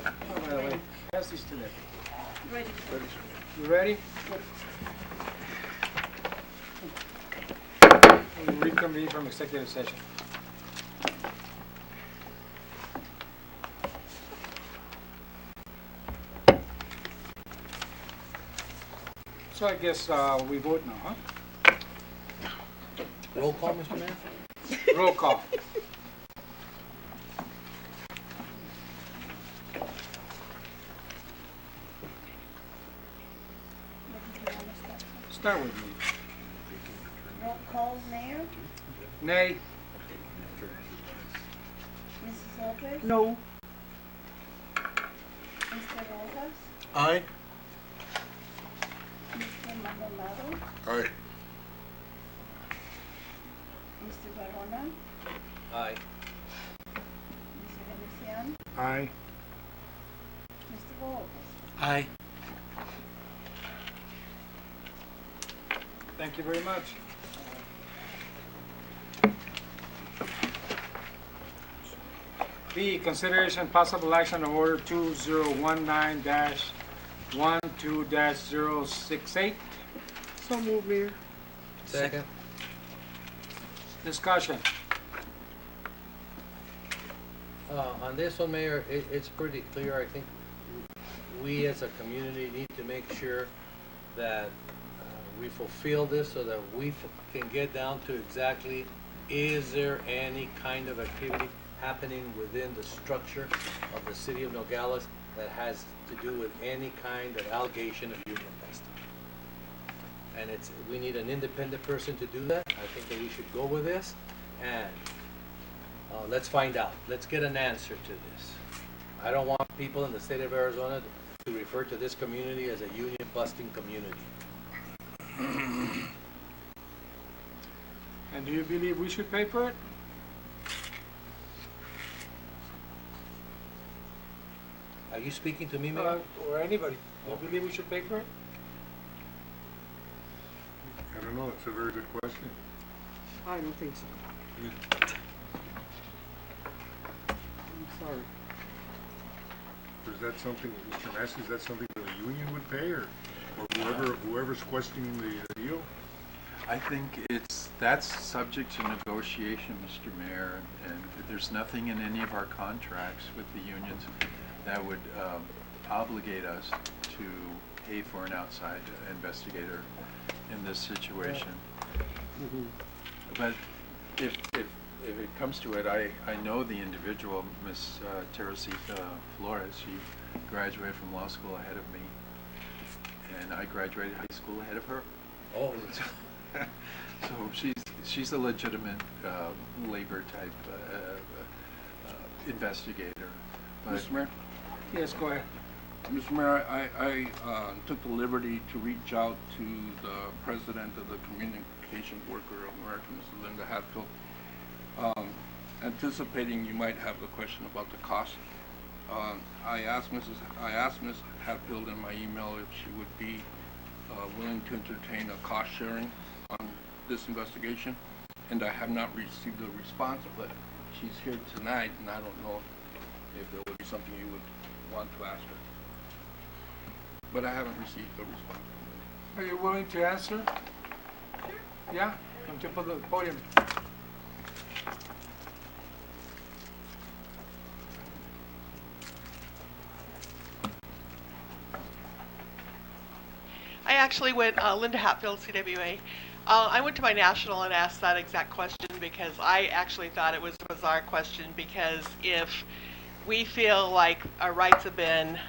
Oh, by the way, pass these to them. Ready. You ready? We'll reconvene from executive session. So I guess we vote now, huh? Roll call, Mr. Mayor? Roll call. Start with me. Roll call, Mayor. Nay. Mrs. Lopez. No. Mr. Rojas. Aye. Mr. Maldonado. Aye. Mr. Barona. Aye. Mr. Venecian. Aye. Mr. Lopez. Aye. Thank you very much. B, consideration possible action on order 2019-12-068. So move, Mayor. Second. Discussion. On this one, Mayor, it's pretty clear. I think we as a community need to make sure that we fulfill this so that we can get down to exactly, is there any kind of activity happening within the structure of the city of Nogales that has to do with any kind of allegation of union busting? And we need an independent person to do that. I think that we should go with this, and let's find out. Let's get an answer to this. I don't want people in the state of Arizona to refer to this community as a union busting community. And do you believe we should pay for it? Are you speaking to me, Mayor? Or anybody? Do you believe we should pay for it? I don't know, it's a very good question. I don't think so. I'm sorry. Is that something, Mr. Massey, is that something that the union would pay, or whoever's questioning the deal? I think that's subject to negotiation, Mr. Mayor, and there's nothing in any of our contracts with the unions that would obligate us to pay for an outside investigator in this situation. But if it comes to it, I know the individual, Miss Teresita Flores. She graduated from law school ahead of me, and I graduated high school ahead of her. Oh. So she's a legitimate labor type investigator. But Mr. Mayor? Yes, go ahead. Mr. Mayor, I took the liberty to reach out to the president of the Communication Worker of America, Mrs. Linda Hatfield, anticipating you might have the question about the cost. I asked Ms. Hatfield in my email if she would be willing to entertain a cost sharing on this investigation, and I have not received a response, but she's here tonight, and I don't know if there would be something you would want to ask her. But I haven't received a response. Are you willing to answer? Yeah, come to the podium. I actually went, Linda Hatfield, CWA. I went to my national and asked that exact question because I actually thought it was a bizarre question, because if we feel like our rights have been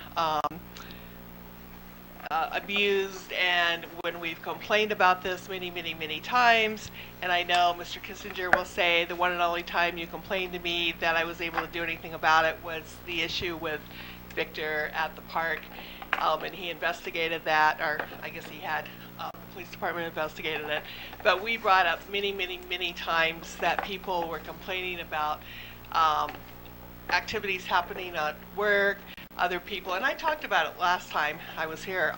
abused, and when we've complained about this many times, and I know Mr. Kissinger will say the one and only time you complained to me that I was able to do anything about it was the issue with Victor at the park, and he investigated that, or I guess he had the police department investigated it. But we brought up many times that people were complaining about activities happening at work, other people, and I talked about it last time I was here,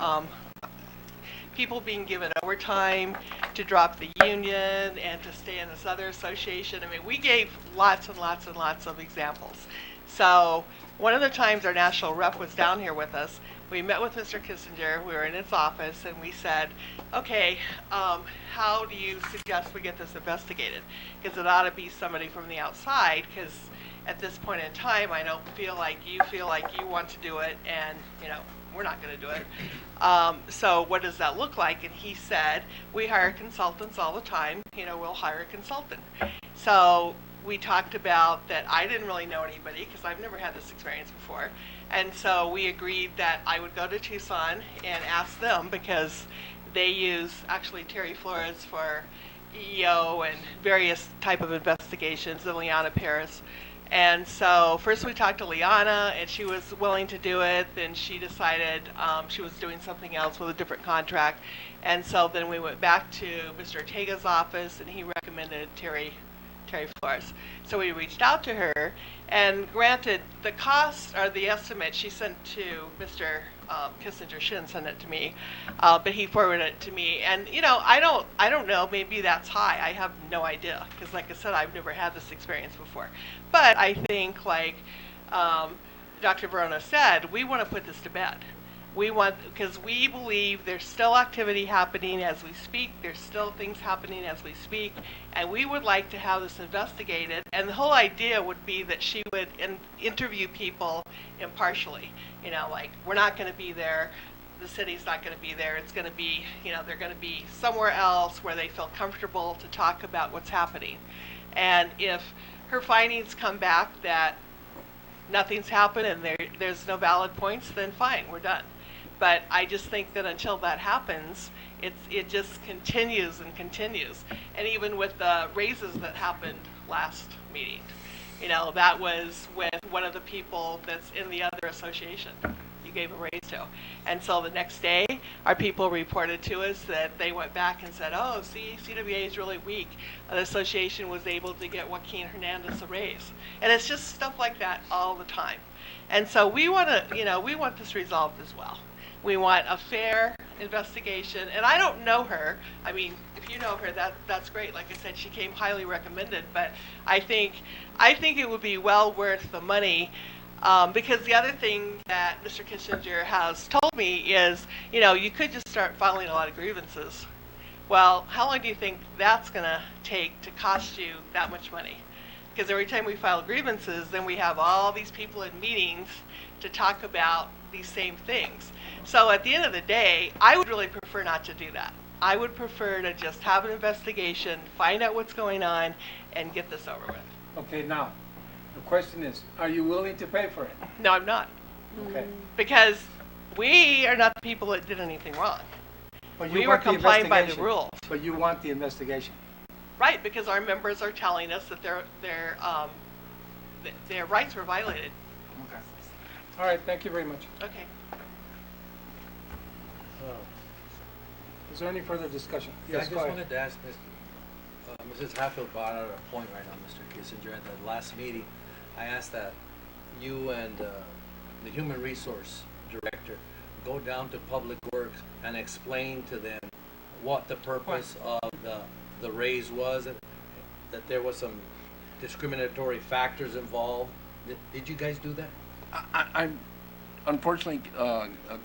people being given overtime to drop the union and to stay in this other association. I mean, we gave lots and lots of examples. So one of the times our national rep was down here with us, we met with Mr. Kissinger. We were in his office, and we said, okay, how do you suggest we get this investigated? Because it ought to be somebody from the outside, because at this point in time, I don't feel like you want to do it, and, you know, we're not going to do it. So what does that look like? And he said, we hire consultants all the time. You know, we'll hire a consultant. So we talked about that. I didn't really know anybody because I've never had this experience before. And so we agreed that I would go to Tucson and ask them, because they use actually Terry Flores for EEO and various type of investigations, and Liana Paris. And so first we talked to Liana, and she was willing to do it. Then she decided she was doing something else with a different contract. And so then we went back to Mr. Ortega's office, and he recommended Terry Flores. So we reached out to her, and granted, the cost or the estimate she sent to Mr. Kissinger. She didn't send it to me, but he forwarded it to me. And you know, I don't know. Maybe that's high. I have no idea, because like I said, I've never had this experience before. But I think, like Dr. Verona said, we want to put this to bed. We want, because we believe there's still activity happening as we speak. There's still things happening as we speak, and we would like to have this investigated. And the whole idea would be that she would interview people impartially. You know, like, we're not going to be there. The city's not going to be there. It's going to be, you know, they're going to be somewhere else where they feel comfortable to talk about what's happening. And if her findings come back that nothing's happened and there's no valid points, then fine, we're done. But I just think that until that happens, it just continues and continues. And even with the raises that happened last meeting, you know, that was with one of the people that's in the other association you gave a raise to. And so the next day, our people reported to us that they went back and said, oh, see, CWA is really weak. The association was able to get Joaquin Hernandez a raise. And it's just stuff like that all the time. And so we want to, you know, we want this resolved as well. We want a fair investigation. And I don't know her. I mean, if you know her, that's great. Like I said, she came highly recommended. But I think it would be well worth the money. Because the other thing that Mr. Kissinger has told me is, you know, you could just start filing a lot of grievances. Well, how long do you think that's going to take to cost you that much money? Because every time we file grievances, then we have all these people in meetings to talk about these same things. So at the end of the day, I would really prefer not to do that. I would prefer to just have an investigation, find out what's going on, and get this over with. Okay, now, the question is, are you willing to pay for it? No, I'm not. Okay. Because we are not the people that did anything wrong. But you We were want the complying by the investigation. rules. But you want the investigation. Right, because our members are telling us that their rights were violated. Okay. All right, thank you very much. Okay. Is there any further discussion? Yeah, I Yes, just go ahead. wanted to ask Mrs. Hatfield brought out a point right now, Mr. Kissinger, at the last meeting. I asked that you and the Human Resource Director go down to Public Works and explain to them what the purpose of the raise was, and that there was some discriminatory factors involved. Did you guys do that? I'm unfortunately,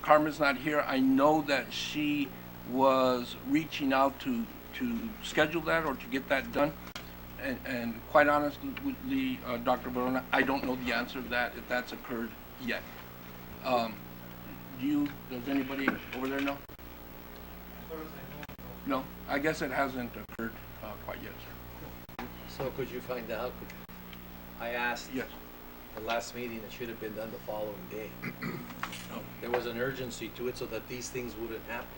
Carmen's not here. I know that she was reaching out to schedule that or to get that done. And quite honestly, Dr. Verona, I don't know the answer to that, if that's occurred yet. Does anybody over there know? No, I guess it hasn't occurred quite yet, sir. So could you find out? I asked Yes. the last meeting, it should have been done the following day. There was an urgency to it so that these things wouldn't happen.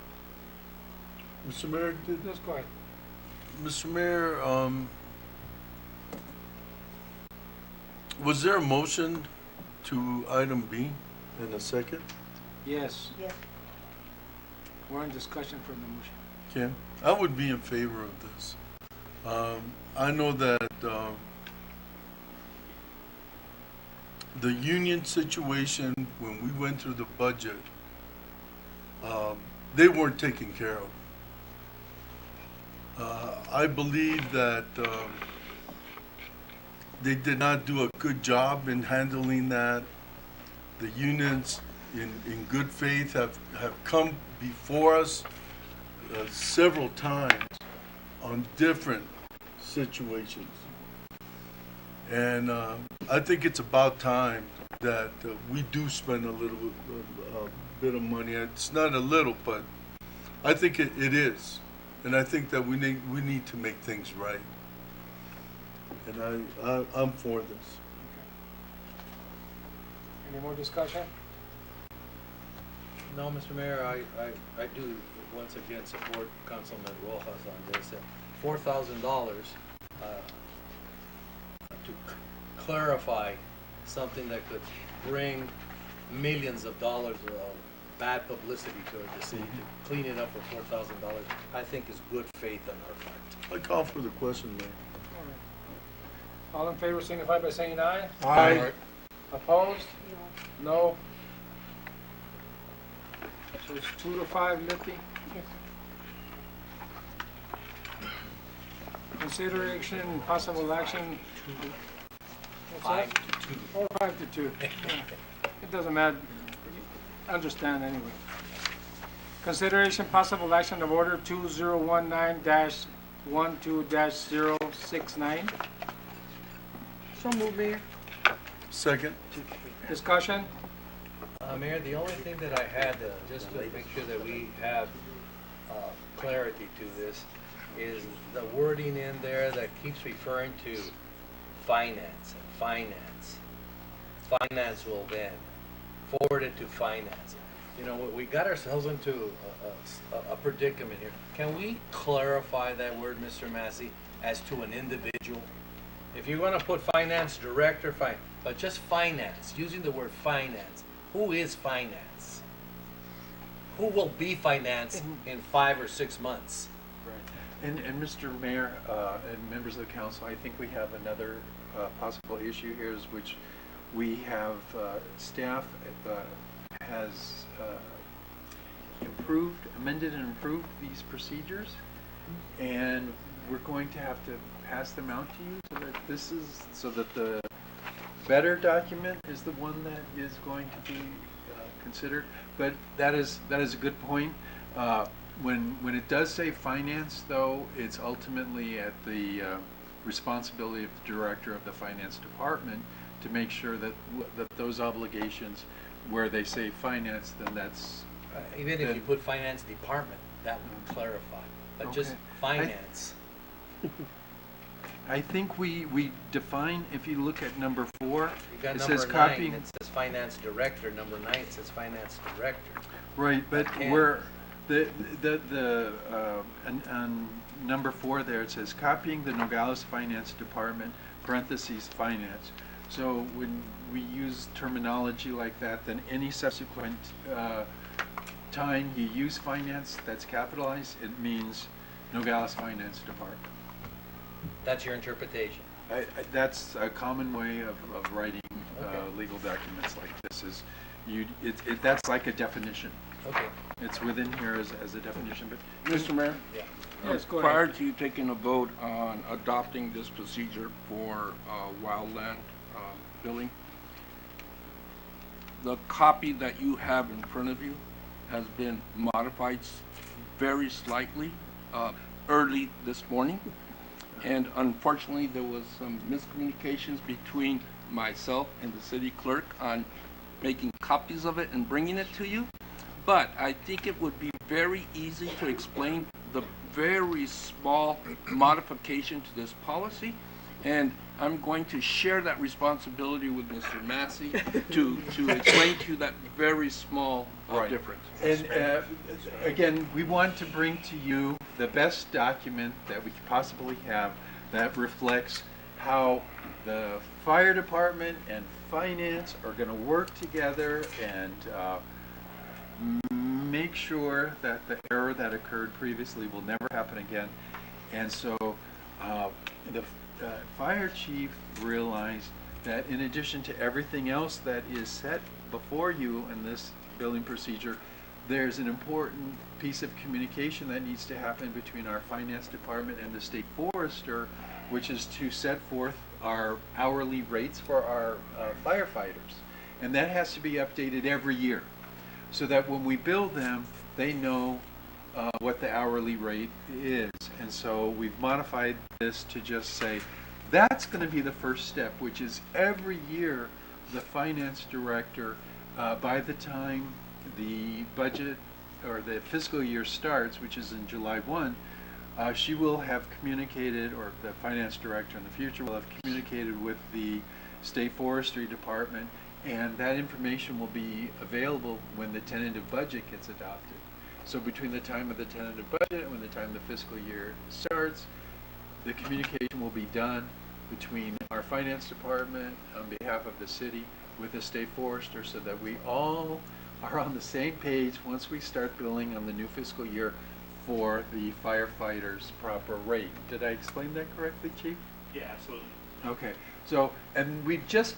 Mr. Mayor, Let's go ahead. Mr. Mayor, was there a motion to item B in a second? Yes. Yes. We're in discussion for the motion. Ken? I would be in favor of this. I know that the union situation, when we went through the budget, they weren't taken care of. I believe that they did not do a good job in handling that. The unions, in good faith, have come before us several times on different situations. And I think it's about time that we do spend a little bit of money. It's not a little, but I think it is. And I think that we need to make things right. And I'm for this. Any more discussion? No, Mr. Mayor, I do once again support Councilman Rojas on this. $4,000 to clarify something that could bring millions of dollars of bad publicity to the city, to clean it up for $4,000, I think is good faith on our part. I call for the question, Mayor. All in favor signify by saying aye. Aye. Opposed? No. So it's 2-5, Lippy? Yes. Consideration and possible action. What's 5 that? to 2. Or 5 to 2. Yeah. It doesn't matter. Understand anyway. Consideration possible action of order 2019-12-069. So move, Mayor. Second. Discussion? Mayor, the only thing that I had, just to make sure that we have clarity to this, is the wording in there that keeps referring to finance and finance. Finance will then forward it to finance. You know, we got ourselves into a predicament here. Can we clarify that word, Mr. Massey, as to an individual? If you're going to put finance director, fine, but just finance, using the word finance, who is finance? Who will be finance in 5 or 6 months? Right. And Mr. Mayor, and members of the council, I think we have another possible issue here, is which we have staff has amended and improved these procedures, and we're going to have to pass them out to you so that the better document is the one that is going to be considered. But that is a good point. When it does say finance, though, it's ultimately at the responsibility of the director of the finance department to make sure that those obligations, where they say finance, then that's Even if you put finance department, that would clarify. But Okay. just finance. I think we define, if you look at number 4, You got it number says 9, copying. it says finance director. Number 9 says finance director. Right, but Okay. where on number 4 there, it says copying the Nogales Finance Department, parentheses, finance. So when we use terminology like that, then any subsequent time you use finance that's capitalized, it means Nogales Finance Department. That's your interpretation. That's a common way of writing Okay. legal documents like this. Is that's like a definition. Okay. It's within here as a definition, but Mr. Mayor? Yeah. Yes, go Prior ahead. to you taking a vote on adopting this procedure for wildland billing, the copy that you have in front of you has been modified very slightly early this morning. And unfortunately, there was some miscommunications between myself and the city clerk on making copies of it and bringing it to you. But I think it would be very easy to explain the very small modification to this policy. And I'm going to share that responsibility with Mr. Massey to explain to you that very small difference. And again, we want to bring to you the best document that we could possibly have that reflects how the fire department and finance are going to work together and make sure that the error that occurred previously will never happen again. And so the fire chief realized that in addition to everything else that is set before you in this billing procedure, there's an important piece of communication that needs to happen between our finance department and the state forester, which is to set forth our hourly rates for our firefighters. And that has to be updated every year, so that when we bill them, they know what the hourly rate is. And so we've modified this to just say, that's going to be the first step, which is every year the finance director, by the time the budget or the fiscal year starts, which is in July 1, she will have communicated, or the finance director in the future will have communicated with the State Forestry Department, and that information will be available when the tentative budget gets adopted. So between the time of the tentative budget and when the time the fiscal year starts, the communication will be done between our finance department on behalf of the city with the state forester, so that we all are on the same page once we start billing on the new fiscal year for the firefighters' proper rate. Did I explain that correctly, Chief? Yeah, absolutely. Okay, so, and we just,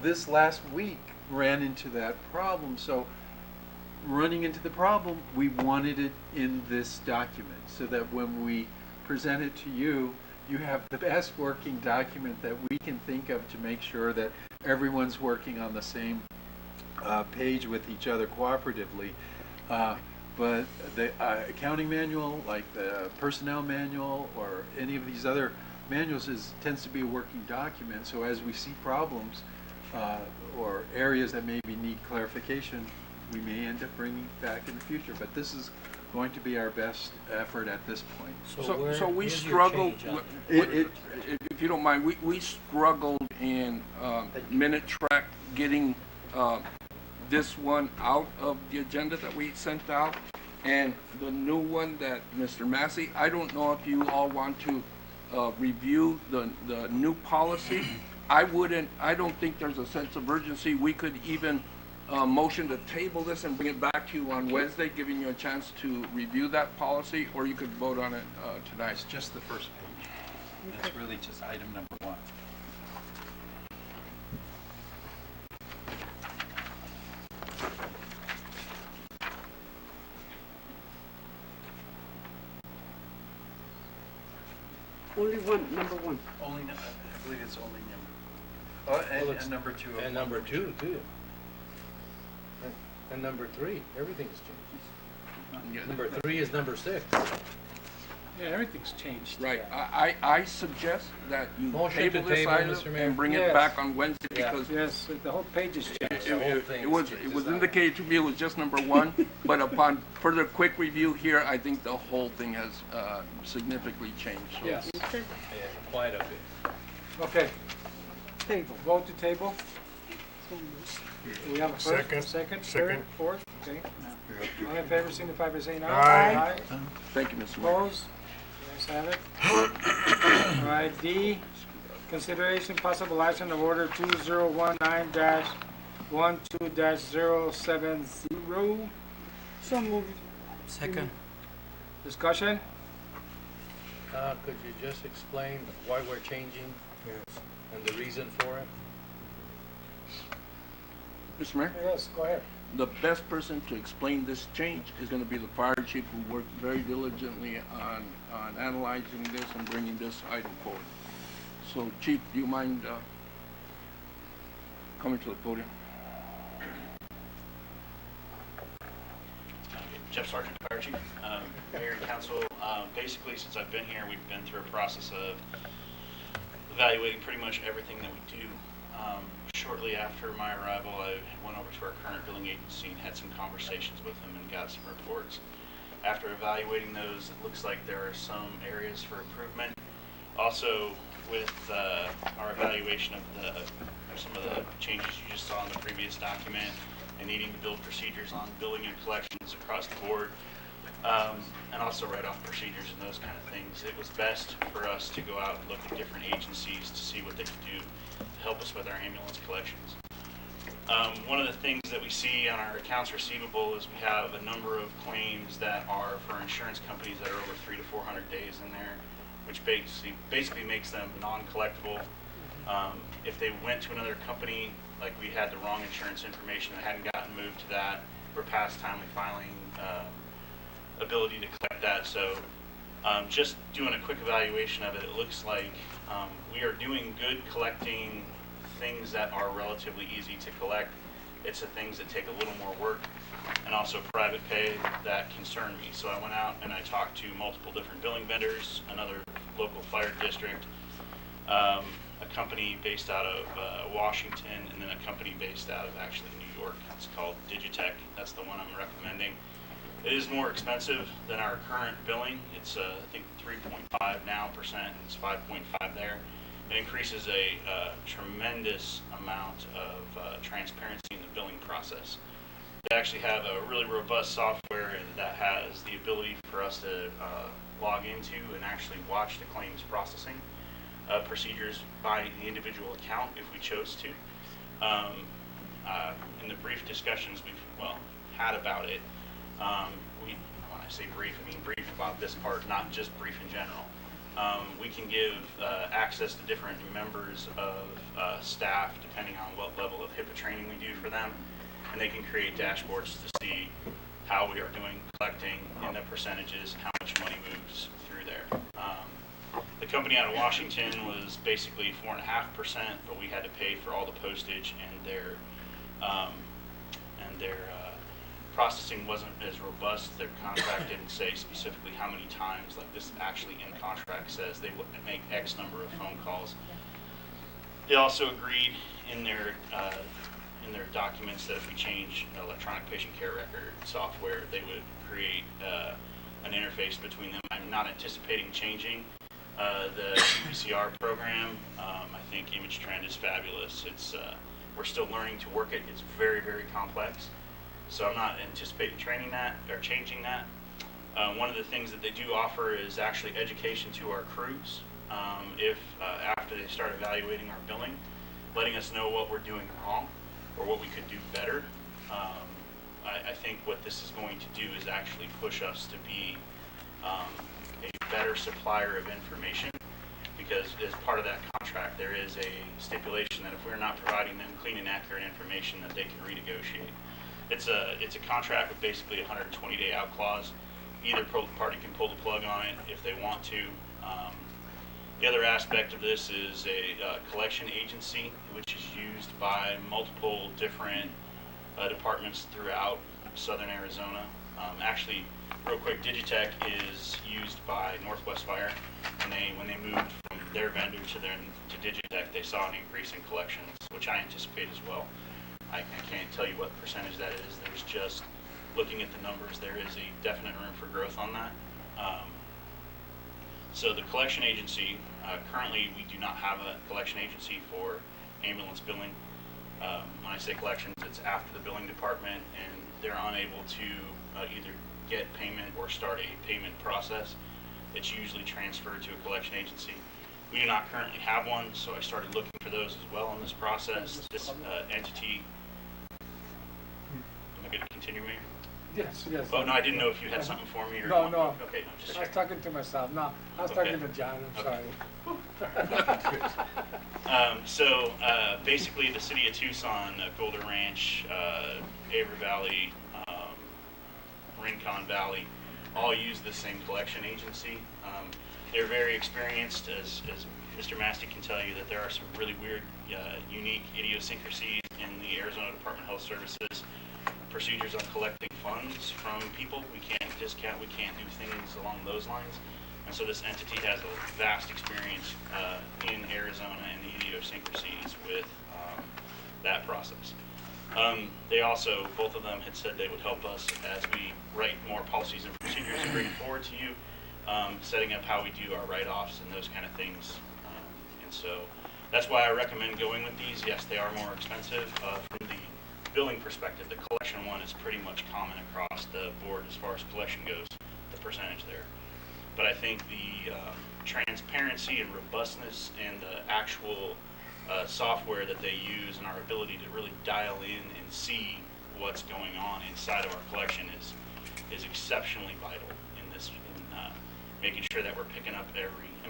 this last week, ran into that problem. So running into the problem, we wanted it in this document, so that when we present it to you, you have the best working document that we can think of to make sure that everyone's working on the same page with each other cooperatively. But the accounting manual, like the personnel manual or any of these other manuals, tends to be a working document. So as we see problems or areas that maybe need clarification, we may end up bringing it back in the future. But this is going to be our best effort at this point. So we struggled, if you don't mind, we struggled in minute track getting this one out of the agenda that we sent out, and the new one that Mr. Massey, I don't know if you all want to review the new policy. I don't think there's a sense of urgency. We could even motion to table this and bring it back to you on Wednesday, giving you a chance to review that policy, or you could vote on it tonight. It's just the first page. It's really just item number 1. Only one, number 1. Only, I believe it's only number. Oh, and number 2. And number 2 too. And number 3, everything's changed. Number 3 is number 6. Yeah, everything's changed. Right. I suggest that you Motion table to this table, item Mr. Mayor. and bring Yes. it back on Wednesday, Yeah. because Yes, the whole page is changed. it was indicated to me it was just number 1, but upon further quick review here, I think the whole thing has significantly changed. So Yes. Yeah, quite a bit. Okay. Table, vote to table. We have a first, second, third, fourth, okay. All in favor, signify by saying aye. Aye. Thank you, Mr. Mayor. Opposed? Yes, have it. All right, D, consideration possible action of order 2019-12-070. So moved. Second. Discussion? Could you just explain why we're changing? Yes. And the reason for it? Mr. Mayor? Yes, go ahead. The best person to explain this change is going to be the fire chief, who worked very diligently on analyzing this and bringing this item forward. So, Chief, do you mind coming to the podium? Jeff Sargent, Fire Chief. Mayor and Council, basically since I've been here, we've been through a process of evaluating pretty much everything that we do. Shortly after my arrival, I went over to our current billing agency and had some conversations with them and got some reports. After evaluating those, it looks like there are some areas for improvement. Also, with our evaluation of some of the changes you just saw in the previous document and needing to build procedures on billing and collections across the board, and also write-off procedures and those kind of things, it was best for us to go out and look at different agencies to see what they could do to help us with our ambulance collections. One of the things that we see on our accounts receivable is we have a number of claims that are for insurance companies that are over 300 to 400 days in there, which basically makes them non-collectible. If they went to another company, like we had the wrong insurance information and hadn't gotten moved to that, we're past timely filing ability to collect that. So Just doing a quick evaluation of it, it looks like we are doing good collecting things that are relatively easy to collect. It's the things that take a little more work, and also private pay that concern me. So I went out and I talked to multiple different billing vendors, another local fire district, a company based out of Washington, and then a company based out of actually New York. It's called Digitech. That's the one I'm recommending. It is more expensive than our current billing. It's I think 3.5 now percent. It's 5.5 there. It increases a tremendous amount of transparency in the billing process. They actually have a really robust software that has the ability for us to log into and actually watch the claims processing procedures by the individual account if we chose to. In the brief discussions we've had about it, when I say brief, I mean brief about this part, not just brief in general. We can give access to different members of staff depending on what level of HIPAA training we do for them, and they can create dashboards to see how we are doing collecting and the percentages, how much money moves through there. The company out of Washington was basically 4.5%, but we had to pay for all the postage, and their processing wasn't as robust. Their contract didn't say specifically how many times, like this actually in contract says they would make X number of phone calls. They also agreed in their documents that if we change electronic patient care record software, they would create an interface between them. I'm not anticipating changing the PCR program. I think ImageTrend is fabulous. We're still learning to work it. It's very, very complex. So I'm not anticipating training that or changing that. One of the things that they do offer is actually education to our crews. If after they start evaluating our billing, letting us know what we're doing wrong or what we could do better. I think what this is going to do is actually push us to be a better supplier of information, because as part of that contract there is a stipulation that if we're not providing them clean and accurate information that they can renegotiate. It's a contract with basically a 120-day out clause. Either party can pull the plug on it if they want to. The other aspect of this is a collection agency, which is used by multiple different departments throughout southern Arizona. Actually, real quick, Digitech is used by Northwest Fire, and when they moved from their vendor to Digitech, they saw an increase in collections, which I anticipate as well. I can't tell you what percentage that is. There's just, looking at the numbers, there is a definite room for growth on that. So the collection agency, currently we do not have a collection agency for ambulance billing. When I say collections, it's after the billing department, and they're unable to either get payment or start a payment process. It's usually transferred to a collection agency. We do not currently have one, so I started looking for those as well in this process. This entity, am I going to continue, Mayor? Yes, yes. Oh, no, I didn't know if you had something for me or... No, no. Okay, no, just I was talking to myself. No, I was talking to John, I'm sorry. Basically the city of Tucson, Golden Ranch, Avery Valley, Rincon Valley, all use the same collection agency. They're very experienced, as Mr. Mastic can tell you, that there are some really weird, unique idiosyncrasies in the Arizona Department of Health Services procedures on collecting funds from people. We can't discount, we can't do things along those lines. And so this entity has a vast experience in Arizona and the idiosyncrasies with that process. They also, both of them had said they would help us as we write more policies and procedures and bring it forward to you, setting up how we do our write-offs and those kind of things. And so that's why I recommend going with these. Yes, they are more expensive. From the billing perspective, the collection one is pretty much common across the board as far as collection goes, the percentage there. But I think the transparency and robustness and the actual software that they use and our ability to really dial in and see what's going on inside of our collection is exceptionally vital in this, in making sure that we're picking up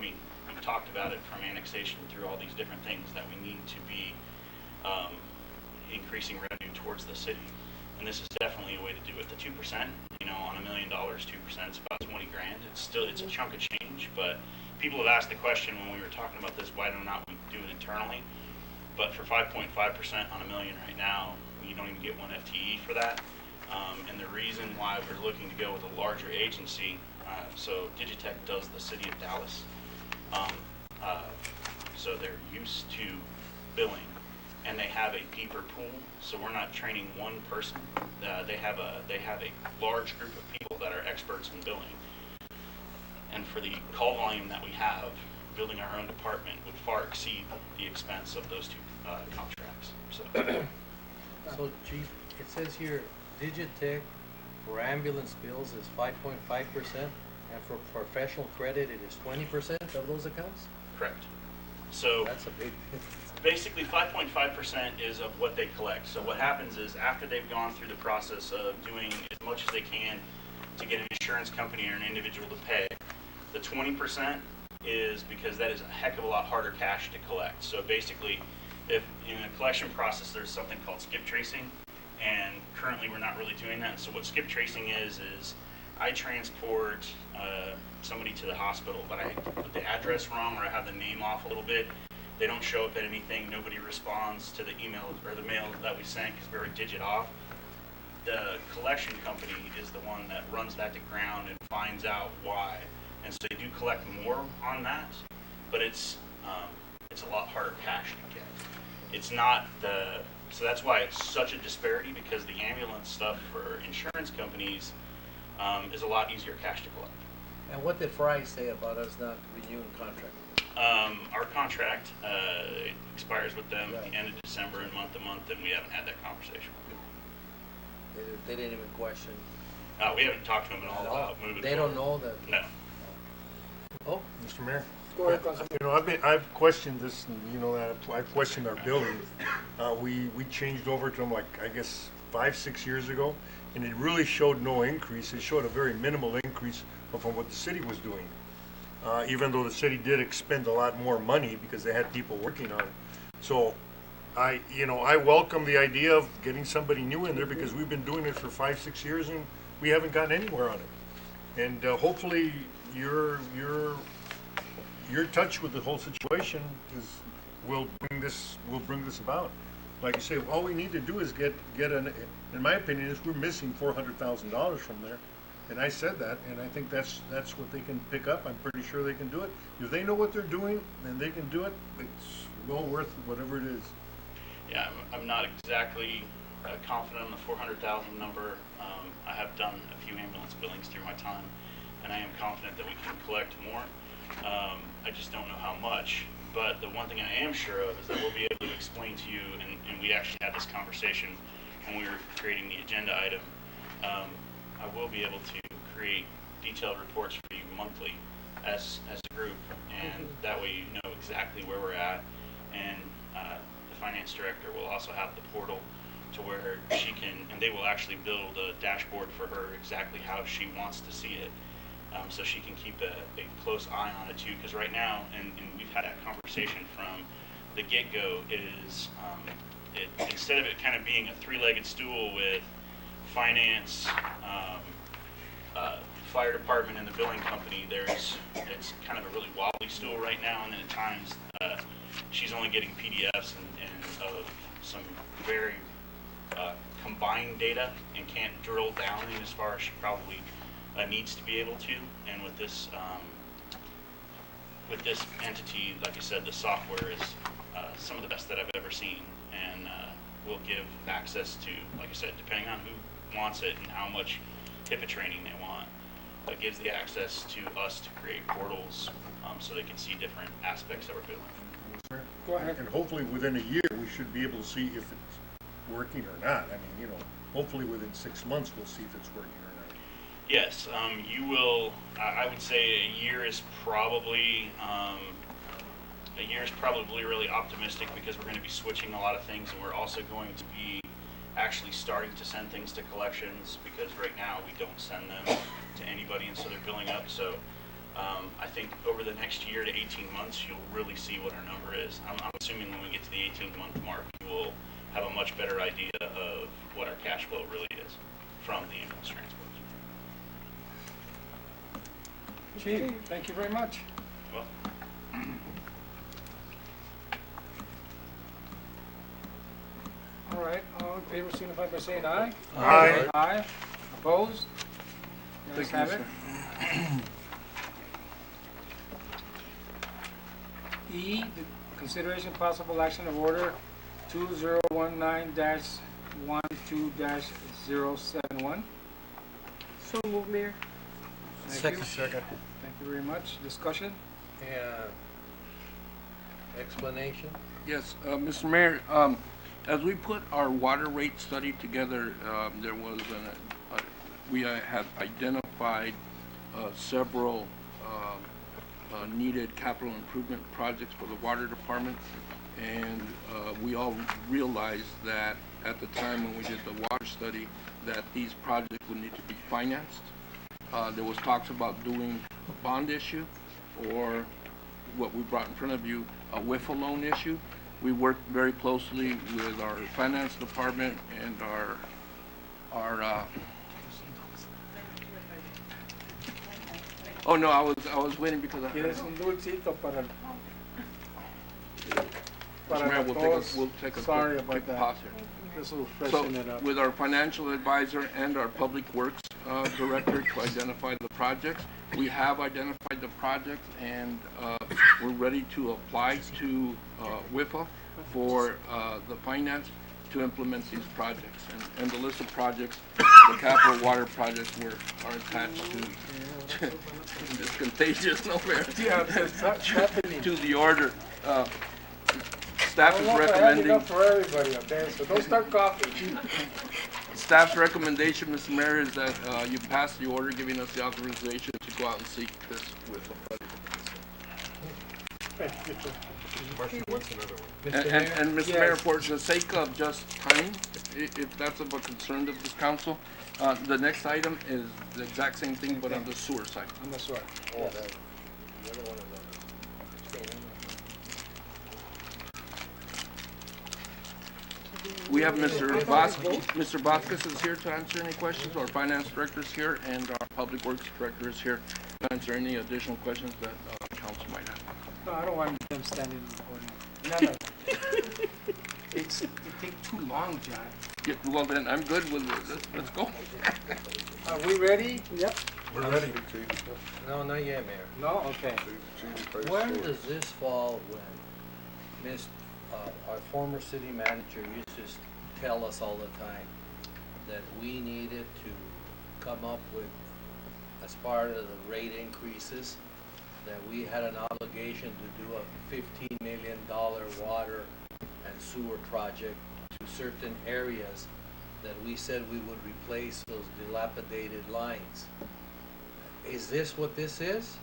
we've talked about it from annexation through all these different things that we need to be increasing revenue towards the city. and this is definitely a way to do it. The 2%, you know, on $1 million, 2% is about 20 grand. It's a chunk of change, but people have asked the question when we were talking about this, why do not we do it internally? But for 5.5% on $1 million right now, you don't even get one FTE for that. And the reason why we're looking to go with a larger agency, so Digitech does the city of Dallas. So they're used to billing, and they have a deeper pool. So we're not training one person. They have a large group of people that are experts in billing. And for the call volume that we have, building our own department would far exceed the expense of those two contracts. So Chief, it says here, Digitech for ambulance bills is 5.5%, and for professional credit it is 20% of those accounts? Correct. So that's a big. Basically, 5.5% is of what they collect. So what happens is after they've gone through the process of doing as much as they can to get an insurance company or an individual to pay, the 20% is because that is a heck of a lot harder cash to collect. So basically, if in a collection process there's something called skip tracing, and currently we're not really doing that. So what skip tracing is I transport somebody to the hospital, but I put the address wrong or I have the name off a little bit. They don't show up at anything. Nobody responds to the email or the mail that we sent because we're a digit off. The collection company is the one that runs that to ground and finds out why. And so they do collect more on that, but it's a lot harder cash to get. It's not so that's why it's such a disparity, because the ambulance stuff for insurance companies is a lot easier cash to collect. And what did Fry say about us not renewing contract? Our contract expires with them at the end of December and month to month, and we haven't had that conversation. They didn't even question. We haven't talked to them at all about moving. They don't know that. No. Oh, Mr. Mayor. Go ahead, Councilman. You know, I've questioned this, and you know that I've questioned our building. We changed over to them like, I guess, 5-6 years ago, and it really showed no increase. It showed a very minimal increase from what the city was doing. Even though the city did expend a lot more money because they had people working on it. So I welcome the idea of getting somebody new in there, because we've been doing it for 5-6 years and we haven't gotten anywhere on it. And hopefully your touch with the whole situation will bring this about. Like you say, all we need to do is get in my opinion, is we're missing $400,000 from there. And I said that, and I think that's what they can pick up. I'm pretty sure they can do it. If they know what they're doing and they can do it, it's well worth whatever it is. Yeah, I'm not exactly confident on the 400,000 number. I have done a few ambulance billings through my time, and I am confident that we can collect more. I just don't know how much. But the one thing I am sure of is that we'll be able to explain to you, and we actually had this conversation when we were creating the agenda item. I will be able to create detailed reports for you monthly as a group, and that way you know exactly where we're at. And the finance director will also have the portal to where she can, and they will actually build a dashboard for her exactly how she wants to see it. So she can keep a close eye on it too, because right now, and we've had that conversation from the get-go, is instead of it kind of being a three-legged stool with finance, fire department, and the billing company, it's kind of a really wobbly stool right now, and then at times she's only getting PDFs and of some very combined data and can't drill down in as far as she probably needs to be able to. And with this entity, like I said, the software is some of the best that I've ever seen, and will give access to, like I said, depending on who wants it and how much HIPAA training they want, but gives the access to us to create portals so they can see different aspects of our billing. Go ahead. And hopefully within a year we should be able to see if it's working or not. I mean, hopefully within 6 months we'll see if it's working or not. Yes, you will. I would say a year is probably really optimistic, because we're going to be switching a lot of things, and we're also going to be actually starting to send things to collections, because right now we don't send them to anybody, and so they're billing up. So I think over the next year to 18 months, you'll really see what our number is. I'm assuming when we get to the 18-month mark, you will have a much better idea of what our cash flow really is from the ambulance transports. Chief, thank you very much. Well, All right, all in favor signify by saying aye. Aye. Aye. Opposed? Ayes Thank you, have sir. it. E, the consideration possible action of order 2019-12-071. So move, Mayor. Thank you. Thank you very much. Discussion? And explanation? Yes, Mr. Mayor, as we put our water rate study together, there was we had identified several needed capital improvement projects for the water department, and we all realized that at the time when we did the water study that these projects would need to be financed. There was talks about doing a bond issue or what we brought in front of you, a WIFA loan issue. We worked very closely with our finance department and our oh no, I was waiting because ¿Quieres un dulcito para Mr. Mayor, we'll take a Sorry quick about that. pause here. This will So, freshen it up. with our financial advisor and our public works director to identify the projects, we have identified the projects, and we're ready to apply to WIPA for the finance to implement these projects. And the list of projects, the capital water projects are attached to it's contagious, no fair. Yeah, it's happening. To the order. Staff is I had recommending. enough for everybody, okay? So don't start coughing. Staff's recommendation, Mr. Mayor, is that you pass the order giving us the authorization to go out and seek this with the Marcy wants another one. And Mr. Mayor, for the sake of just time, if that's of a concern of this council, the next item is the exact same thing, but on the sewer side. On the sewer. Oh, Yes. the other one is on We have Mr. Vasquez is here to answer any questions, our finance director is here, and our public works director is here to answer any additional questions that council might have. No, I don't want them standing in the podium. None of them. It takes too long, John. Yeah, well then, I'm good with it. Let's go. Are we ready? Yep. We're ready. No, not yet, Mayor. No? Okay. Where does this fall when our former city manager used to tell us all the time that we needed to come up with, as part of the rate increases, that we had an obligation to do a $15 million water and sewer project to certain areas that we said we would replace those dilapidated lines. Is this what this is?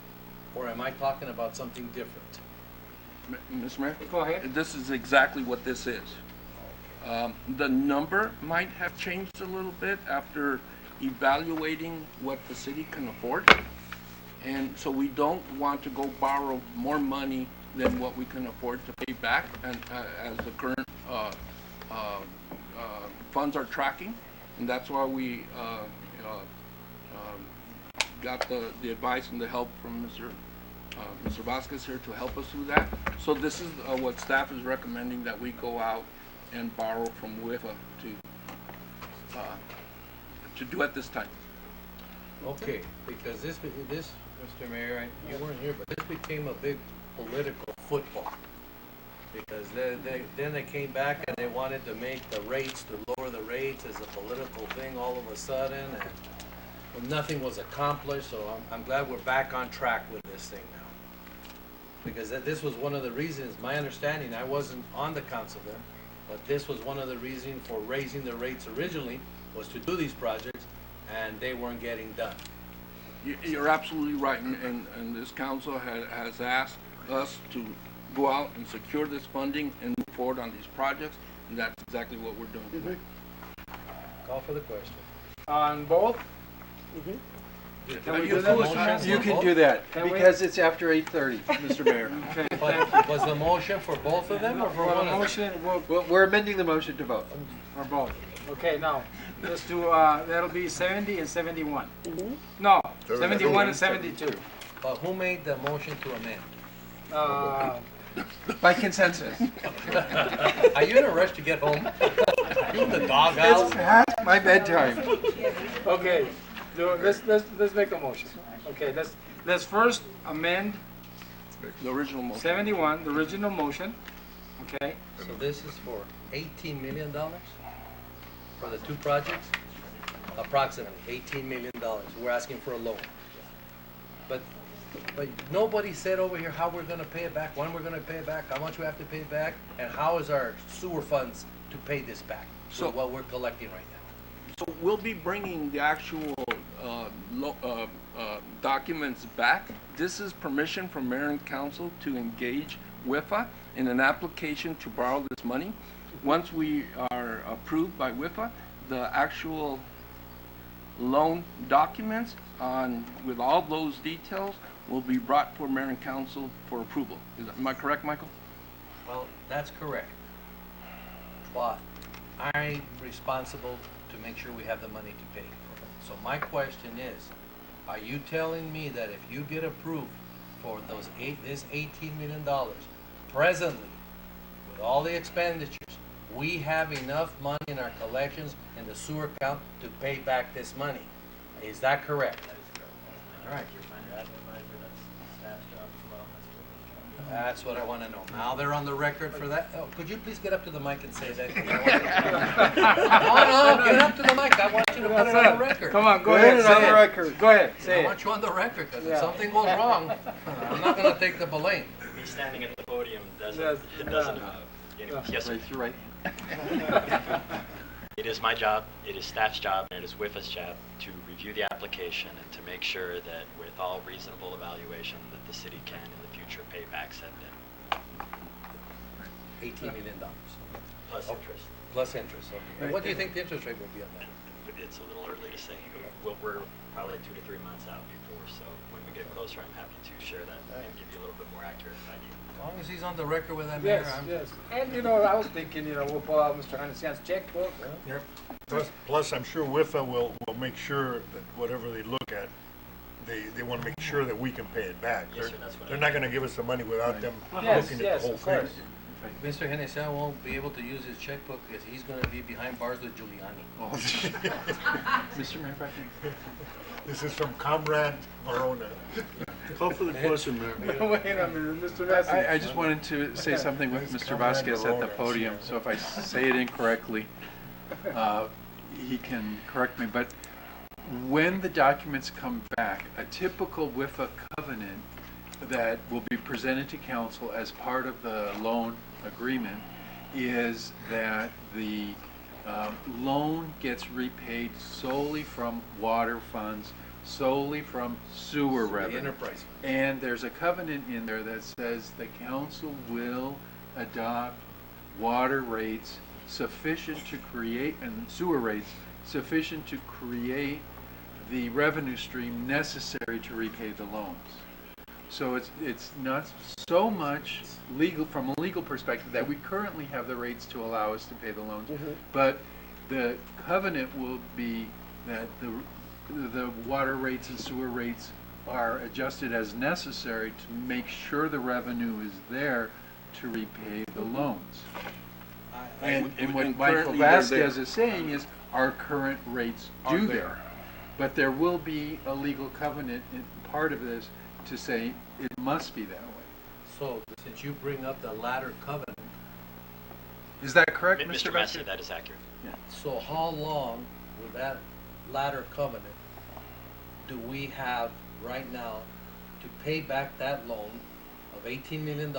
Or am I talking about something different? Mr. Mayor? Go ahead. This is exactly what this is. The number might have changed a little bit after evaluating what the city can afford. And so we don't want to go borrow more money than what we can afford to pay back, and as the current funds are tracking. And that's why we got the advice and the help from Mr. Vasquez here to help us through that. So this is what staff is recommending, that we go out and borrow from WIFA to do at this time. Okay, because this, Mr. Mayor, you weren't here, but this became a big political football. Because then they came back and they wanted to make the rates, to lower the rates as a political thing all of a sudden, and well, nothing was accomplished, so I'm glad we're back on track with this thing now. Because this was one of the reasons, my understanding, I wasn't on the council then, but this was one of the reasons for raising the rates originally, was to do these projects, and they weren't getting done. You're absolutely right, and this council has asked us to go out and secure this funding and move forward on these projects, and that's exactly what we're doing tonight. Call for the question. On both? Can we Are do you that? motion You for can both? do that, Can we? because it's after 8:30, Mr. Mayor. Okay, But was the motion for both of them or for Well, one the of them? motion, well, Well, we're amending the motion to vote. or both. Okay, now, let's do, that'll be 70 and 71. No, 71 and 72. But who made the motion to amend? By consensus. Are you in a rush to get home? You in the doghouse? It's past my bedtime. Okay, let's make a motion. Okay, let's first amend The original motion. 71, the original motion, okay? So this is for $18 million for the two projects? Approximately $18 million. We're asking for a loan. But nobody said over here how we're gonna pay it back, when we're gonna pay it back, how much we have to pay back, and how is our sewer funds to pay this back? So- So what we're collecting right now. So we'll be bringing the actual documents back. This is permission from mayor and council to engage WIFA in an application to borrow this money. Once we are approved by WIFA, the actual loan documents with all those details will be brought for mayor and council for approval. Am I correct, Michael? Well, that's correct. But I'm responsible to make sure we have the money to pay. So my question is, are you telling me that if you get approved for this $18 million presently, with all the expenditures, we have enough money in our collections in the sewer account to pay back this money? Is that correct? All right. That's what I want to know. Now they're on the record for that. Oh, could you please get up to the mic and say that? No, get up to the mic. I want you to put it on the record. Come on, go ahead, say it. Go ahead, say I it. want you on the record, because if Yeah. something goes wrong, I'm not going to take the blame. Me standing at the podium Yes, doesn't, yes, sir. Raise your right hand. It is my job, it is staff's job, and it is WIFA's job to review the application and to make sure that with all reasonable evaluation that the city can in the future pay back said debt. $18 million. Plus interest. Plus interest, okay. And what do you think the interest rate will be on that? It's a little early to say. We're probably 2 to 3 months out before, so when we get closer, I'm happy to share that and give you a little bit more accurate idea. As long as he's on the record with that, Mayor, Yes, yes. And I was thinking, we'll pull out Mr. Hanesian's checkbook. Yep. Plus, I'm sure WIFA will make sure that whatever they look at, they want to make sure that we can pay it back. Yes, sir, that's what They're I not going to give us the money without them Yes, looking yes, at the whole of thing. course. Mr. Hennessy won't be able to use his checkbook because he's going to be behind bars with Giuliani. Oh. Mr. Mayor, if I can. This is from Comrade Verona. Call for the question, Mayor. Wait a minute, Mr. Messi. I just wanted to say something with Mr. Vasquez at the podium, so if I say it incorrectly, he can correct me. But when the documents come back, a typical WIFA covenant that will be presented to council as part of the loan agreement is that the loan gets repaid solely from water funds, solely from sewer The revenue. enterprise. And there's a covenant in there that says the council will adopt water rates sufficient to create, and sewer rates sufficient to create the revenue stream necessary to repay the loans. So it's not so much legal, from a legal perspective, that we currently have the rates to allow us to pay the loans, but the covenant will be that the water rates and sewer rates are adjusted as necessary to make sure the revenue is there to repay the loans. And what and Michael currently they're Vasquez there. is saying is our current rates Are do there. there. But there will be a legal covenant in part of this to say it must be that way. So, since you bring up the latter covenant, Is that correct, Mr. Mr. Messi, Vasquez? that is accurate. so how long will that latter covenant do we have right now to pay back that loan of $18 million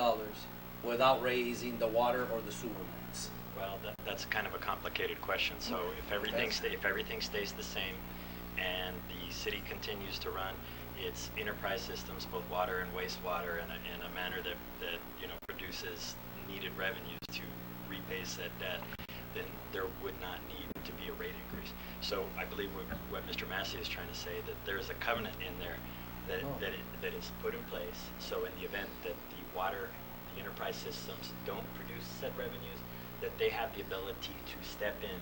without raising the water or the sewer rates? Well, that's kind of a complicated question. So if everything stays the same and the city continues to run its enterprise systems, both water and wastewater, in a manner that produces needed revenues to repay said debt, then there would not need to be a rate increase. So I believe what Mr. Massey is trying to say, that there's a covenant in there that is put in place. So in the event that the enterprise systems don't produce said revenues, that they have the ability to step in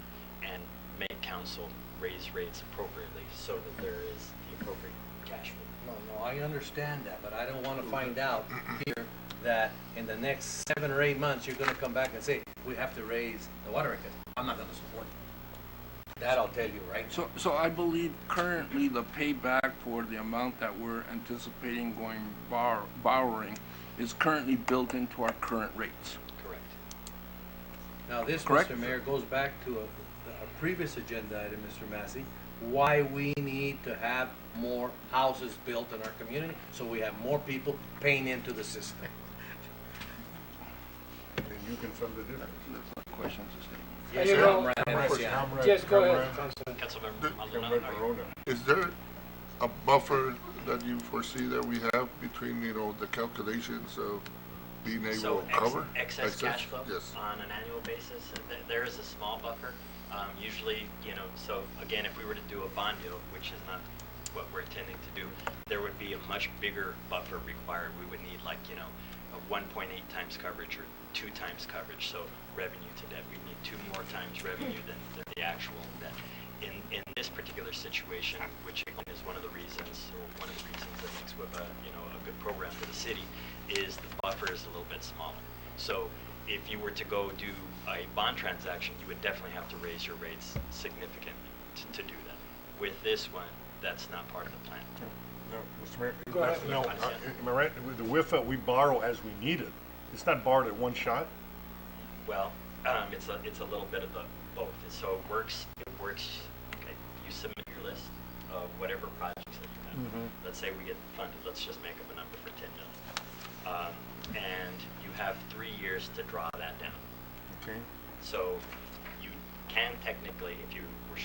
and make council raise rates appropriately so that there is the appropriate cash flow. No, I understand that, but I don't want to find out here that in the next 7 or 8 months, you're going to come back and say, we have to raise the water rate. I'm not going to support it. That I'll tell you right now. So I believe currently the payback for the amount that we're anticipating going borrowing is currently built into our current rates. Correct. Now this, Correct? Mr. Mayor, goes back to a previous agenda item, Mr. Massey, why we need to have more houses built in our community, so we have more people paying into the system. And you can fund the difference. That's not a question, it's a statement. Yes, You sir, know, Comrade. Yes, go ahead, Councilman. Councilmember Maldonado. Is there a buffer that you foresee that we have between, the calculations of being able So to cover? excess cash flow Yes. on an annual basis, there is a small buffer. Usually, so again, if we were to do a bond deal, which is not what we're intending to do, there would be a much bigger buffer required. We would need a 1.8 times coverage or 2 times coverage. So revenue to debt, we need 2 more times revenue than the actual debt. In this particular situation, which again is one of the reasons that makes WIP a good program for the city, is the buffer is a little bit smaller. So if you were to go do a bond transaction, you would definitely have to raise your rates significantly to do that. With this one, that's not part of the plan. No, Mr. Mayor. Go ahead. No, am I right? With the WIFA, we borrow as we need it. It's not borrowed at one shot? Well, it's a little bit of both. So it works. Okay, you submit your list of whatever projects that you have. Mhm. Let's say we get funded. Let's just make up a number for 10 million, and you have 3 years to draw that down. Okay. So you can technically, if you were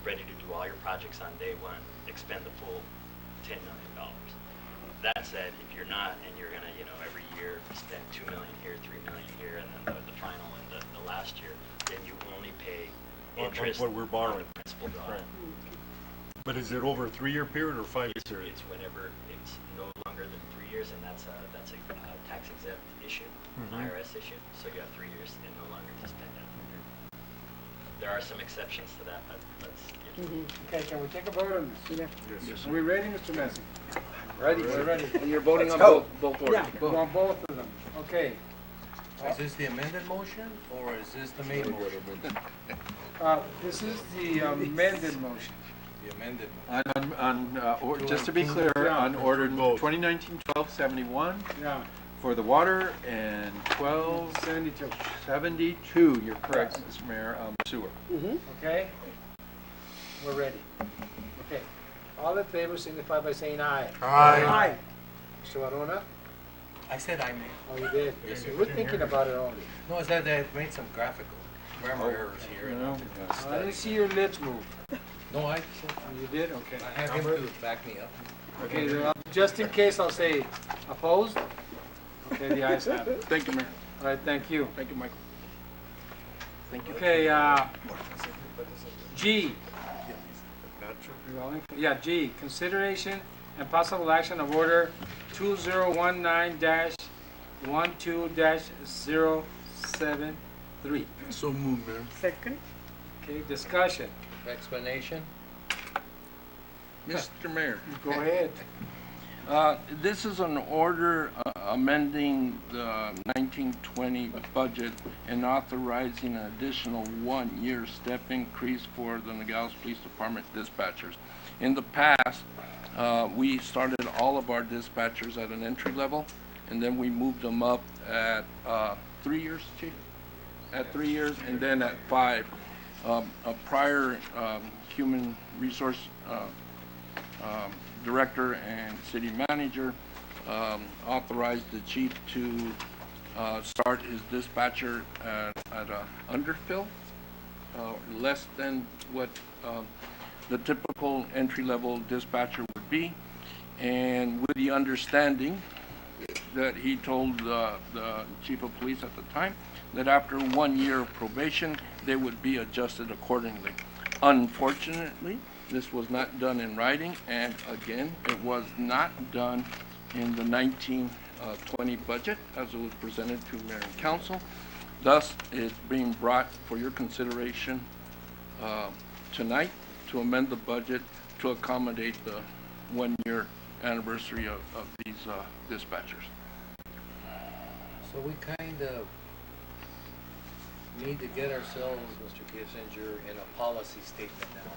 ready to do all your projects on day one, expend the full $10 million. That said, if you're not, and you're gonna, every year spend $2 million here, $3 million here, and then the final and the last year, then you only pay interest what we're borrowing. on the principal draw. Right. But is it over a 3-year period or 5-year period? It's whenever it's no longer than 3 years, and that's a tax exempt issue, Mhm. IRS issue. So you have 3 years and no longer to spend that. There are some exceptions to that, but let's. Okay, can we take a vote on this? Yes. Are we ready, Mr. Massey? Ready. We're ready. And you're voting Let's on go. both orders? Yeah, on both of them. Okay. Is this the amended motion, or is this the main motion? This is the amended motion. The amended motion. Just to be clear, Yeah. on order 2019-1271 Yeah. for the water and 1272, you're correct, Mr. Mayor, sewer. Okay? We're ready. Okay. All in favor signify by saying aye. Aye. Mr. Varona? I said I made. Oh, you did? Yes, sir. We're thinking about it only. No, it's that they have made some graphical grammar errors here. and No. I've I didn't see your lips move. No, I You did? Okay. have him to back me up. Okay, just in case, I'll say opposed. Okay, the ayes have it. Thank you, Mayor. All right, thank you. Thank you, Michael. Thank you. Okay, G. Yeah, G, consideration and possible action of order 2019-12-073. So moved, Mayor. Second. Okay, discussion. Explanation? Mr. Mayor. Go ahead. This is an order amending the 1920 budget and authorizing an additional 1-year step increase for the Nogales Police Department dispatchers. In the past, we started all of our dispatchers at an entry level, and then we moved them up at 3 years, Chief? At 3 years, and then at 5. A prior human resource director and city manager authorized the chief to start his dispatcher at a underfill, less than what the typical entry-level dispatcher would be, and with the understanding that he told the chief of police at the time that after 1 year of probation they would be adjusted accordingly. Unfortunately, this was not done in writing, and again, it was not done in the 1920 budget as it was presented to Mayor and Council. Thus, it's being brought for your consideration tonight to amend the budget to accommodate the one-year anniversary of these dispatchers. So we kind of need to get ourselves, Mr. Kissinger, in a policy statement now,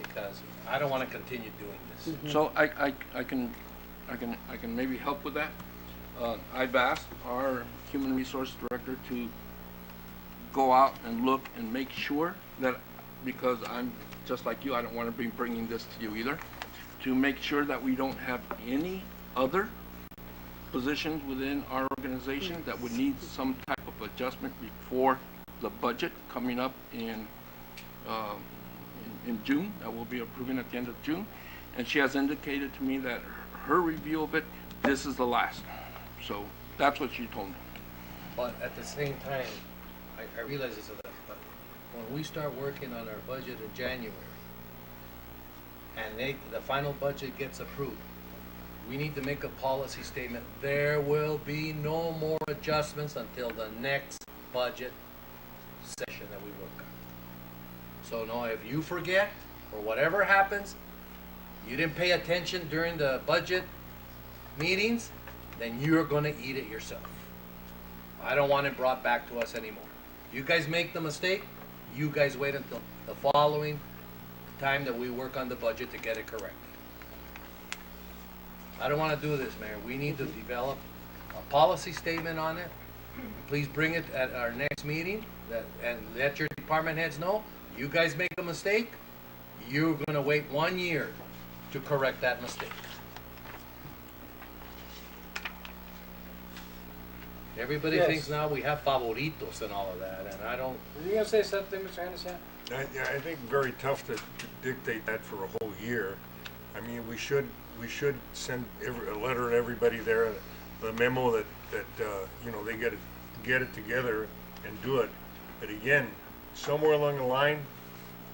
because I don't want to continue doing this. So I can maybe help with that. I've asked our human resource director to go out and look and make sure that, because I'm just like you, I don't want to be bringing this to you either, to make sure that we don't have any other positions within our organization that would need some type of adjustment before the budget coming up in June, that we'll be approving at the end of June. And she has indicated to me that her review of it, this is the last. So that's what she told me. But at the same time, I realize this, but when we start working on our budget in January, and the final budget gets approved, we need to make a policy statement. There will be no more adjustments until the next budget session that we work on. So now if you forget, or whatever happens, you didn't pay attention during the budget meetings, then you're gonna eat it yourself. I don't want it brought back to us anymore. You guys make the mistake, you guys wait until the following time that we work on the budget to get it corrected. I don't want to do this, Mayor. We need to develop a policy statement on it. Please bring it at our next meeting and let your department heads know. You guys make a mistake, you're going to wait 1 year to correct that mistake. Everybody Yes. thinks now we have favoritos and all of that, and I don't. Were you gonna say something, Mr. Anderson? Yeah, I think very tough to dictate that for a whole year. I mean, we should send a letter to everybody there, the memo that you know, they get it together and do it. But again, somewhere along the line,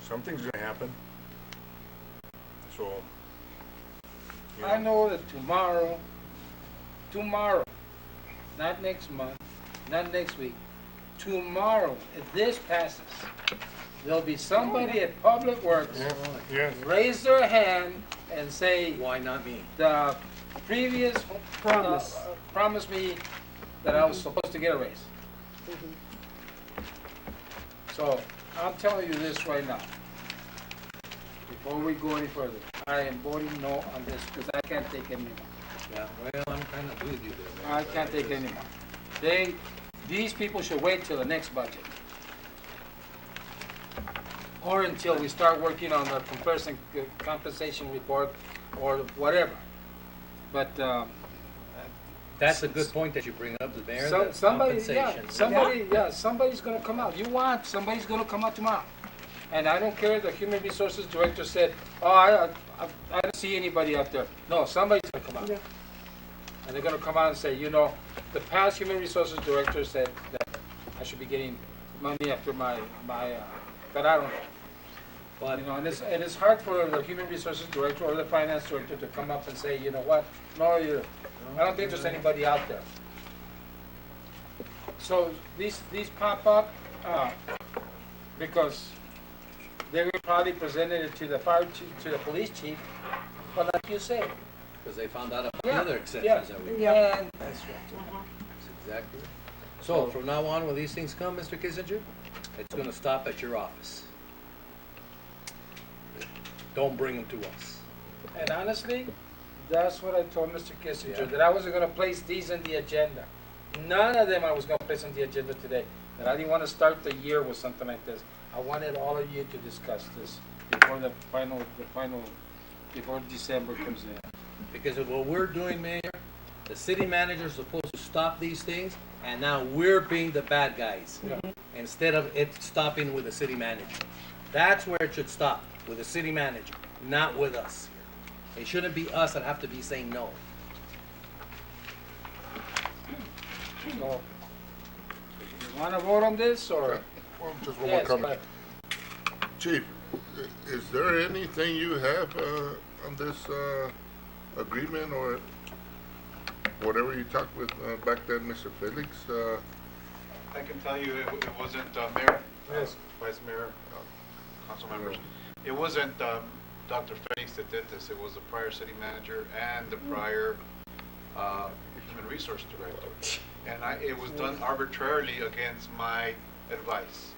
something's gonna happen. So, you I know that tomorrow, not next month, not next week, tomorrow, if this passes, there'll be somebody at Public Works raise their hand and say, why not me? The previous promised me that I was supposed to get a raise. So I'm telling you this right now. Before we go any further, I am voting no on this because I can't take any more. Yeah, well, I'm kind of with you there, I can't take any more. These people should wait till the next budget. Or until we start working on the compensation report or whatever. But, That's a good point that you bring up, the mayor, the compensation. compensation. Somebody's gonna come out. Somebody's gonna come out tomorrow. And I don't care, the human resources director said, oh, I don't see anybody out there. No, somebody's gonna come out. And they're gonna come out and say, you know, the past human resources director said that I should be getting money after my but I don't know. But, you know, and it's hard for the human resources director or the finance director to come up and say, you know what, no, I don't think there's anybody out there. So these pop up because they were probably presented it to the fire chief, to the police chief, but like you say, Because they found out about the other exceptions yeah, that we yeah. And that's right. That's exactly right. So from now on, when these things come, Mr. Kissinger, it's gonna stop at your office. Don't bring them to us. And honestly, that's what I told Mr. Kissinger, that I wasn't gonna place these on the agenda. None of them I was gonna place on the agenda today. That I didn't wanna start the year with something like this. I wanted all of you to discuss this before the final, before December comes in. Because of what we're doing, Mayor, the city manager is supposed to stop these things, and now we're being the bad guys. Instead of it stopping with the city manager. That's where it should stop, with the city manager, not with us. It shouldn't be us that have to be saying no. So, you wanna vote on this, or? Well, just one Yes, more comment. Chief, Is there anything you have on this agreement or whatever you talked with back then, Mr. Felix? I can tell you it wasn't Mayor, Yes. Vice Mayor, council members. It wasn't Dr. Felix that did this. It was the prior city manager and the prior human resource director. And it was done arbitrarily against my advice.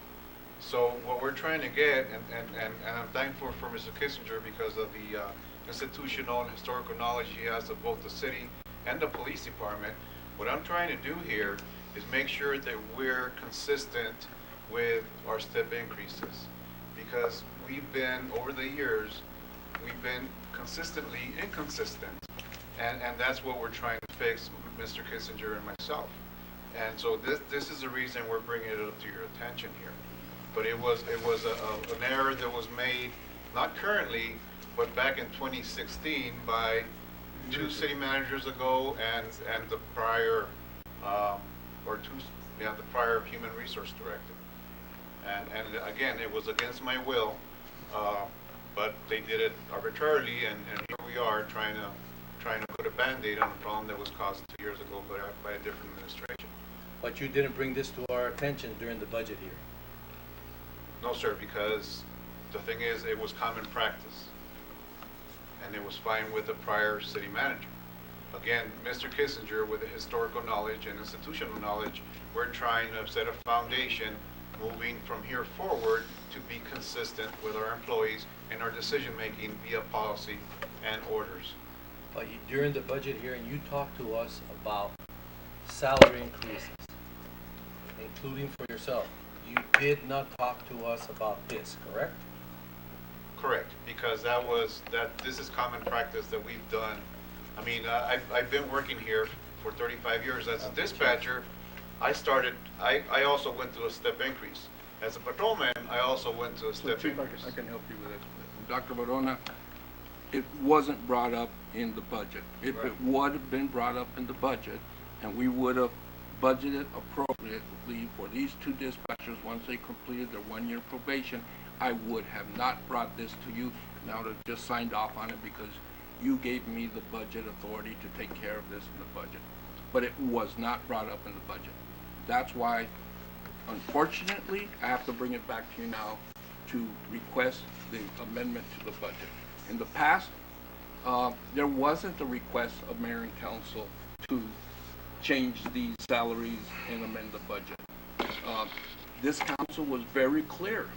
So what we're trying to get, and I'm thankful for Mr. Kissinger because of the institutional and historical knowledge he has of both the city and the police department. What I'm trying to do here is make sure that we're consistent with our step increases. Because we've been, over the years, we've been consistently inconsistent. And that's what we're trying to fix, Mr. Kissinger and myself. And so this is the reason we're bringing it up to your attention here. But it was an error that was made, not currently, but back in 2016 by two city managers ago and the prior, the prior human resource director. And again, it was against my will, but they did it arbitrarily, and here we are trying to put a Band-Aid on a problem that was caused 2 years ago by a different administration. But you didn't bring this to our attention during the budget hearing. No, sir, because the thing is, it was common practice, and it was fine with the prior city manager. Again, Mr. Kissinger, with the historical knowledge and institutional knowledge, we're trying to set a foundation moving from here forward to be consistent with our employees and our decision-making via policy and orders. But during the budget hearing, you talked to us about salary increases, including for yourself. You did not talk to us about this, correct? Correct, because this is common practice that we've done. I mean, I've been working here for 35 years as a dispatcher. I also went through a step increase. As a patrolman, I also went to a step increase. I can help you with it. Dr. Barona, it wasn't brought up in the budget. If it would have been brought up in the budget, and we would have budgeted appropriately for these two dispatchers once they completed their 1-year probation, I would have not brought this to you. Now to just signed off on it because you gave me the budget authority to take care of this in the budget. But it was not brought up in the budget. That's why, unfortunately, I have to bring it back to you now to request the amendment to the budget. In the past, there wasn't a request of mayor and council to change these salaries and amend the budget. This council was very clear,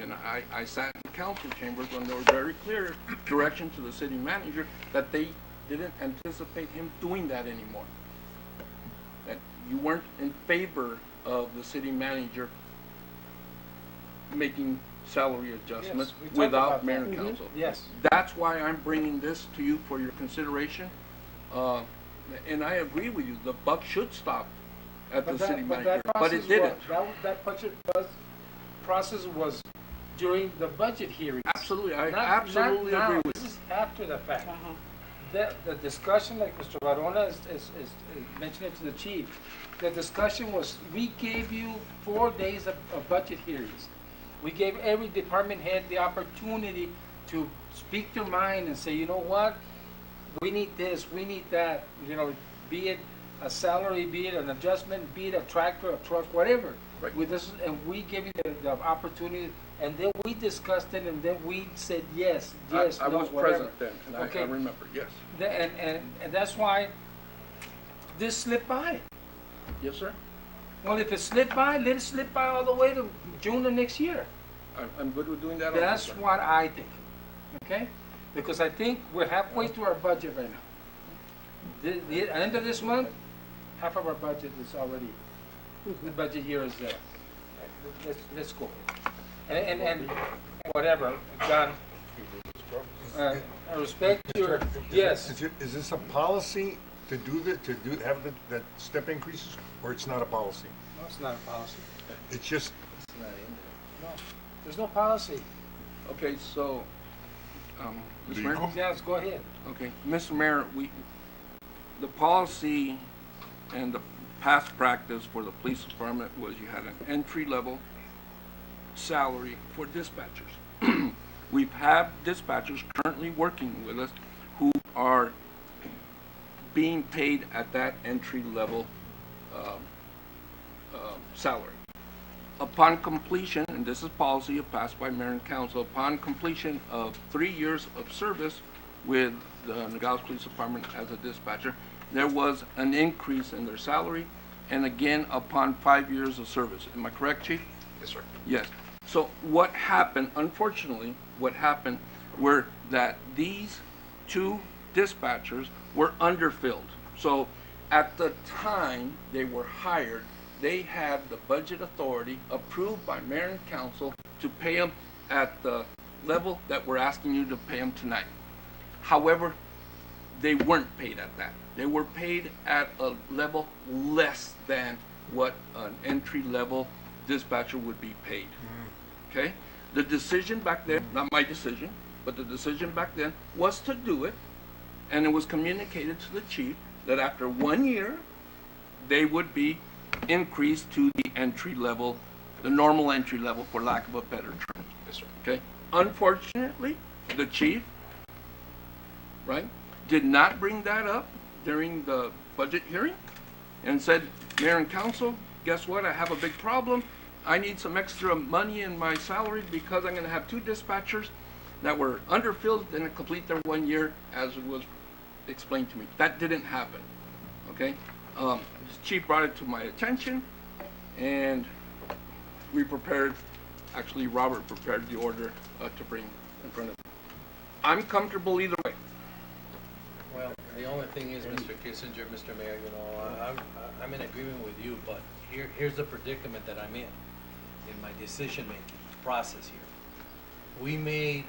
and I sat in the council chambers when there was very clear direction to the city manager that they didn't anticipate him doing that anymore. That you weren't in favor of the city manager making salary adjustments without mayor and council. Yes. That's why I'm bringing this to you for your consideration. And I agree with you, the buck should stop at the city manager, but it didn't. That budget process was during the budget hearing. Absolutely, I absolutely agree with you. This is after the fact. The discussion, like Mr. Barona is mentioning to the chief, the discussion was, we gave you 4 days of budget hearings. We gave every department head the opportunity to speak their mind and say, you know what? We need this, we need that, you know, be it a salary, be it an adjustment, be it a tractor, a truck, whatever. Right. With this, and we gave you the opportunity, and then we discussed it, and then we said yes, I no, was whatever. present then, and Okay. I remember, yes. And that's why this slipped by. Yes, sir. Well, if it slipped by, let it slip by all the way to June of next year. I'm good with doing that. That's also, sir. what I think, okay? Because I think we're halfway through our budget right now. The end of this month, half of our budget is already, the budget year is there. Let's go. And whatever, John, I respect your, yes. Is this a policy to have the step increases, or it's not a policy? No, it's not a policy. It's just. It's not in there. No, there's no policy. Okay, so, Mr. Mayor? Yes, go ahead. Okay, Mr. Mayor, the policy and the past practice for the police department was you had an entry level salary for dispatchers. We have dispatchers currently working with us who are being paid at that entry level salary. Upon completion, and this is policy passed by mayor and council, upon completion of 3 years of service with the Nogales Police Department as a dispatcher, there was an increase in their salary, and again upon 5 years of service. Am I correct, Chief? Yes, sir. Yes. So what happened, unfortunately, what happened were that these two dispatchers were underfilled. So at the time they were hired, they had the budget authority approved by mayor and council to pay them at the level that we're asking you to pay them tonight. However, they weren't paid at that. They were paid at a level less than what an entry-level dispatcher would be paid. Okay? The decision back then, not my decision, but the decision back then was to do it, and it was communicated to the chief that after 1 year, they would be increased to the entry level, the normal entry level, for lack of a better term. Yes, sir. Okay? Unfortunately, the chief, right, did not bring that up during the budget hearing and said, Mayor and Council, guess what? I have a big problem. I need some extra money in my salary because I'm going to have two dispatchers that were underfilled and complete their 1 year, as it was explained to me. That didn't happen. Okay? The chief brought it to my attention, and we prepared, actually Robert prepared the order to bring in front of me. I'm comfortable either way. Well, the only thing is, Mr. Kissinger, Mr. Mayor, you know, I'm in agreement with you, but here's the predicament that I'm in my decision-making process here. We made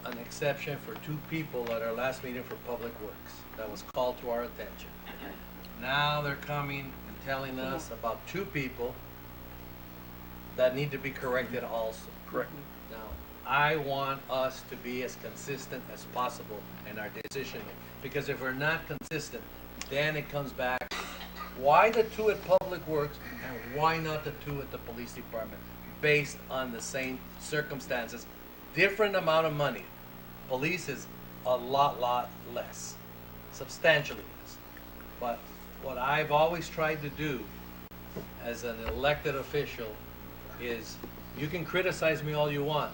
an exception for two people at our last meeting for Public Works. That was called to our attention. Now they're coming and telling us about two people that need to be corrected also. Correct. Now, I want us to be as consistent as possible in our decision making, because if we're not consistent, then it comes back, why the two at Public Works and why not the two at the police department, based on the same circumstances, different amount of money. Police is a lot less, substantially less. But what I've always tried to do as an elected official is, you can criticize me all you want,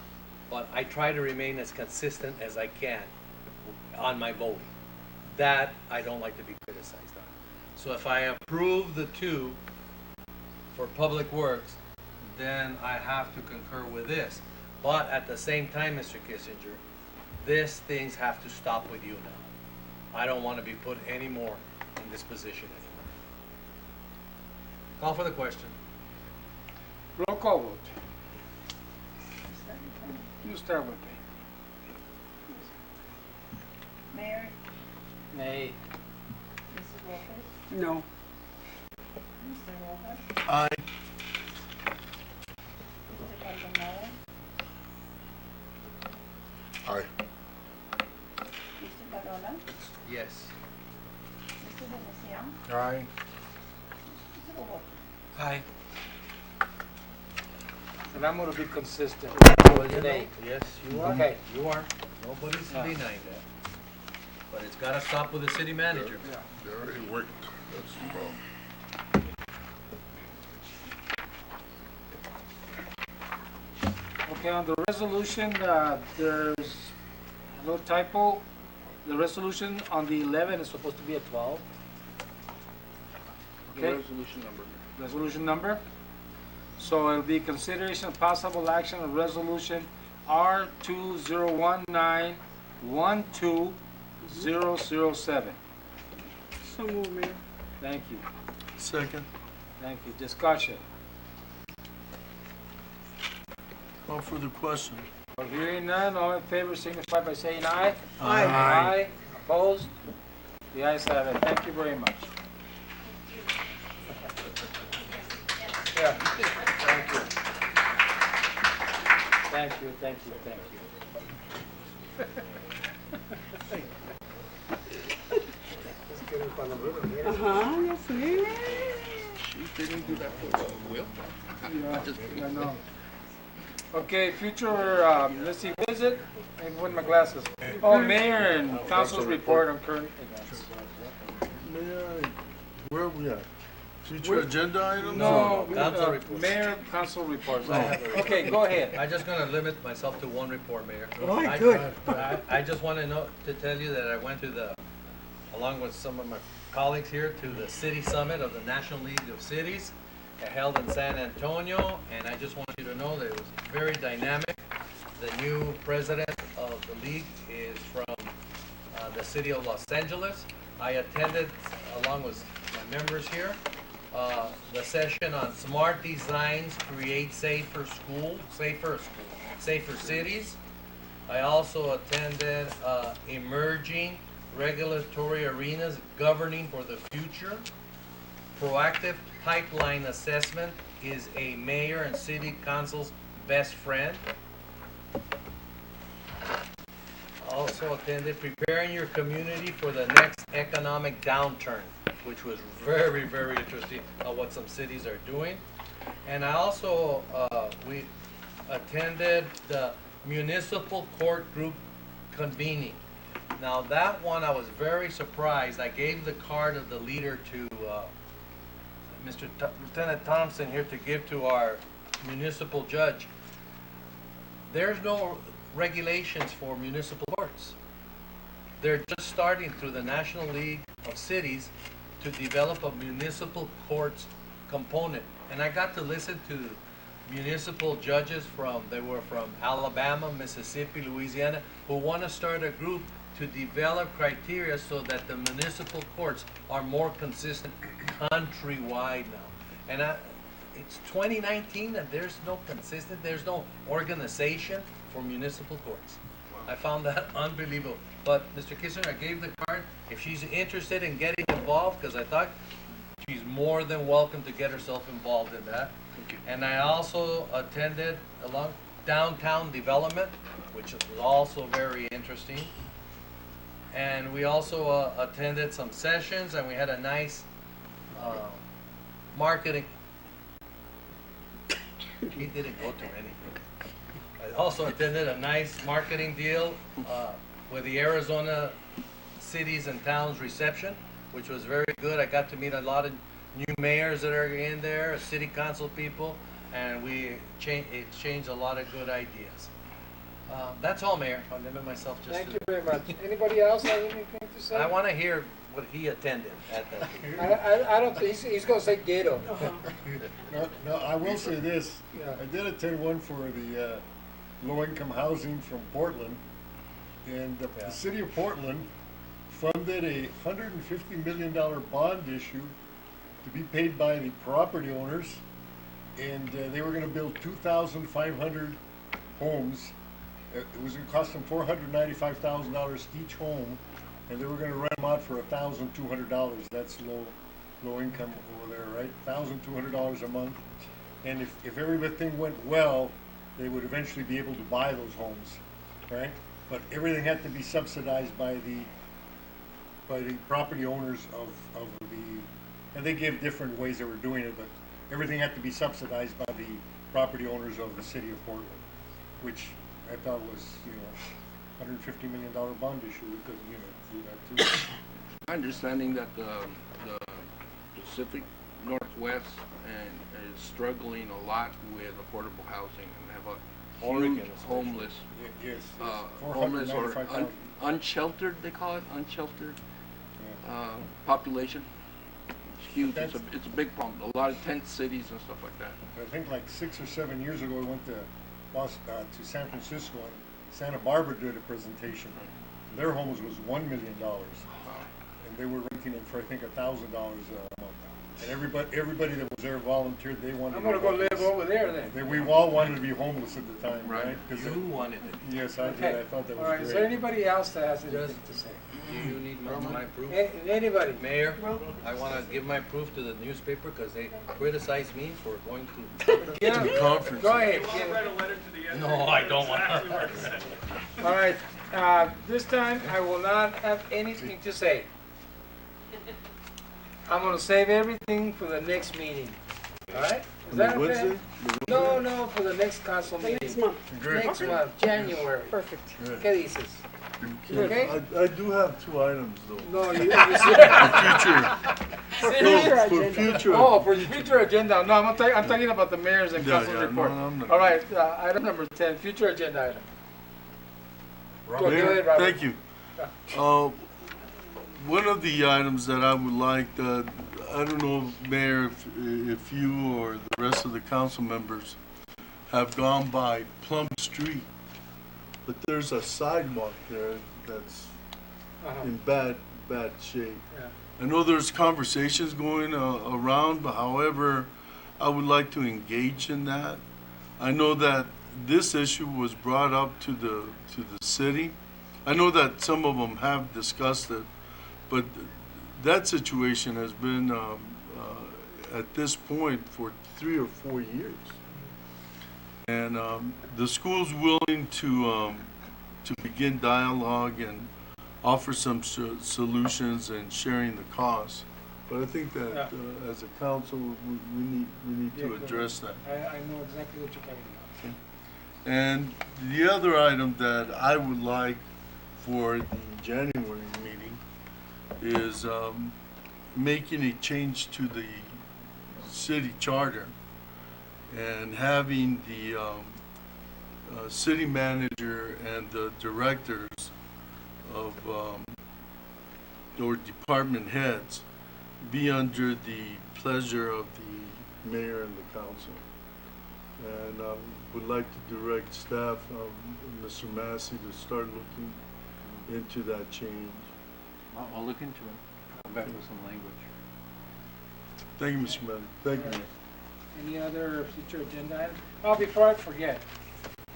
but I try to remain as consistent as I can on my voting. That I don't like to be criticized on. So if I approve the two for Public Works, then I have to concur with this. But at the same time, Mr. Kissinger, these things have to stop with you now. I don't want to be put any more in this position anymore. Call for the question. Roll call vote. You start with me. Mayor, Nay. Mrs. Lopez, No. Mr. Rojas, Aye. Mr. Caldonado, Aye. Mr. Carola, Yes. Mr. Venecian, Aye. Mr. Boboto. Aye. And I'm going to be consistent. Well, you know, yes, you are. Okay. You are. Nobody's denying that. But it's got to stop with the city manager. Yeah. They already worked. That's the problem. Okay, on the resolution, there's a little typo. The resolution on the 11 is supposed to be a 12. The Okay, resolution number. resolution number. So it'll be consideration of possible action on resolution R2019-12007. So move, Mayor. Thank you. Second. Thank you. Discussion. Call for the question. Well, hearing none, all in favor signify by saying aye. Aye. Aye. Opposed? The ayes have it. Thank you very much. Yeah, thank you. Thank you, thank you, thank you. Yes, Mayor. She didn't do that for Will. Yeah, I know. Okay, future, let's see, visit, and with my glasses. Oh, mayor and council's report on current events. Mayor, where are we at? Future agenda items? No, Council report. mayor, council reports. I have a report. Okay, go ahead. I'm just gonna limit myself to one report, Mayor. All right, good. I just wanna to tell you that I went to along with some of my colleagues here, to the City Summit of the National League of Cities, held in San Antonio, and I just want you to know that it was very dynamic. The new president of the league is from the city of Los Angeles. I attended, along with my members here, the session on smart designs create safer cities. I also attended emerging regulatory arenas governing for the future. Proactive pipeline assessment is a mayor and city council's best friend. Also attended preparing your community for the next economic downturn, which was very, very interesting what some cities are doing. And I also, we attended the municipal court group convening. Now that one I was very surprised. I gave the card of the leader to Lieutenant Thompson here to give to our municipal judge. There's no regulations for municipal courts. They're just starting through the National League of Cities to develop a municipal courts component. And I got to listen to municipal judges they were from Alabama, Mississippi, Louisiana, who want to start a group to develop criteria so that the municipal courts are more consistent countrywide now. And it's 2019 and there's no organization for municipal courts. I found that unbelievable. But Mr. Kissinger, I gave the card. If she's interested in getting involved, because I thought she's more than welcome to get herself involved in that. And I also attended along downtown development, which was also very interesting. And we also attended some sessions, and we had a nice marketing. He didn't go to anything. I also attended a nice marketing deal with the Arizona Cities and Towns reception, which was very good. I got to meet a lot of new mayors that are in there, city council people, and we exchanged a lot of good ideas. That's all, Mayor. I'll limit myself just Thank to you very much. Anybody else have anything to say? I want to hear what he attended at that. I don't think, he's gonna say Gato. No, I will say this. I did attend one for the low-income housing from Portland, and the city of Portland funded a $150 million bond issue to be paid by the property owners, and they were going to build 2,500 homes. It was going to cost them $495,000 each home, and they were going to rent them out for $1,200. That's low income over there, right? $1,200 a month. And if everything went well, they would eventually be able to buy those homes, right? But everything had to be subsidized by the property owners of the, and they gave different ways they were doing it, but everything had to be subsidized by the property owners of the city of Portland, which I thought was, $150 million bond issue. We couldn't, do that too. My understanding that the Pacific Northwest is struggling a lot with affordable housing and have a huge homeless, yes, homeless or unsheltered, they call it, unsheltered population. It's huge. It's a big problem. A lot of tent cities and stuff like that. I think like 6 or 7 years ago, we went to San Francisco, and Santa Barbara did a presentation. Their homes was $1 million, and they were renting them for I think $1,000 a month. And everybody that was there volunteered. They wanted. I'm gonna go live over there then. We all wanted to be homeless at the time, right? You wanted it. Yes, I did. I thought that was All right. great. Is there anybody else that has anything to say? Do you need my proof? Anybody? Mayor, I want to give my proof to the newspaper because they criticized me for going to conference. Go ahead. No, I don't want to. All right. This time I will not have anything to say. I'm going to save everything for the next meeting. All right? Is On that the okay? Wednesday? No, no, for the next council meeting. Next month. Great. Next month, January. Perfect. Good. ¿Qué dices? Okay? I do have 2 items though. No, you For future. For future. Oh, for future agenda. No, I'm talking about the mayor's and Yeah, council's yeah, report. no, I'm not- All right, item number 10, future agenda item. Go Mayor, ahead, Robert. thank you. One of the items that I would like, I don't know, Mayor, if you or the rest of the council members have gone by Plum Street, but there's a sidewalk there that's in bad shape. Yeah. I know there's conversations going around, but however, I would like to engage in that. I know that this issue was brought up to the city. I know that some of them have discussed it, but that situation has been at this point for 3 or 4 years. And the school's willing to begin dialogue and offer some solutions and sharing the costs. But I think that as a council, we need to address that. I know exactly what you're talking about. And the other item that I would like for the January meeting is making a change to the city charter and having the city manager and the directors of or department heads be under the pleasure of the mayor and the council. And would like to direct staff, Mr. Massey, to start looking into that change. I'll look into it. Come back with some language. Thank you, Mr. Mayor. Thank you. Any other future agenda items? Oh, before I forget,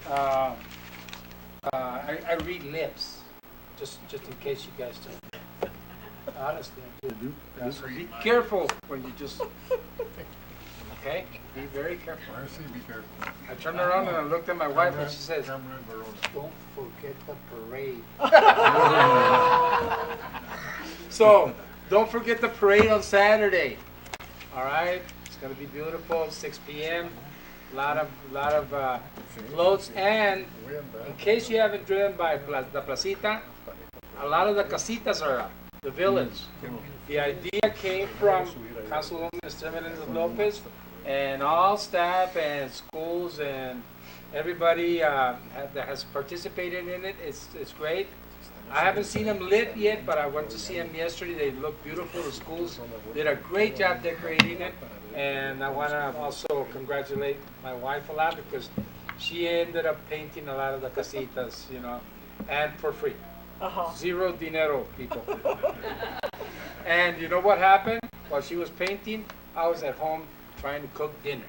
I read lips, just in case you guys don't. Honestly, I do. Yeah, so be careful when you just. Okay, be very careful. Marcy, be careful. I turned around and I looked at my wife and she says, "Don't forget the parade." So, don't forget the parade on Saturday. All right, it's gonna be beautiful. 6 p.m. A lot of floats, and in case you haven't driven by the placita, a lot of the casitas are up. The village. The idea came from Councilwoman Esther Menendez Lopez, and all staff and schools and everybody that has participated in it. It's great. I haven't seen them lit yet, but I went to see them yesterday. They look beautiful. The schools did a great job decorating it, and I want to also congratulate my wife a lot because she ended up painting a lot of the casitas, you know, and for free. Zero dinero, people. And you know what happened? While she was painting, I was at home trying to cook dinner.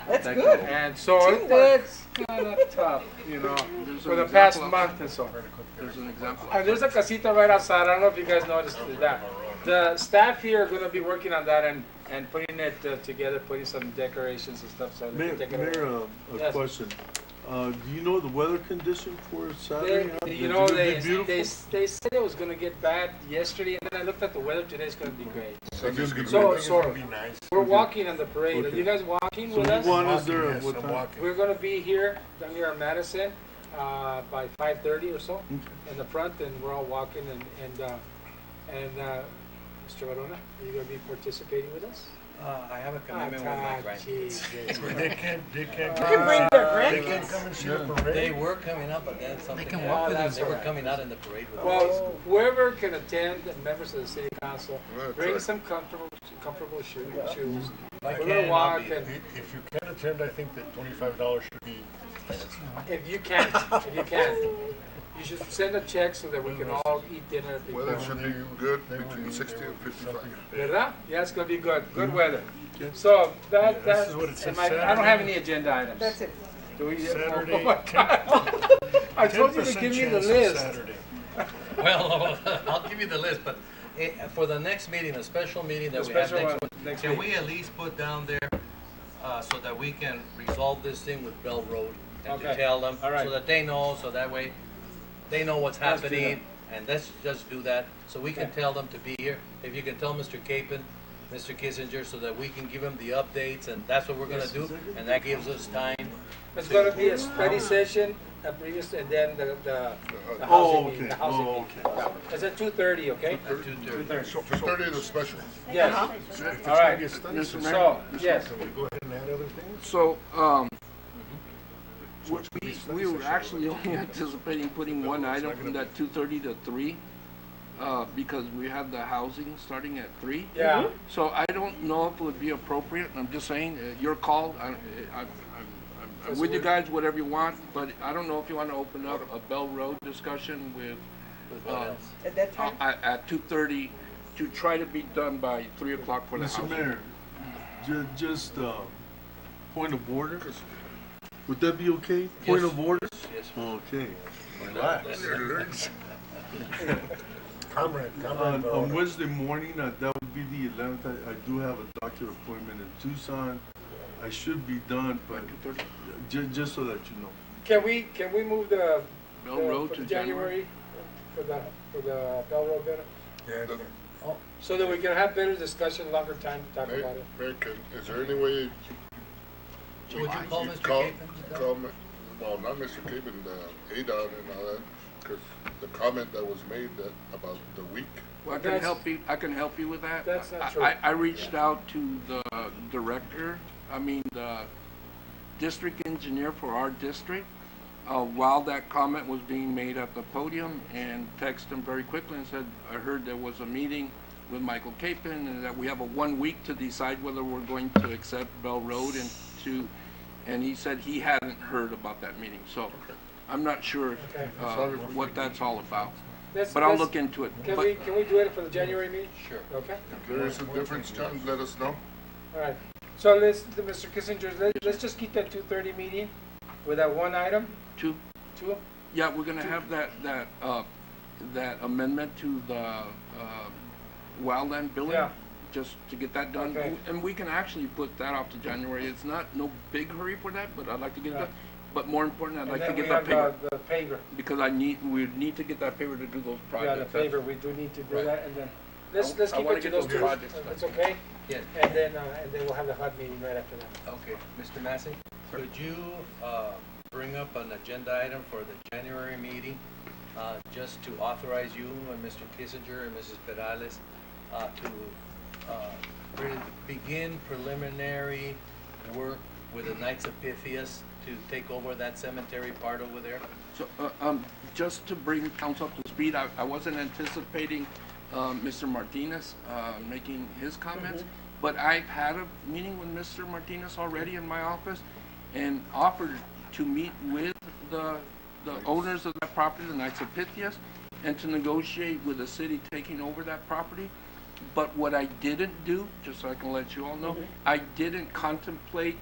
That's good. And so it's kind of tough, you know, for the past month and so. There's an example. And there's a casita right outside. I don't know if you guys noticed that. The staff here are going to be working on that and putting it together, putting some decorations and stuff so they can take it Mayor, over. a Yes. question. Do you know the weather condition for Saturday? You know, Is it they gonna be beautiful? they said it was going to get bad yesterday, and then I looked at the weather today. It's going to be great. Sunday's gonna be So, nice. so be nice. we're walking on the parade. Are Okay. you guys walking So with you us? want us there at Yes, what I'm time? walking. We're going to be here down here in Madison by 5:30 or so in the front, and we're all walking. And Mr. Varona, are you going to be participating with us? I have a commitment with my grandkids. They can't You can bring their They grandkids. can't come and see the They parade. were coming up, but then something can happened. walk with us. They were coming out in the parade with us. Well, whoever can attend, and members of the city council, Right, bring right. some comfortable shoes. If I We're can, gonna I'll walk, be there. and If you can attend, I think that $25 should be. if you can't, you should send a check so that we can all eat dinner before. Weather should be good between 60 and 55. ¿Verdad? Yeah, it's gonna be good. Good weather. So that This is what it says, I don't have Saturday. any agenda items. That's it. Do we? Saturday, Oh my God. I told you to 10% give me the chance on list. Saturday. Well, I'll give you the list, but for the next meeting, a special meeting that we have Special next one week, next can week. we at least put down there so that we can resolve this thing with Bell Road and to Okay. tell them, All right. so that they know, so that way they know what's Let's do happening, and let's just do that, so we can Okay. tell them to be here. If you can tell Mr. Capon Mr. Kissinger, so that we can give him the updates, and that's what we're gonna do, and that gives us time. It's gonna be a study session, a previous, and then the Oh, housing meeting, okay. the housing Oh, meeting. okay. Yeah. It's at 2:30, okay? 2:30. 2:30 is a special. Yes. If it's All gonna right. be a study Mr. session, Mayor? So, yes. can we go ahead and add other things? So, So it's gonna be a study we were session. actually only anticipating putting one item from that 2:30 to 3, because we had the housing starting at 3. Yeah. So I don't know if it would be appropriate, I'm just saying, your call, I'm with you guys, whatever you want, but I don't know if you want to open up a Bell Road discussion with, At that time? at 2:30, to try to be done by 3 o'clock for the Mr. housing. Mayor, just, point of order. Would that be okay? Point Yes. of order? Yes. Okay, relax. Comrade, On Wednesday morning, that would be the 11th, I do have a doctor appointment in Tucson. I should be done, but just so that you know. Can we move the Bell the- Road for to the January for the Bell Road better? Yeah. So that we can have better discussion, longer time to talk about it. Mayor, is there any way So would you call you Mr. call, Capen? well, not Mr. Capen, the ADOT and all that, because the comment that was made that about the week. Well, I can help you with that. That's not true. I reached out to the director, the district engineer for our district, while that comment was being made at the podium, and texted him very quickly and said, I heard there was a meeting with Michael Capen and that we have a 1 week to decide whether we're going to accept Bell Road and he said he hadn't heard about that meeting. So I'm not sure Okay. what that's all about. Let's- But I'll let's- look into it. Can But- we do it for the January meeting? Sure. Okay. If there is a difference, John, let us know. All right. So Mr. Kissinger, let's just keep that 2:30 meeting with that one item. Two. Yeah, we're gonna have that amendment to the wildland billing. Yeah. Just to get that done. Okay. And we can actually put that off to January. It's no big hurry for that, but I'd like to get it Yeah. done. But more important, I'd And like to then get we that have paper. the paver. Because we need to get that paper to do those Yeah, projects. the paver, we do need to do Right. that, and then, let's I keep wanna it to get those those two. projects That's done. okay? Yes. And then we'll have the hot meeting right after that. Okay, Mr. Massey, could you bring up an agenda item for the January meeting, just to authorize you and Mr. Kissinger and Mrs. Perales to begin preliminary work with the Knights of Pythias to take over that cemetery part over there? So, just to bring council up to speed, I wasn't anticipating Mr. Martinez making his comments, but I've had a meeting with Mr. Martinez already in my office and offered to meet with the owners of that property, the Knights of Pythias, and to negotiate with the city taking over that property. But what I didn't do, just so I can let you all know, I didn't contemplate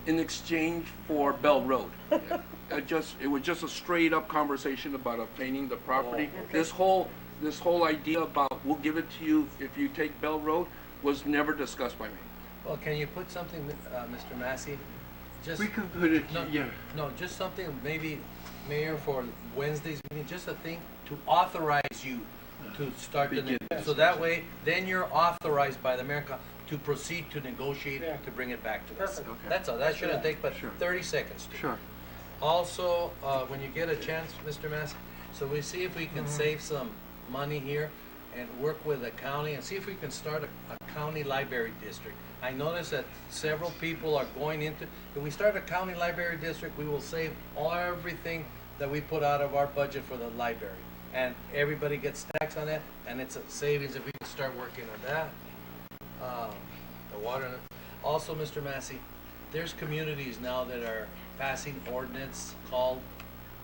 in exchange for Bell Road. It was just a straight up conversation about obtaining the property. This whole idea about we'll give it to you if you take Bell Road was never discussed by me. Well, can you put something, Mr. Massey? Just We can put it, yeah. No, just something, maybe, Mayor, for Wednesday's meeting, just a thing to authorize you to start the, so that way, then you're authorized by the mayor to proceed to negotiate to bring it back to us. Perfect. Okay. That's all, that shouldn't take but Sure. 30 seconds. Sure. Also, when you get a chance, Mr. Massey, so we see if we can save some money here and work with the county and see if we can start a county library district. I noticed that several people are going into, if we start a county library district, we will save everything that we put out of our budget for the library. And everybody gets taxed on it, and it's a savings if we can start working on that. The water, also, Mr. Massey, there's communities now that are passing ordinance called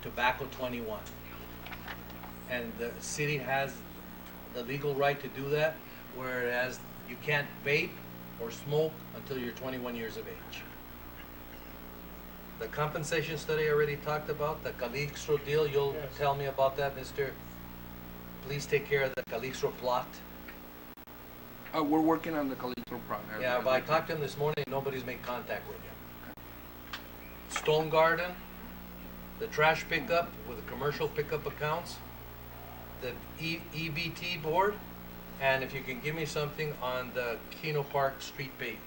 Tobacco 21. And the city has the legal right to do that, whereas you can't vape or smoke until you're 21 years of age. The compensation study I already talked about, the Calixto deal, you'll tell me about that, Mr. Please take care of the Calixto plot. We're working on the Calixto project. Yeah, but I talked to him this morning, nobody's made contact with him. Stone Garden, the trash pickup with the commercial pickup accounts, the EBT board, and if you can give me something on the Keno Park street paving.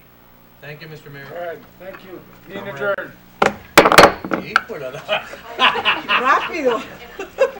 Thank you, Mr. Mayor. All right, thank you. Meeting All right. adjourned. Híjole. Rápido.